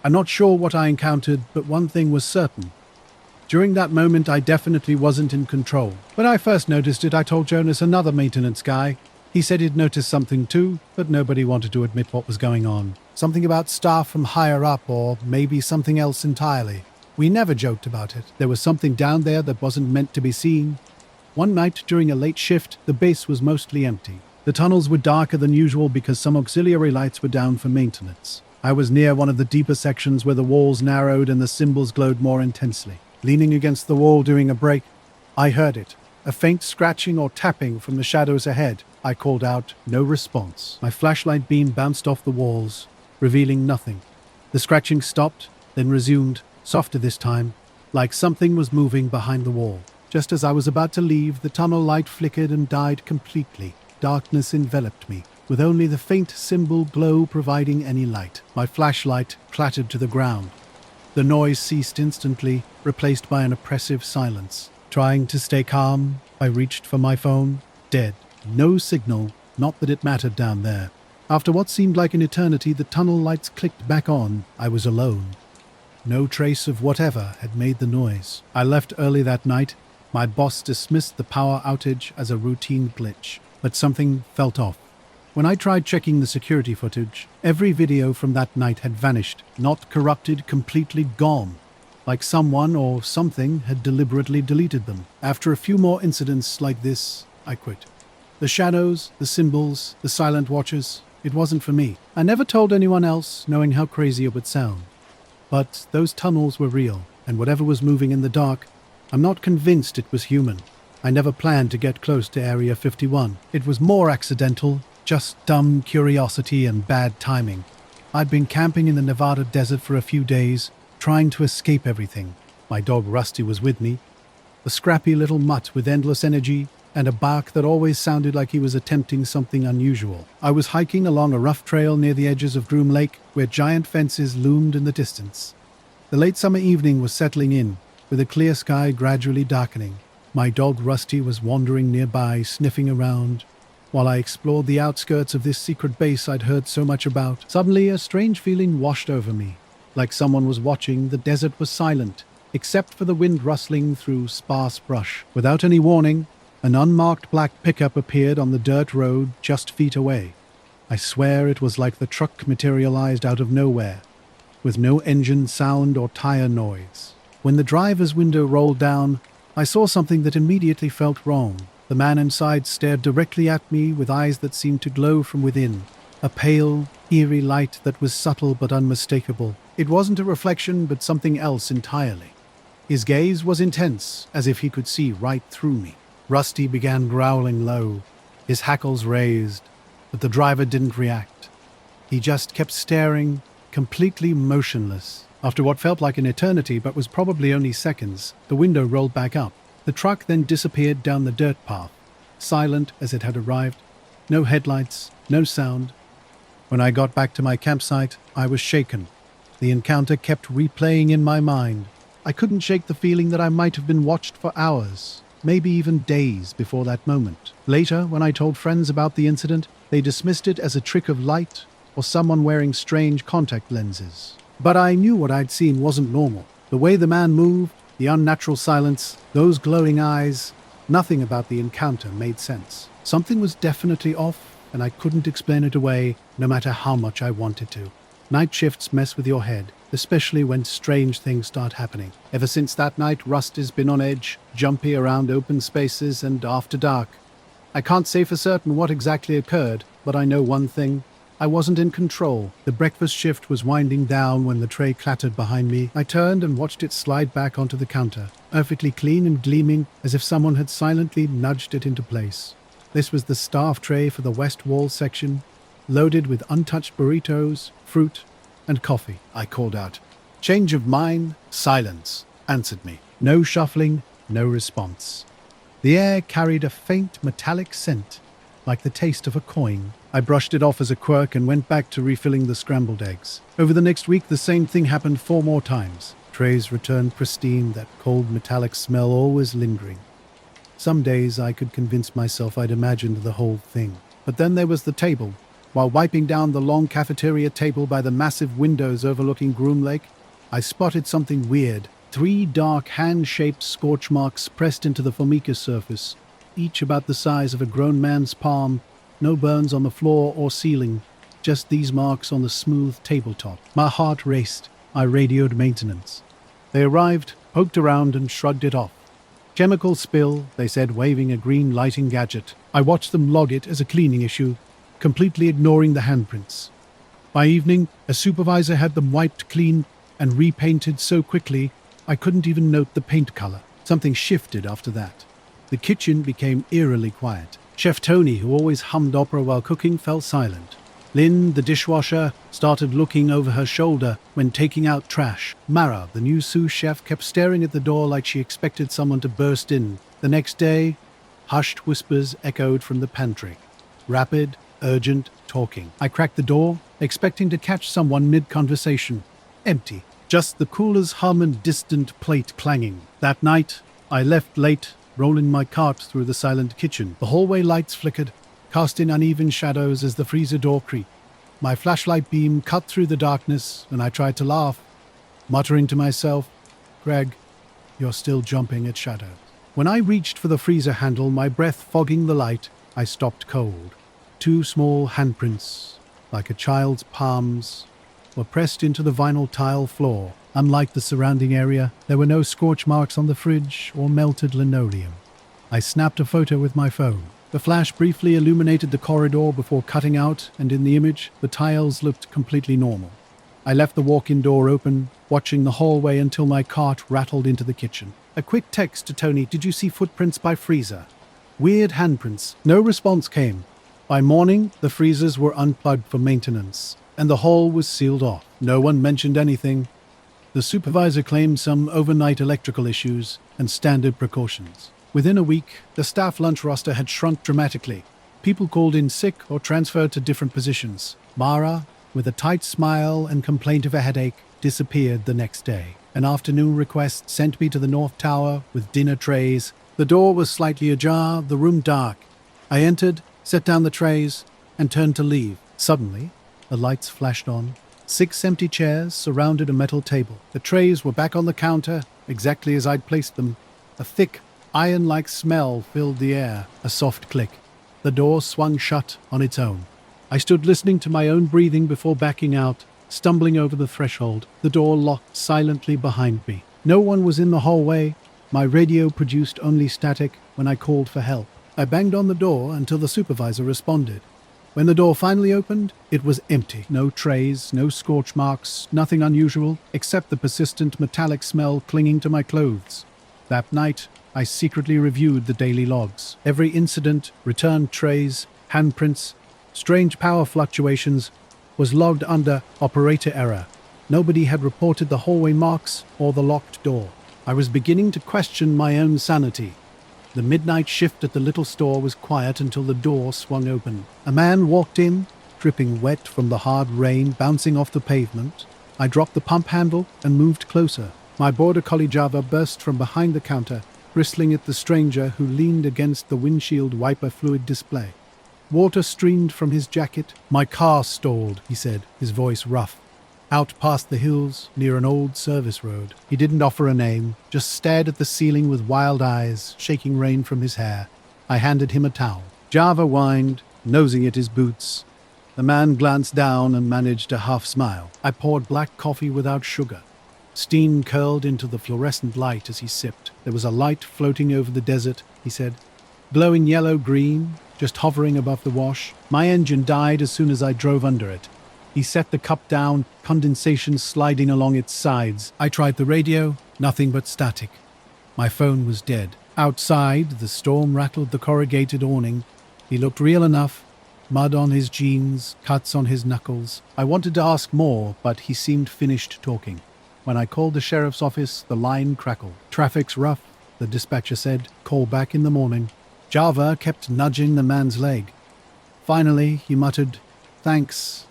I'm not sure what I encountered, but one thing was certain. During that moment, I definitely wasn't in control. When I first noticed it, I told Jonas, another maintenance guy. He said he'd noticed something too, but nobody wanted to admit what was going on. Something about staff from higher up, or maybe something else entirely. We never joked about it. There was something down there that wasn't meant to be seen. One night during a late shift, the base was mostly empty. The tunnels were darker than usual because some auxiliary lights were down for maintenance. I was near one of the deeper sections where the walls narrowed and the symbols glowed more intensely. Leaning against the wall during a break, I heard it. A faint scratching or tapping from the shadows ahead. I called out, no response. My flashlight beam bounced off the walls, revealing nothing. The scratching stopped, then resumed, softer this time, like something was moving behind the wall. Just as I was about to leave, the tunnel light flickered and died completely. Darkness enveloped me, with only the faint symbol glow providing any light. My flashlight clattered to the ground. The noise ceased instantly, replaced by an oppressive silence. Trying to stay calm, I reached for my phone. Dead. No signal, not that it mattered down there. After what seemed like an eternity, the tunnel lights clicked back on. I was alone. No trace of whatever had made the noise. I left early that night. My boss dismissed the power outage as a routine glitch, but something felt off. When I tried checking the security footage, every video from that night had vanished, not corrupted, completely gone, like someone or something had deliberately deleted them. After a few more incidents like this, I quit. The shadows, the symbols, the silent watchers, it wasn't for me. I never told anyone else, knowing how crazy it would sound. But those tunnels were real, and whatever was moving in the dark, I'm not convinced it was human. I never planned to get close to Area 51. It was more accidental, just dumb curiosity and bad timing. I'd been camping in the Nevada desert for a few days, trying to escape everything. My dog Rusty was with me, a scrappy little mutt with endless energy and a bark that always sounded like he was attempting something unusual. I was hiking along a rough trail near the edges of Groom Lake, where giant fences loomed in the distance. The late summer evening was settling in, with a clear sky gradually darkening. My dog Rusty was wandering nearby, sniffing around, while I explored the outskirts of this secret base I'd heard so much about. Suddenly, a strange feeling washed over me. Like someone was watching, the desert was silent, except for the wind rustling through sparse brush. Without any warning, an unmarked black pickup appeared on the dirt road just feet away. I swear it was like the truck materialized out of nowhere, with no engine sound or tire noise. When the driver's window rolled down, I saw something that immediately felt wrong. The man inside stared directly at me with eyes that seemed to glow from within, a pale, eerie light that was subtle but unmistakable. It wasn't a reflection, but something else entirely. His gaze was intense, as if he could see right through me. Rusty began growling low, his hackles raised, but the driver didn't react. He just kept staring, completely motionless. After what felt like an eternity but was probably only seconds, the window rolled back up. The truck then disappeared down the dirt path, silent as it had arrived. No headlights, no sound. When I got back to my campsite, I was shaken. The encounter kept replaying in my mind. I couldn't shake the feeling that I might have been watched for hours, maybe even days before that moment. Later, when I told friends about the incident, they dismissed it as a trick of light or someone wearing strange contact lenses. But I knew what I'd seen wasn't normal. The way the man moved, the unnatural silence, those glowing eyes, nothing about the encounter made sense. Something was definitely off, and I couldn't explain it away, no matter how much I wanted to. Night shifts mess with your head, especially when strange things start happening. Ever since that night, Rust has been on edge, jumpy around open spaces and after dark. I can't say for certain what exactly occurred, but I know one thing. I wasn't in control. The breakfast shift was winding down when the tray clattered behind me. I turned and watched it slide back onto the counter, perfectly clean and gleaming, as if someone had silently nudged it into place. This was the staff tray for the West Wall section, loaded with untouched burritos, fruit, and coffee. I called out. Change of mind, silence, answered me. No shuffling, no response. The air carried a faint metallic scent, like the taste of a coin. I brushed it off as a quirk and went back to refilling the scrambled eggs. Over the next week, the same thing happened 4 more times. Trays returned pristine, that cold metallic smell always lingering. Some days I could convince myself I'd imagined the whole thing. But then there was the table. While wiping down the long cafeteria table by the massive windows overlooking Groom Lake, I spotted something weird. 3 dark hand-shaped scorch marks pressed into the formica surface, each about the size of a grown man's palm. No burns on the floor or ceiling, just these marks on the smooth tabletop. My heart raced. I radioed maintenance. They arrived, poked around, and shrugged it off. Chemical spill, they said, waving a green lighting gadget. I watched them log it as a cleaning issue, completely ignoring the handprints. By evening, a supervisor had them wiped clean and repainted so quickly I couldn't even note the paint color. Something shifted after that. The kitchen became eerily quiet. Chef Tony, who always hummed opera while cooking, fell silent. Lynn, the dishwasher, started looking over her shoulder when taking out trash. Mara, the new sous chef, kept staring at the door like she expected someone to burst in. The next day, hushed whispers echoed from the pantry. Rapid, urgent talking. I cracked the door, expecting to catch someone mid-conversation. Empty. Just the cooler's hum and distant plate clanging. That night, I left late, rolling my cart through the silent kitchen. The hallway lights flickered, casting uneven shadows as the freezer door creaked. My flashlight beam cut through the darkness, and I tried to laugh, muttering to myself, "Greg, you're still jumping at shadows." When I reached for the freezer handle, my breath fogging the light, I stopped cold. 2 small handprints, like a child's palms, were pressed into the vinyl tile floor. Unlike the surrounding area, there were no scorch marks on the fridge or melted linoleum. I snapped a photo with my phone. The flash briefly illuminated the corridor before cutting out, and in the image, the tiles looked completely normal. I left the walk-in door open, watching the hallway until my cart rattled into the kitchen. A quick text to Tony, "Did you see footprints by freezer?" Weird handprints. No response came. By morning, the freezers were unplugged for maintenance, and the hall was sealed off. No one mentioned anything. The supervisor claimed some overnight electrical issues and standard precautions. Within a week, the staff lunch roster had shrunk dramatically. People called in sick or transferred to different positions. Mara, with a tight smile and complaint of a headache, disappeared the next day. An afternoon request sent me to the North Tower with dinner trays. The door was slightly ajar, the room dark. I entered, set down the trays, and turned to leave. Suddenly, the lights flashed on. 6 empty chairs surrounded a metal table. The trays were back on the counter, exactly as I'd placed them. A thick, iron-like smell filled the air. A soft click. The door swung shut on its own. I stood listening to my own breathing before backing out, stumbling over the threshold. The door locked silently behind me. No one was in the hallway. My radio produced only static when I called for help. I banged on the door until the supervisor responded. When the door finally opened, it was empty. No trays, no scorch marks, nothing unusual, except the persistent metallic smell clinging to my clothes. That night, I secretly reviewed the daily logs. Every incident, returned trays, handprints, strange power fluctuations, was logged under operator error. Nobody had reported the hallway marks or the locked door. I was beginning to question my own sanity. The midnight shift at the little store was quiet until the door swung open. A man walked in, dripping wet from the hard rain bouncing off the pavement. I dropped the pump handle and moved closer. My border collie Java burst from behind the counter, bristling at the stranger who leaned against the windshield wiper fluid display. Water streamed from his jacket. "My car stalled," he said, his voice rough. Out past the hills, near an old service road. He didn't offer a name, just stared at the ceiling with wild eyes, shaking rain from his hair. I handed him a towel. Java whined, nosing at his boots. The man glanced down and managed a half smile. I poured black coffee without sugar. Steam curled into the fluorescent light as he sipped. There was a light floating over the desert, he said. Glowing yellow-green, just hovering above the wash. My engine died as soon as I drove under it. He set the cup down, condensation sliding along its sides. I tried the radio, nothing but static. My phone was dead. Outside, the storm rattled the corrugated awning. He looked real enough. Mud on his jeans, cuts on his knuckles. I wanted to ask more, but he seemed finished talking. When I called the sheriff's office, the line crackled. "Traffic's rough," the dispatcher said. "Call back in the morning." Java kept nudging the man's leg. Finally, he muttered, "Thanks,"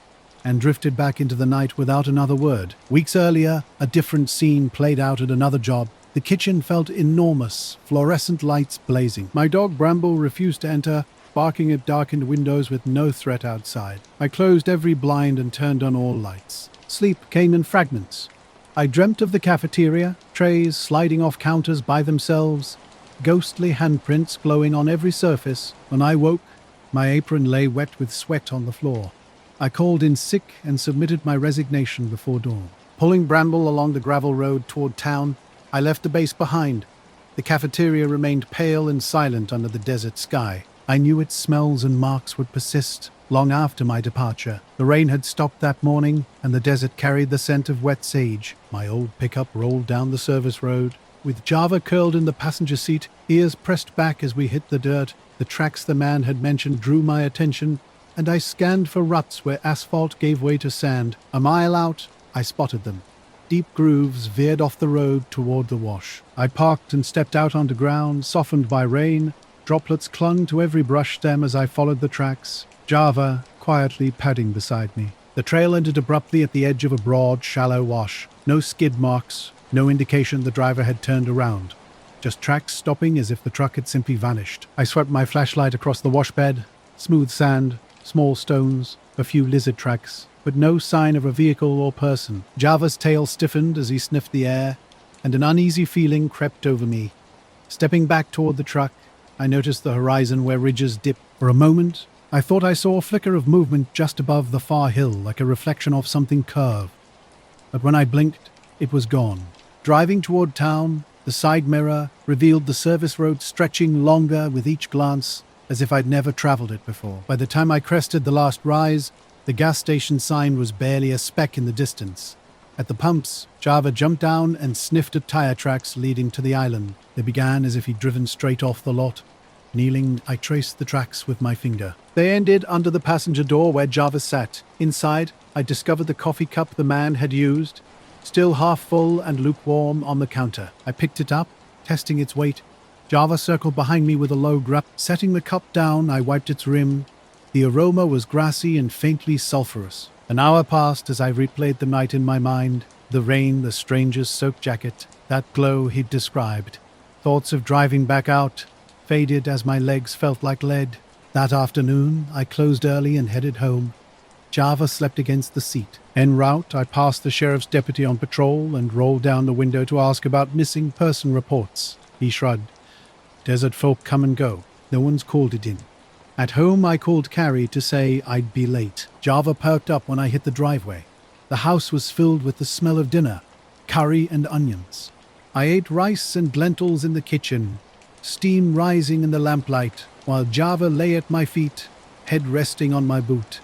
and drifted back into the night without another word. Weeks earlier, a different scene played out at another job. The kitchen felt enormous, fluorescent lights blazing. My dog Bramble refused to enter, barking at darkened windows with no threat outside. I closed every blind and turned on all lights. Sleep came in fragments. I dreamt of the cafeteria, trays sliding off counters by themselves, ghostly handprints glowing on every surface. When I woke, my apron lay wet with sweat on the floor. I called in sick and submitted my resignation before dawn. Pulling Bramble along the gravel road toward town, I left the base behind. The cafeteria remained pale and silent under the desert sky. I knew its smells and marks would persist long after my departure. The rain had stopped that morning, and the desert carried the scent of wet sage. My old pickup rolled down the service road. With Java curled in the passenger seat, ears pressed back as we hit the dirt, the tracks the man had mentioned drew my attention, and I scanned for ruts where asphalt gave way to sand. A mile out, I spotted them. Deep grooves veered off the road toward the wash. I parked and stepped out onto ground, softened by rain. Droplets clung to every brush stem as I followed the tracks, Java quietly padding beside me. The trail ended abruptly at the edge of a broad, shallow wash. No skid marks, no indication the driver had turned around. Just tracks stopping as if the truck had simply vanished. I swept my flashlight across the wash bed. Smooth sand, small stones, a few lizard tracks, but no sign of a vehicle or person. Java's tail stiffened as he sniffed the air, and an uneasy feeling crept over me. Stepping back toward the truck, I noticed the horizon where ridges dipped. For a moment, I thought I saw a flicker of movement just above the far hill, like a reflection of something curved. But when I blinked, it was gone. Driving toward town, the side mirror revealed the service road stretching longer with each glance. as if I'd never traveled it before. By the time I crested the last rise, the gas station sign was barely a speck in the distance. At the pumps, Java jumped down and sniffed at tire tracks leading to the island. They began as if he'd driven straight off the lot. Kneeling, I traced the tracks with my finger. They ended under the passenger door where Java sat. Inside, I discovered the coffee cup the man had used, still half full and lukewarm on the counter. I picked it up, testing its weight. Java circled behind me with a low grunt. Setting the cup down, I wiped its rim. The aroma was grassy and faintly sulphurous. An hour passed as I replayed the night in my mind. The rain, the stranger's soaked jacket, that glow he'd described. Thoughts of driving back out faded as my legs felt like lead. That afternoon, I closed early and headed home. Java slept against the seat. En route, I passed the sheriff's deputy on patrol and rolled down the window to ask about missing person reports. He shrugged. Desert folk come and go. No one's called it in. At home, I called Carrie to say I'd be late. Java perked up when I hit the driveway. The house was filled with the smell of dinner, curry and onions. I ate rice and lentils in the kitchen, steam rising in the lamplight, while Java lay at my feet, head resting on my boot.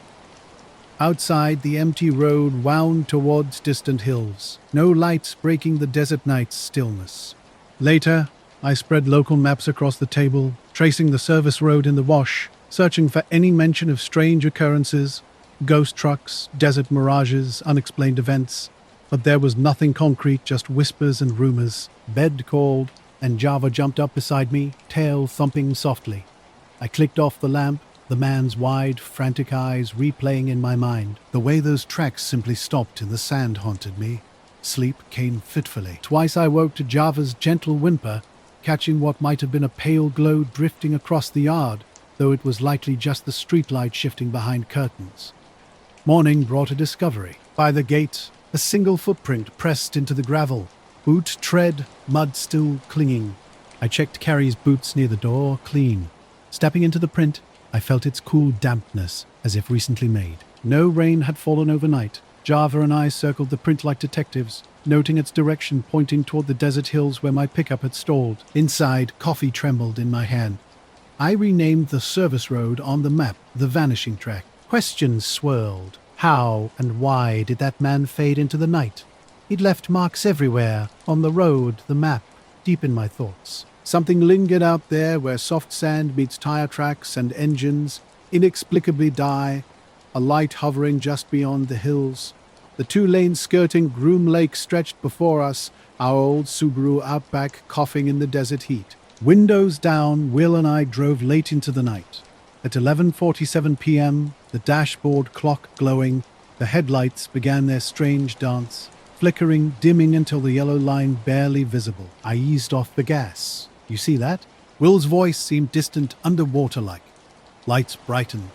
Outside, the empty road wound towards distant hills, no lights breaking the desert night's stillness. Later, I spread local maps across the table, tracing the service road in the wash, searching for any mention of strange occurrences, ghost trucks, desert mirages, unexplained events. But there was nothing concrete, just whispers and rumors. Bed called, and Java jumped up beside me, tail thumping softly. I clicked off the lamp, the man's wide, frantic eyes replaying in my mind. The way those tracks simply stopped in the sand haunted me. Sleep came fitfully. Twice I woke to Java's gentle whimper, catching what might have been a pale glow drifting across the yard, though it was likely just the streetlight shifting behind curtains. Morning brought a discovery. By the gate, a single footprint pressed into the gravel. Boot tread, mud still clinging. I checked Carrie's boots near the door, clean. Stepping into the print, I felt its cool dampness, as if recently made. No rain had fallen overnight. Java and I circled the print like detectives, noting its direction pointing toward the desert hills where my pickup had stalled. Inside, coffee trembled in my hand. I renamed the service road on the map the Vanishing Track. Questions swirled. How and why did that man fade into the night? He'd left marks everywhere, on the road, the map, deep in my thoughts. Something lingered out there where soft sand meets tire tracks and engines inexplicably die, a light hovering just beyond the hills. The 2 lanes skirting Groom Lake stretched before us, our old Subaru Outback coughing in the desert heat. Windows down, Will and I drove late into the night. At 11:47 p.m., the dashboard clock glowing, the headlights began their strange dance, flickering, dimming until the yellow line barely visible. I eased off the gas. You see that? Will's voice seemed distant, underwater-like. Lights brightened,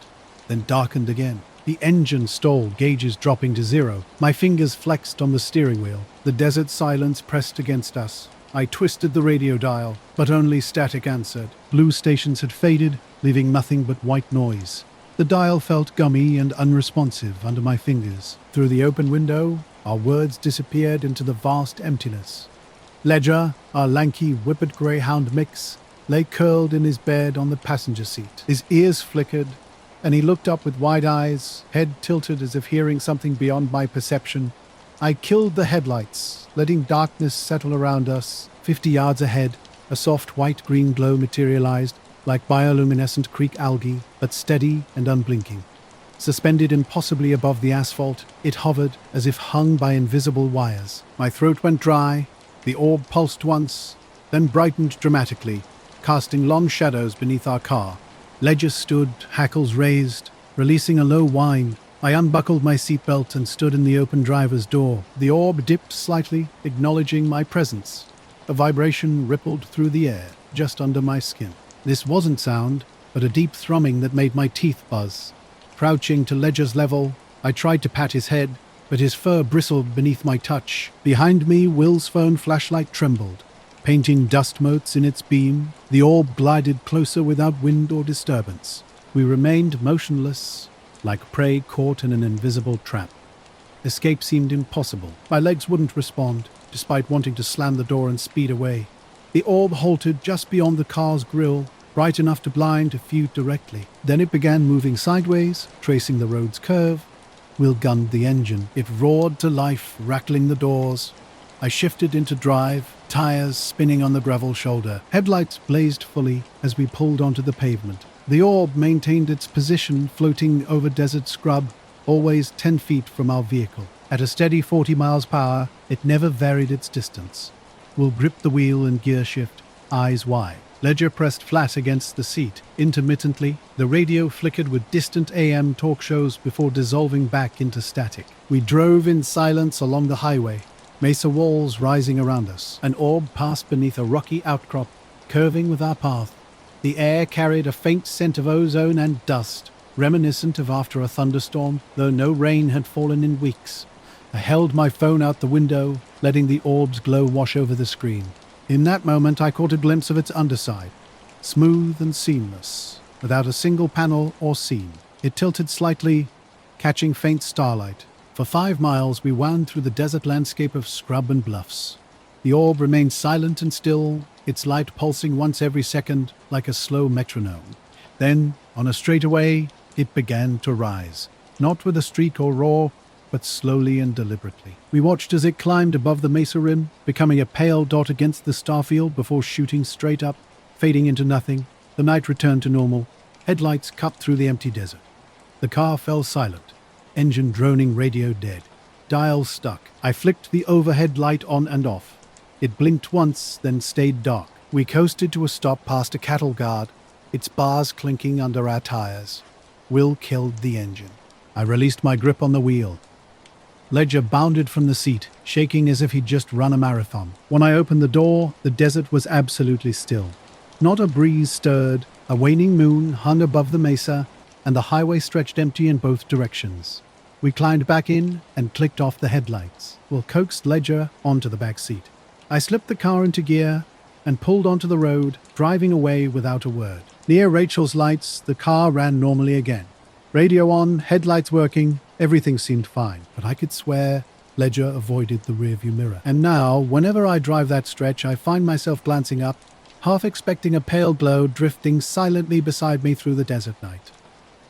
then darkened again. The engine stalled, gauges dropping to 0. My fingers flexed on the steering wheel. The desert silence pressed against us. I twisted the radio dial, but only static answered. Blue stations had faded, leaving nothing but white noise. The dial felt gummy and unresponsive under my fingers. Through the open window, our words disappeared into the vast emptiness. Ledger, our lanky whippet greyhound mix, lay curled in his bed on the passenger seat. His ears flickered, and he looked up with wide eyes, head tilted as if hearing something beyond my perception. I killed the headlights, letting darkness settle around us. 50 yards ahead, a soft white-green glow materialized, like bioluminescent creek algae, but steady and unblinking. Suspended impossibly above the asphalt, it hovered as if hung by invisible wires. My throat went dry, the orb pulsed once, then brightened dramatically, casting long shadows beneath our car. Ledger stood, hackles raised, releasing a low whine. I unbuckled my seatbelt and stood in the open driver's door. The orb dipped slightly, acknowledging my presence. A vibration rippled through the air, just under my skin. This wasn't sound, but a deep thrumming that made my teeth buzz. Crouching to Ledger's level, I tried to pat his head, but his fur bristled beneath my touch. Behind me, Will's phone flashlight trembled, painting dust motes in its beam. The orb glided closer without wind or disturbance. We remained motionless, like prey caught in an invisible trap. Escape seemed impossible. My legs wouldn't respond, despite wanting to slam the door and speed away. The orb halted just beyond the car's grille, bright enough to blind a few directly. Then it began moving sideways, tracing the road's curve. Will gunned the engine. It roared to life, rattling the doors. I shifted into drive, tires spinning on the gravel shoulder. Headlights blazed fully as we pulled onto the pavement. The orb maintained its position, floating over desert scrub, always 10 feet from our vehicle. At a steady 40 miles per hour, it never varied its distance. Will gripped the wheel and gear shift, eyes wide. Ledger pressed flat against the seat. Intermittently, the radio flickered with distant AM talk shows before dissolving back into static. We drove in silence along the highway, mesa walls rising around us. An orb passed beneath a rocky outcrop, curving with our path. The air carried a faint scent of ozone and dust, reminiscent of after a thunderstorm, though no rain had fallen in weeks. I held my phone out the window, letting the orb's glow wash over the screen. In that moment, I caught a glimpse of its underside, smooth and seamless, without a single panel or seam. It tilted slightly, catching faint starlight. For 5 miles, we wound through the desert landscape of scrub and bluffs. The orb remained silent and still, its light pulsing once every second like a slow metronome. Then, on a straightaway, it began to rise, not with a streak or roar, but slowly and deliberately. We watched as it climbed above the mesa rim, becoming a pale dot against the starfield before shooting straight up, fading into nothing. The night returned to normal. Headlights cut through the empty desert. The car fell silent, engine droning, radio dead. Dial stuck. I flicked the overhead light on and off. It blinked once, then stayed dark. We coasted to a stop past a cattle guard, its bars clinking under our tires. Will killed the engine. I released my grip on the wheel. Ledger bounded from the seat, shaking as if he'd just run a marathon. When I opened the door, the desert was absolutely still. Not a breeze stirred, a waning moon hung above the mesa, and the highway stretched empty in both directions. We climbed back in and clicked off the headlights. Will coaxed Ledger onto the back seat. I slipped the car into gear and pulled onto the road, driving away without a word. Near Rachel's lights, the car ran normally again. Radio on, headlights working, everything seemed fine, but I could swear Ledger avoided the rearview mirror. And now, whenever I drive that stretch, I find myself glancing up, half expecting a pale glow drifting silently beside me through the desert night.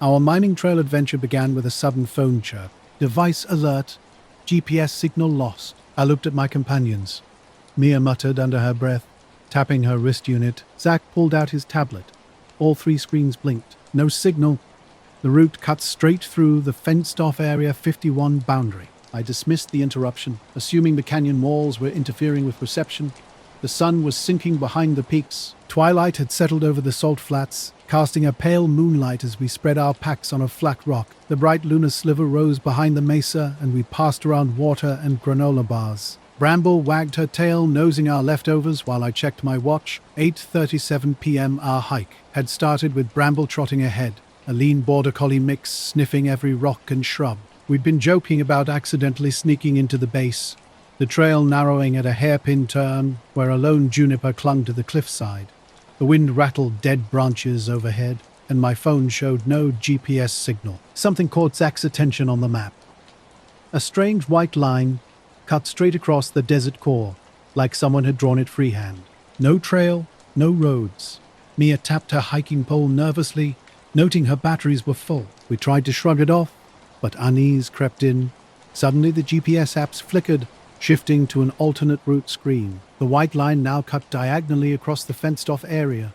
Our mining trail adventure began with a sudden phone chirp. Device alert, GPS signal lost. I looked at my companions. Mia muttered under her breath, tapping her wrist unit. Zach pulled out his tablet. All 3 screens blinked. No signal. The route cut straight through the fenced-off Area 51 boundary. I dismissed the interruption, assuming the canyon walls were interfering with reception. The sun was sinking behind the peaks. Twilight had settled over the salt flats, casting a pale moonlight as we spread our packs on a flat rock. The bright lunar sliver rose behind the mesa, and we passed around water and granola bars. Bramble wagged her tail, nosing our leftovers while I checked my watch. 8:37 p.m. Our hike had started with Bramble trotting ahead, a lean border collie mix sniffing every rock and shrub. We'd been joking about accidentally sneaking into the base, the trail narrowing at a hairpin turn where a lone juniper clung to the cliffside. The wind rattled dead branches overhead, and my phone showed no GPS signal. Something caught Zach's attention on the map. A strange white line cut straight across the desert core, like someone had drawn it freehand. No trail, no roads. Mia tapped her hiking pole nervously, noting her batteries were full. We tried to shrug it off, but unease crept in. Suddenly the GPS apps flickered, shifting to an alternate route screen. The white line now cut diagonally across the fenced-off area.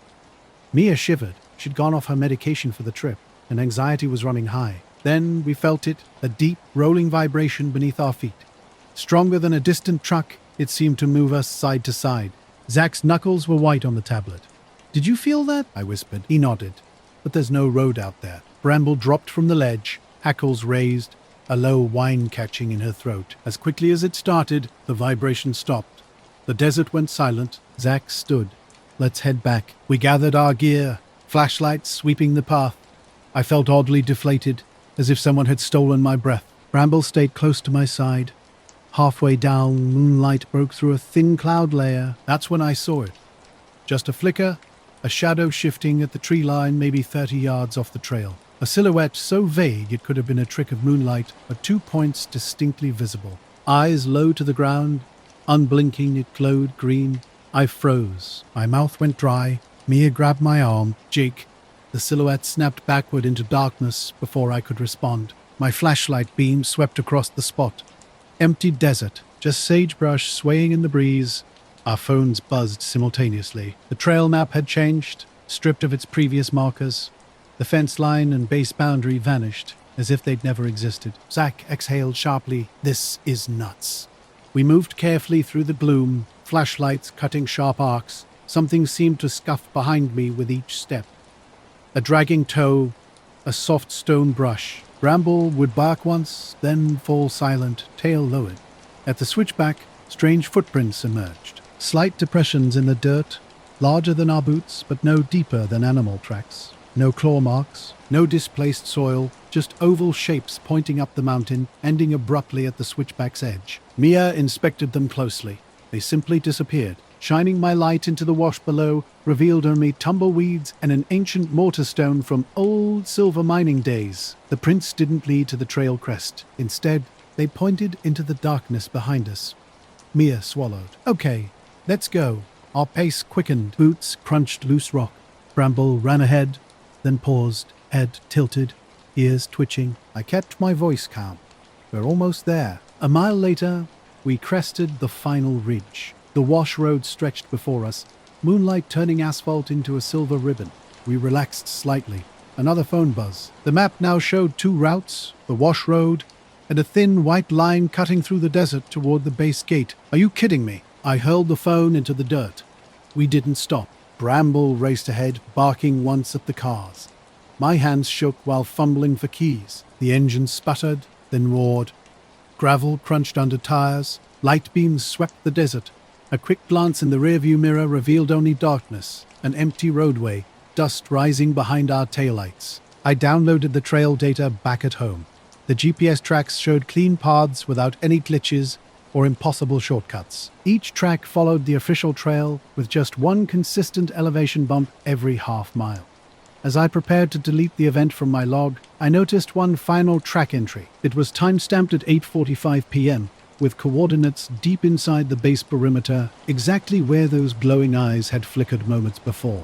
Mia shivered. She'd gone off her medication for the trip, and anxiety was running high. Then we felt it, a deep, rolling vibration beneath our feet. Stronger than a distant truck, it seemed to move us side to side. Zach's knuckles were white on the tablet. "Did you feel that?" I whispered. He nodded. "But there's no road out there." Bramble dropped from the ledge, hackles raised, a low whine catching in her throat. As quickly as it started, the vibration stopped. The desert went silent. Zach stood. "Let's head back." We gathered our gear, flashlights sweeping the path. I felt oddly deflated, as if someone had stolen my breath. Bramble stayed close to my side. Halfway down, moonlight broke through a thin cloud layer. That's when I saw it. Just a flicker, a shadow shifting at the tree line maybe 30 yards off the trail. A silhouette so vague it could have been a trick of moonlight, but 2 points distinctly visible. Eyes low to the ground, unblinking, it glowed green. I froze. My mouth went dry. Mia grabbed my arm. Jake. The silhouette snapped backward into darkness before I could respond. My flashlight beam swept across the spot. Empty desert, just sagebrush swaying in the breeze. Our phones buzzed simultaneously. The trail map had changed, stripped of its previous markers. The fence line and base boundary vanished, as if they'd never existed. Zach exhaled sharply. This is nuts. We moved carefully through the gloom, flashlights cutting sharp arcs. Something seemed to scuff behind me with each step. A dragging toe, a soft stone brush. Bramble would bark once, then fall silent, tail lowered. At the switchback, strange footprints emerged. Slight depressions in the dirt, larger than our boots, but no deeper than animal tracks. No claw marks, no displaced soil, just oval shapes pointing up the mountain, ending abruptly at the switchback's edge. Mia inspected them closely. They simply disappeared. Shining my light into the wash below revealed only tumbleweeds and an ancient mortar stone from old silver mining days. The prints didn't lead to the trail crest. Instead, they pointed into the darkness behind us. Mia swallowed. Okay, let's go. Our pace quickened. Boots crunched loose rock. Bramble ran ahead, then paused, head tilted, ears twitching. I kept my voice calm. We're almost there. A mile later, we crested the final ridge. The wash road stretched before us, moonlight turning asphalt into a silver ribbon. We relaxed slightly. Another phone buzz. The map now showed 2 routes, the wash road, and a thin white line cutting through the desert toward the base gate. Are you kidding me? I hurled the phone into the dirt. We didn't stop. Bramble raced ahead, barking once at the cars. My hands shook while fumbling for keys. The engine sputtered, then roared. Gravel crunched under tires. Light beams swept the desert. A quick glance in the rearview mirror revealed only darkness, an empty roadway, dust rising behind our taillights. I downloaded the trail data back at home. The GPS tracks showed clean paths without any glitches or impossible shortcuts. Each track followed the official trail with just one consistent elevation bump every half mile. As I prepared to delete the event from my log, I noticed one final track entry. It was timestamped at 8:45 p.m., with coordinates deep inside the base perimeter, exactly where those glowing eyes had flickered moments before.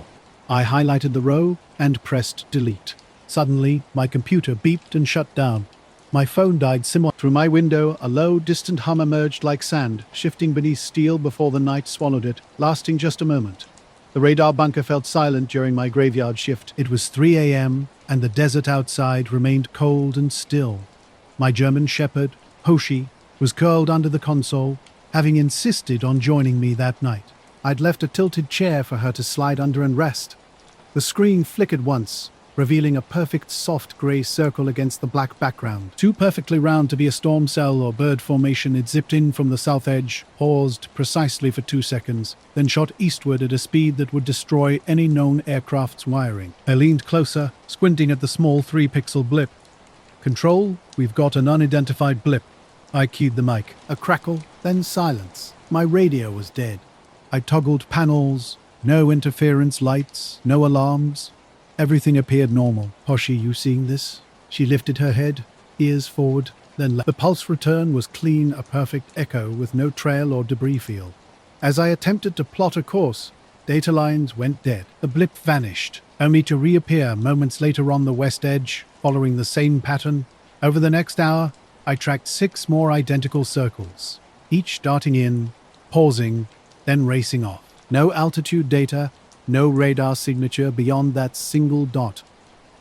I highlighted the row and pressed delete. Suddenly, my computer beeped and shut down. My phone died simultaneously. Through my window, a low, distant hum emerged like sand, shifting beneath steel before the night swallowed it, lasting just a moment. The radar bunker felt silent during my graveyard shift. It was 3 a.m., and the desert outside remained cold and still. My German shepherd, Hoshi, was curled under the console, having insisted on joining me that night. I'd left a tilted chair for her to slide under and rest. The screen flickered once, revealing a perfect soft grey circle against the black background. Too perfectly round to be a storm cell or bird formation, it zipped in from the south edge, paused precisely for 2 seconds, then shot eastward at a speed that would destroy any known aircraft's wiring. I leaned closer, squinting at the small 3-pixel blip. Control, we've got an unidentified blip. I keyed the mic. A crackle, then silence. My radio was dead. I toggled panels, no interference lights, no alarms. Everything appeared normal. Hoshi, you seeing this? She lifted her head, ears forward, then the pulse return was clean, a perfect echo with no trail or debris field. As I attempted to plot a course, data lines went dead. The blip vanished, only to reappear moments later on the west edge, following the same pattern. Over the next hour, I tracked 6 more identical circles, each darting in, pausing, then racing off. No altitude data, no radar signature beyond that single dot.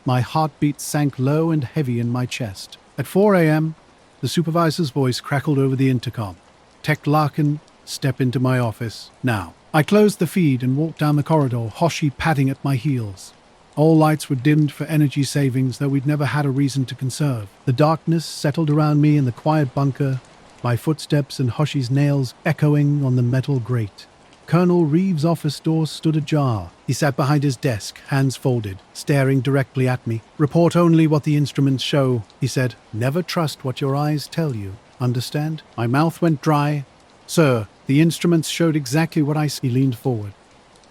My heartbeat sank low and heavy in my chest. At 4 a.m., the supervisor's voice crackled over the intercom. Tech Larkin, step into my office, now. I closed the feed and walked down the corridor, Hoshi padding at my heels. All lights were dimmed for energy savings, though we'd never had a reason to conserve. The darkness settled around me in the quiet bunker, my footsteps and Hoshi's nails echoing on the metal grate. Colonel Reeves' office door stood ajar. He sat behind his desk, hands folded, staring directly at me. Report only what the instruments show, he said. Never trust what your eyes tell you. Understand? My mouth went dry. Sir, the instruments showed exactly what I saw. He leaned forward.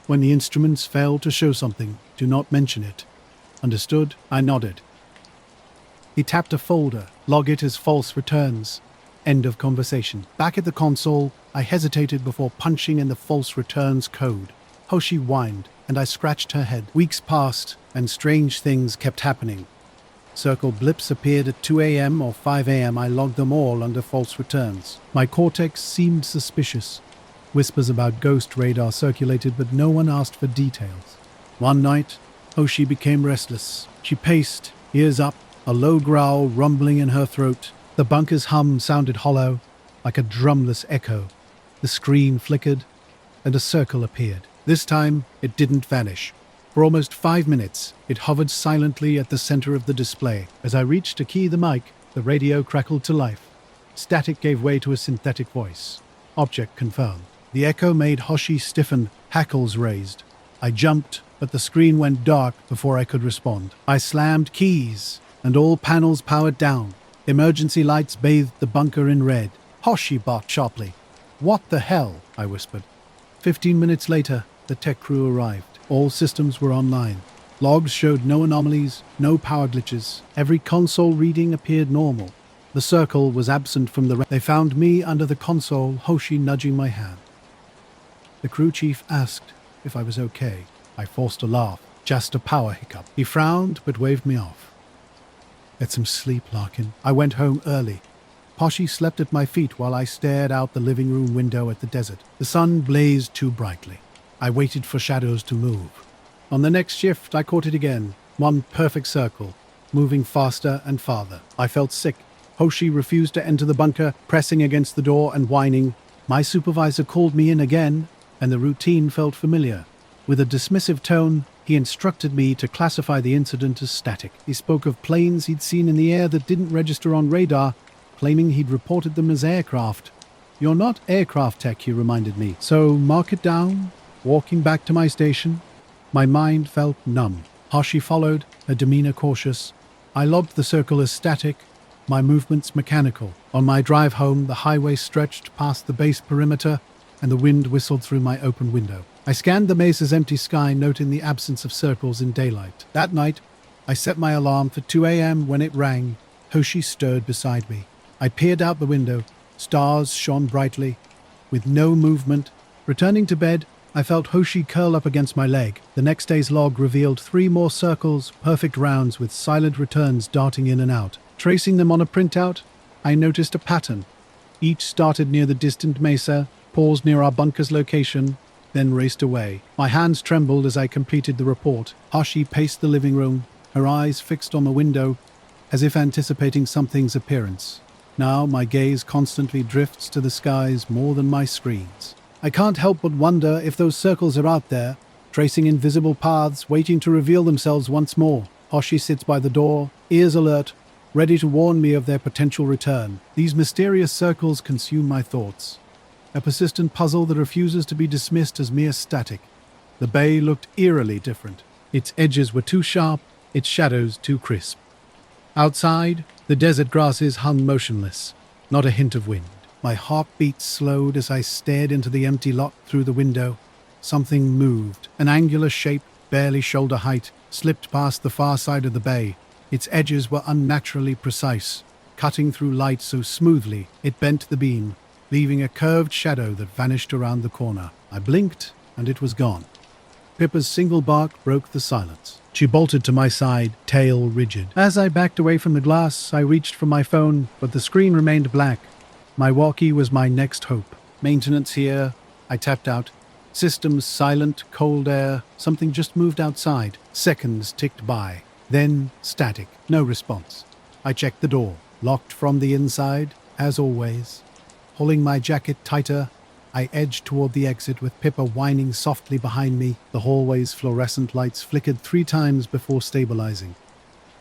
When the instruments fail to show something, do not mention it. Understood? I nodded. He tapped a folder. Log it as false returns. End of conversation. Back at the console, I hesitated before punching in the false returns code. Hoshi whined, and I scratched her head. Weeks passed, and strange things kept happening. Circle blips appeared at 2 a.m. or 5 a.m. I logged them all under false returns. My cortex seemed suspicious. Whispers about ghost radar circulated, but no one asked for details. One night, Hoshi became restless. She paced, ears up, a low growl rumbling in her throat. The bunker's hum sounded hollow, like a drumless echo. The screen flickered, and a circle appeared. This time, it didn't vanish. For almost 5 minutes, it hovered silently at the center of the display. As I reached to key the mic, the radio crackled to life. Static gave way to a synthetic voice. Object confirmed. The echo made Hoshi stiffen, hackles raised. I jumped, but the screen went dark before I could respond. I slammed keys, and all panels powered down. Emergency lights bathed the bunker in red. Hoshi barked sharply. "What the hell?" I whispered. 15 minutes later, the tech crew arrived. All systems were online. Logs showed no anomalies, no power glitches. Every console reading appeared normal. The circle was absent from the... They found me under the console, Hoshi nudging my hand. The crew chief asked if I was okay. I forced a laugh. Just a power hiccup. He frowned, but waved me off. Get some sleep, Larkin. I went home early. Hoshi slept at my feet while I stared out the living room window at the desert. The sun blazed too brightly. I waited for shadows to move. On the next shift, I caught it again. One perfect circle, moving faster and farther. I felt sick. Hoshi refused to enter the bunker, pressing against the door and whining. My supervisor called me in again, and the routine felt familiar. With a dismissive tone, he instructed me to classify the incident as static. He spoke of planes he'd seen in the air that didn't register on radar, claiming he'd reported them as aircraft. "You're not aircraft tech," he reminded me. So mark it down. Walking back to my station, my mind felt numb. Hoshi followed, her demeanor cautious. I logged the circle as static, my movements mechanical. On my drive home, the highway stretched past the base perimeter, and the wind whistled through my open window. I scanned the mesa's empty sky, noting the absence of circles in daylight. That night, I set my alarm for 2 a.m. When it rang, Hoshi stirred beside me. I peered out the window. Stars shone brightly, with no movement. Returning to bed, I felt Hoshi curl up against my leg. The next day's log revealed 3 more circles, perfect rounds with silent returns darting in and out. Tracing them on a printout, I noticed a pattern. Each started near the distant mesa, paused near our bunker's location, then raced away. My hands trembled as I completed the report. Hoshi paced the living room, her eyes fixed on the window, as if anticipating something's appearance. Now my gaze constantly drifts to the skies more than my screens. I can't help but wonder if those circles are out there, tracing invisible paths, waiting to reveal themselves once more. Hoshi sits by the door, ears alert, ready to warn me of their potential return. These mysterious circles consume my thoughts. A persistent puzzle that refuses to be dismissed as mere static. The bay looked eerily different. Its edges were too sharp, its shadows too crisp. Outside, the desert grasses hung motionless, not a hint of wind. My heartbeat slowed as I stared into the empty lot through the window. Something moved. An angular shape, barely shoulder height, slipped past the far side of the bay. Its edges were unnaturally precise, cutting through light so smoothly it bent the beam, leaving a curved shadow that vanished around the corner. I blinked, and it was gone. Pippa's single bark broke the silence. She bolted to my side, tail rigid. As I backed away from the glass, I reached for my phone, but the screen remained black. My walkie was my next hope. Maintenance here. I tapped out. Systems silent, cold air. Something just moved outside. Seconds ticked by. Then static. No response. I checked the door. Locked from the inside, as always. Pulling my jacket tighter, I edged toward the exit with Pippa whining softly behind me. The hallway's fluorescent lights flickered 3 times before stabilizing.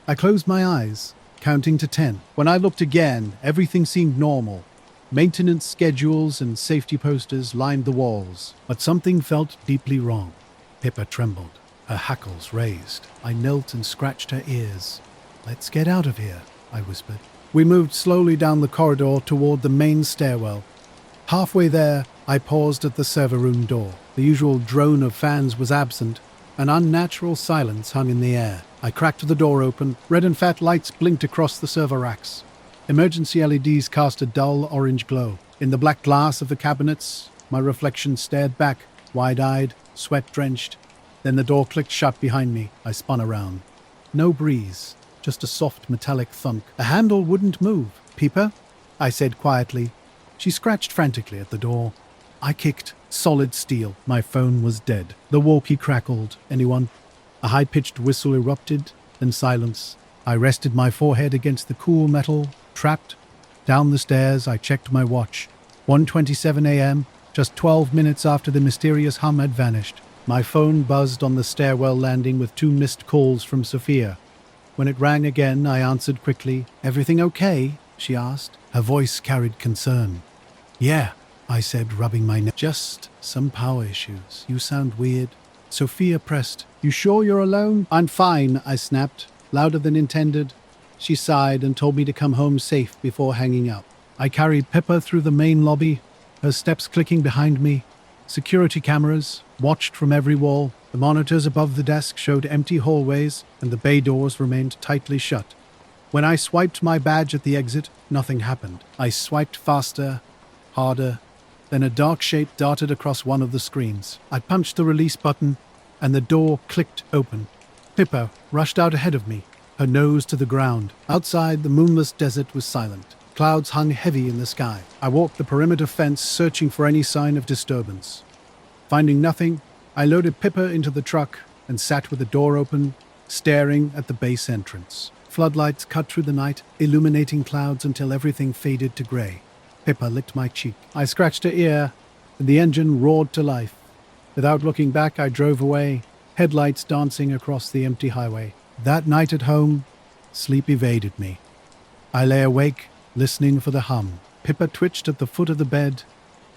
I closed my eyes, counting to 10. When I looked again, everything seemed normal. Maintenance schedules and safety posters lined the walls, but something felt deeply wrong. Pippa trembled, her hackles raised. I knelt and scratched her ears. "Let's get out of here," I whispered. We moved slowly down the corridor toward the main stairwell. Halfway there, I paused at the server room door. The usual drone of fans was absent. An unnatural silence hung in the air. I cracked the door open. Red and fat lights blinked across the server racks. Emergency LEDs cast a dull orange glow. In the black glass of the cabinets, my reflection stared back, wide-eyed, sweat-drenched. Then the door clicked shut behind me. I spun around. No breeze, just a soft metallic thunk. The handle wouldn't move. "Peeper?" I said quietly. She scratched frantically at the door. I kicked. Solid steel. My phone was dead. The walkie crackled. "Anyone?" A high-pitched whistle erupted, then silence. I rested my forehead against the cool metal. Trapped. Down the stairs, I checked my watch. 1:27 a.m., just 12 minutes after the mysterious hum had vanished. My phone buzzed on the stairwell landing with 2 missed calls from Sophia. When it rang again, I answered quickly. "Everything okay?" she asked. Her voice carried concern. "Yeah," I said, rubbing my neck. "Just some power issues. You sound weird." Sophia pressed. "You sure you're alone?" "I'm fine," I snapped, louder than intended. She sighed and told me to come home safe before hanging up. I carried Pippa through the main lobby, her steps clicking behind me. Security cameras watched from every wall. The monitors above the desk showed empty hallways, and the bay doors remained tightly shut. When I swiped my badge at the exit, nothing happened. I swiped faster, harder. Then a dark shape darted across one of the screens. I punched the release button, and the door clicked open. Pippa rushed out ahead of me, her nose to the ground. Outside, the moonless desert was silent. Clouds hung heavy in the sky. I walked the perimeter fence, searching for any sign of disturbance. Finding nothing, I loaded Pippa into the truck and sat with the door open, staring at the base entrance. Floodlights cut through the night, illuminating clouds until everything faded to gray. Pippa licked my cheek. I scratched her ear, and the engine roared to life. Without looking back, I drove away, headlights dancing across the empty highway. That night at home, sleep evaded me. I lay awake, listening for the hum. Pippa twitched at the foot of the bed,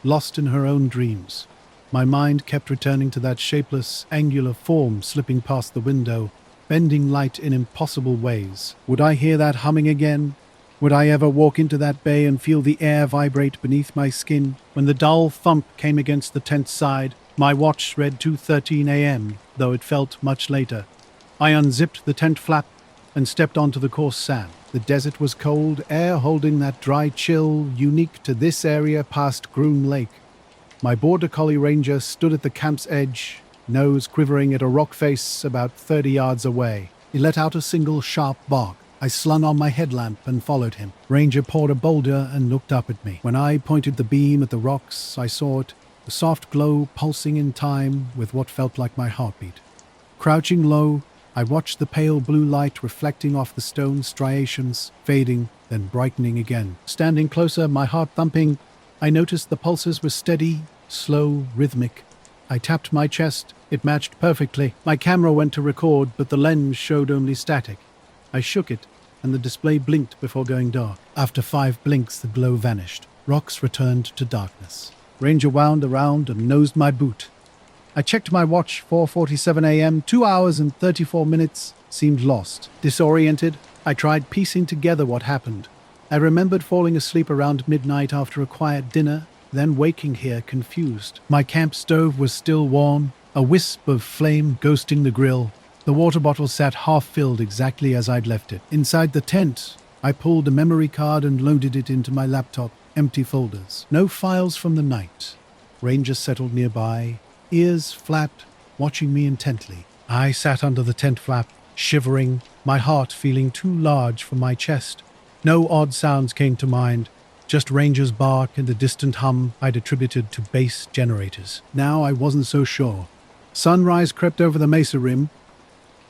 lost in her own dreams. My mind kept returning to that shapeless, angular form slipping past the window, bending light in impossible ways. Would I hear that humming again? Would I ever walk into that bay and feel the air vibrate beneath my skin? When the dull thump came against the tent's side, my watch read 2:13 a.m., though it felt much later. I unzipped the tent flap and stepped onto the coarse sand. The desert was cold, air holding that dry chill unique to this area past Groom Lake. My border collie ranger stood at the camp's edge, nose quivering at a rock face about 30 yards away. He let out a single sharp bark. I slung on my headlamp and followed him. Ranger poured a boulder and looked up at me. When I pointed the beam at the rocks, I saw it, the soft glow pulsing in time with what felt like my heartbeat. Crouching low, I watched the pale blue light reflecting off the stone striations, fading, then brightening again. Standing closer, my heart thumping, I noticed the pulses were steady, slow, rhythmic. I tapped my chest. It matched perfectly. My camera went to record, but the lens showed only static. I shook it, and the display blinked before going dark. After 5 blinks, the glow vanished. Rocks returned to darkness. Ranger wound around and nosed my boot. I checked my watch, 4:47 a.m., 2 hours and 34 minutes, seemed lost. Disoriented, I tried piecing together what happened. I remembered falling asleep around midnight after a quiet dinner, then waking here confused. My camp stove was still warm, a wisp of flame ghosting the grill. The water bottle sat half-filled exactly as I'd left it. Inside the tent, I pulled a memory card and loaded it into my laptop. Empty folders. No files from the night. Ranger settled nearby, ears flapped, watching me intently. I sat under the tent flap, shivering, my heart feeling too large for my chest. No odd sounds came to mind, just Ranger's bark and the distant hum I'd attributed to base generators. Now I wasn't so sure. Sunrise crept over the mesa rim.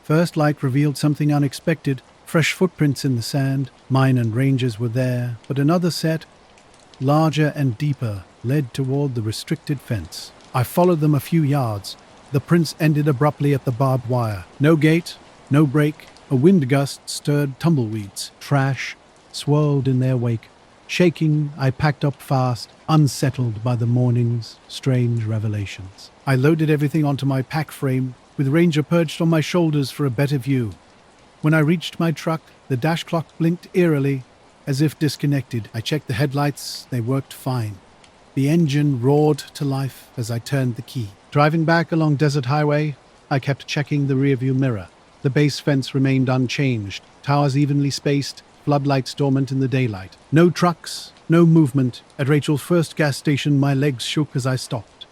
First light revealed something unexpected, fresh footprints in the sand. Mine and Ranger's were there, but another set, larger and deeper, led toward the restricted fence. I followed them a few yards. The prints ended abruptly at the barbed wire. No gate, no break. A wind gust stirred tumbleweeds. Trash swirled in their wake. Shaking, I packed up fast, unsettled by the morning's strange revelations. I loaded everything onto my pack frame, with Ranger perched on my shoulders for a better view. When I reached my truck, the dash clock blinked eerily, as if disconnected. I checked the headlights. They worked fine. The engine roared to life as I turned the key. Driving back along Desert Highway, I kept checking the rearview mirror. The base fence remained unchanged, towers evenly spaced, floodlights dormant in the daylight. No trucks, no movement. At Rachel's first gas station, my legs shook as I stopped.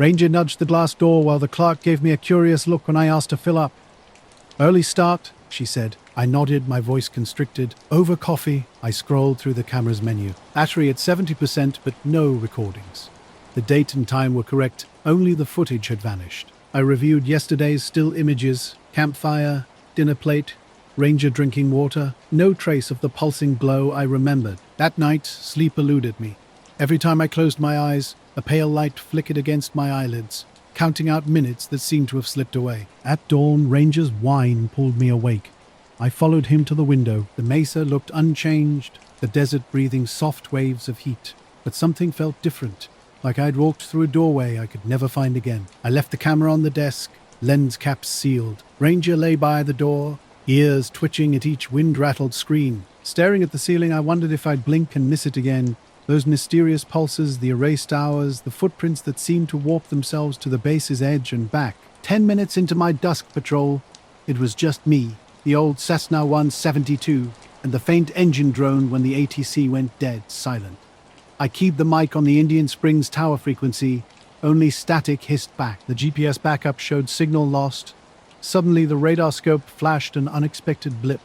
Ranger nudged the glass door while the clerk gave me a curious look when I asked to fill up. Early start, she said. I nodded, my voice constricted. Over coffee, I scrolled through the camera's menu. Battery at 70%, but no recordings. The date and time were correct, only the footage had vanished. I reviewed yesterday's still images, campfire, dinner plate, Ranger drinking water, no trace of the pulsing glow I remembered. That night, sleep eluded me. Every time I closed my eyes, a pale light flickered against my eyelids, counting out minutes that seemed to have slipped away. At dawn, Ranger's whine pulled me awake. I followed him to the window. The mesa looked unchanged, the desert breathing soft waves of heat. But something felt different, like I'd walked through a doorway I could never find again. I left the camera on the desk, lens caps sealed. Ranger lay by the door, ears twitching at each wind-rattled screen. Staring at the ceiling, I wondered if I'd blink and miss it again. Those mysterious pulses, the erased hours, the footprints that seemed to warp themselves to the base's edge and back. 10 minutes into my dusk patrol, it was just me, the old Cessna 172, and the faint engine drone when the ATC went dead silent. I keyed the mic on the Indian Springs tower frequency. Only static hissed back. The GPS backup showed signal lost. Suddenly, the radar scope flashed an unexpected blip,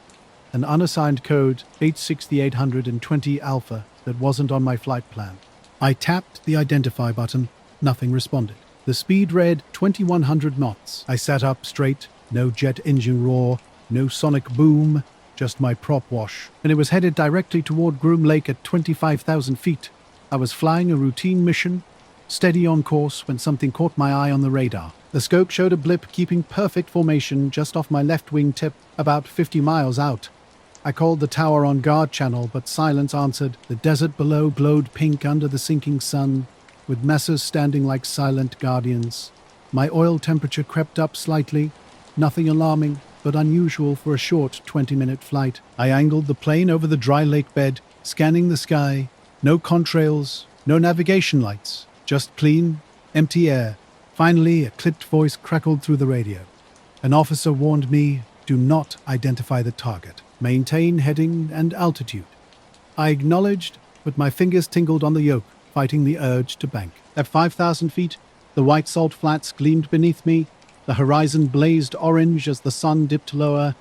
an unassigned code, 86820 Alpha, that wasn't on my flight plan. I tapped the identify button. Nothing responded. The speed read 2100 knots. I sat up straight, no jet engine roar, no sonic boom, just my prop wash. And it was headed directly toward Groom Lake at 25,000 feet. I was flying a routine mission, steady on course, when something caught my eye on the radar. The scope showed a blip keeping perfect formation just off my left wing tip, about 50 miles out. I called the tower on guard channel, but silence answered. The desert below glowed pink under the sinking sun, with mesas standing like silent guardians. My oil temperature crept up slightly, nothing alarming, but unusual for a short 20-minute flight. I angled the plane over the dry lake bed, scanning the sky. No contrails, no navigation lights, just clean, empty air. Finally, a clipped voice crackled through the radio. An officer warned me, do not identify the target. Maintain heading and altitude. I acknowledged, but my fingers tingled on the yoke, fighting the urge to bank. At 5,000 feet, the white salt flats gleamed beneath me. The horizon blazed orange as the sun dipped lower.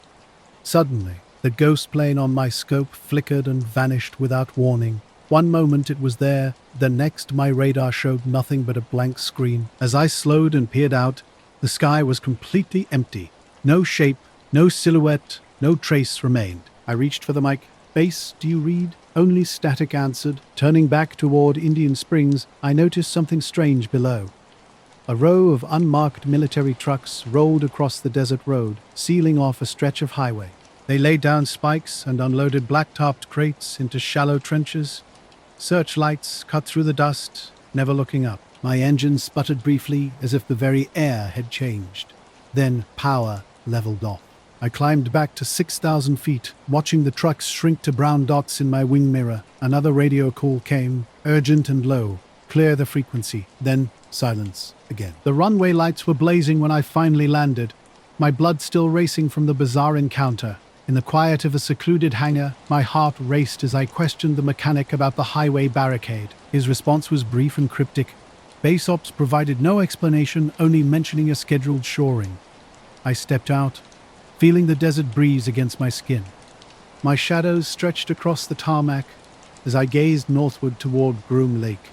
Suddenly, the ghost plane on my scope flickered and vanished without warning. One moment it was there, the next my radar showed nothing but a blank screen. As I slowed and peered out, the sky was completely empty. No shape, no silhouette, no trace remained. I reached for the mic. Base, do you read? Only static answered. Turning back toward Indian Springs, I noticed something strange below. A row of unmarked military trucks rolled across the desert road, sealing off a stretch of highway. They laid down spikes and unloaded black-topped crates into shallow trenches. Searchlights cut through the dust, never looking up. My engine sputtered briefly, as if the very air had changed. Then power leveled off. I climbed back to 6,000 feet, watching the trucks shrink to brown dots in my wing mirror. Another radio call came, urgent and low. Clear the frequency. Then silence again. The runway lights were blazing when I finally landed, my blood still racing from the bizarre encounter. In the quiet of a secluded hangar, my heart raced as I questioned the mechanic about the highway barricade. His response was brief and cryptic. Base ops provided no explanation, only mentioning a scheduled shoring. I stepped out, feeling the desert breeze against my skin. My shadows stretched across the tarmac as I gazed northward toward Groom Lake.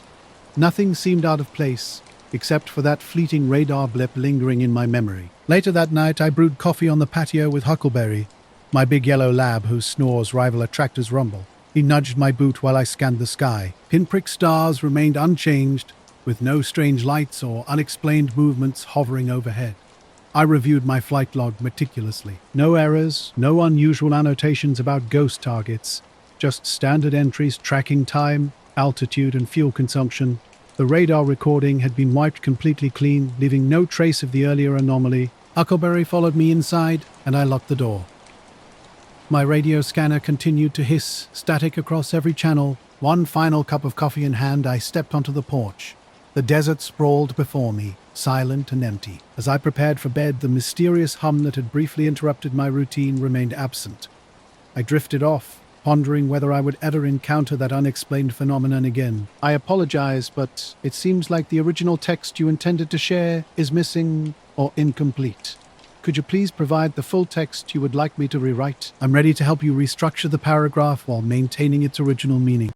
Nothing seemed out of place, except for that fleeting radar blip lingering in my memory. Later that night, I brewed coffee on the patio with Huckleberry, my big yellow lab whose snores rival a tractor's rumble. He nudged my boot while I scanned the sky. Pinprick stars remained unchanged, with no strange lights or unexplained movements hovering overhead. I reviewed my flight log meticulously. No errors, no unusual annotations about ghost targets, just standard entries tracking time, altitude, and fuel consumption. The radar recording had been wiped completely clean, leaving no trace of the earlier anomaly. Huckleberry followed me inside, and I locked the door. My radio scanner continued to hiss, static across every channel. One final cup of coffee in hand, I stepped onto the porch. The desert sprawled before me, silent and empty. As I prepared for bed, the mysterious hum that had briefly interrupted my routine remained absent. I drifted off, pondering whether I would ever encounter that unexplained phenomenon again. I apologize, but it seems like the original text you intended to share is missing or incomplete. Could you please provide the full text you would like me to rewrite? I'm ready to help you restructure the paragraph while maintaining its original meaning.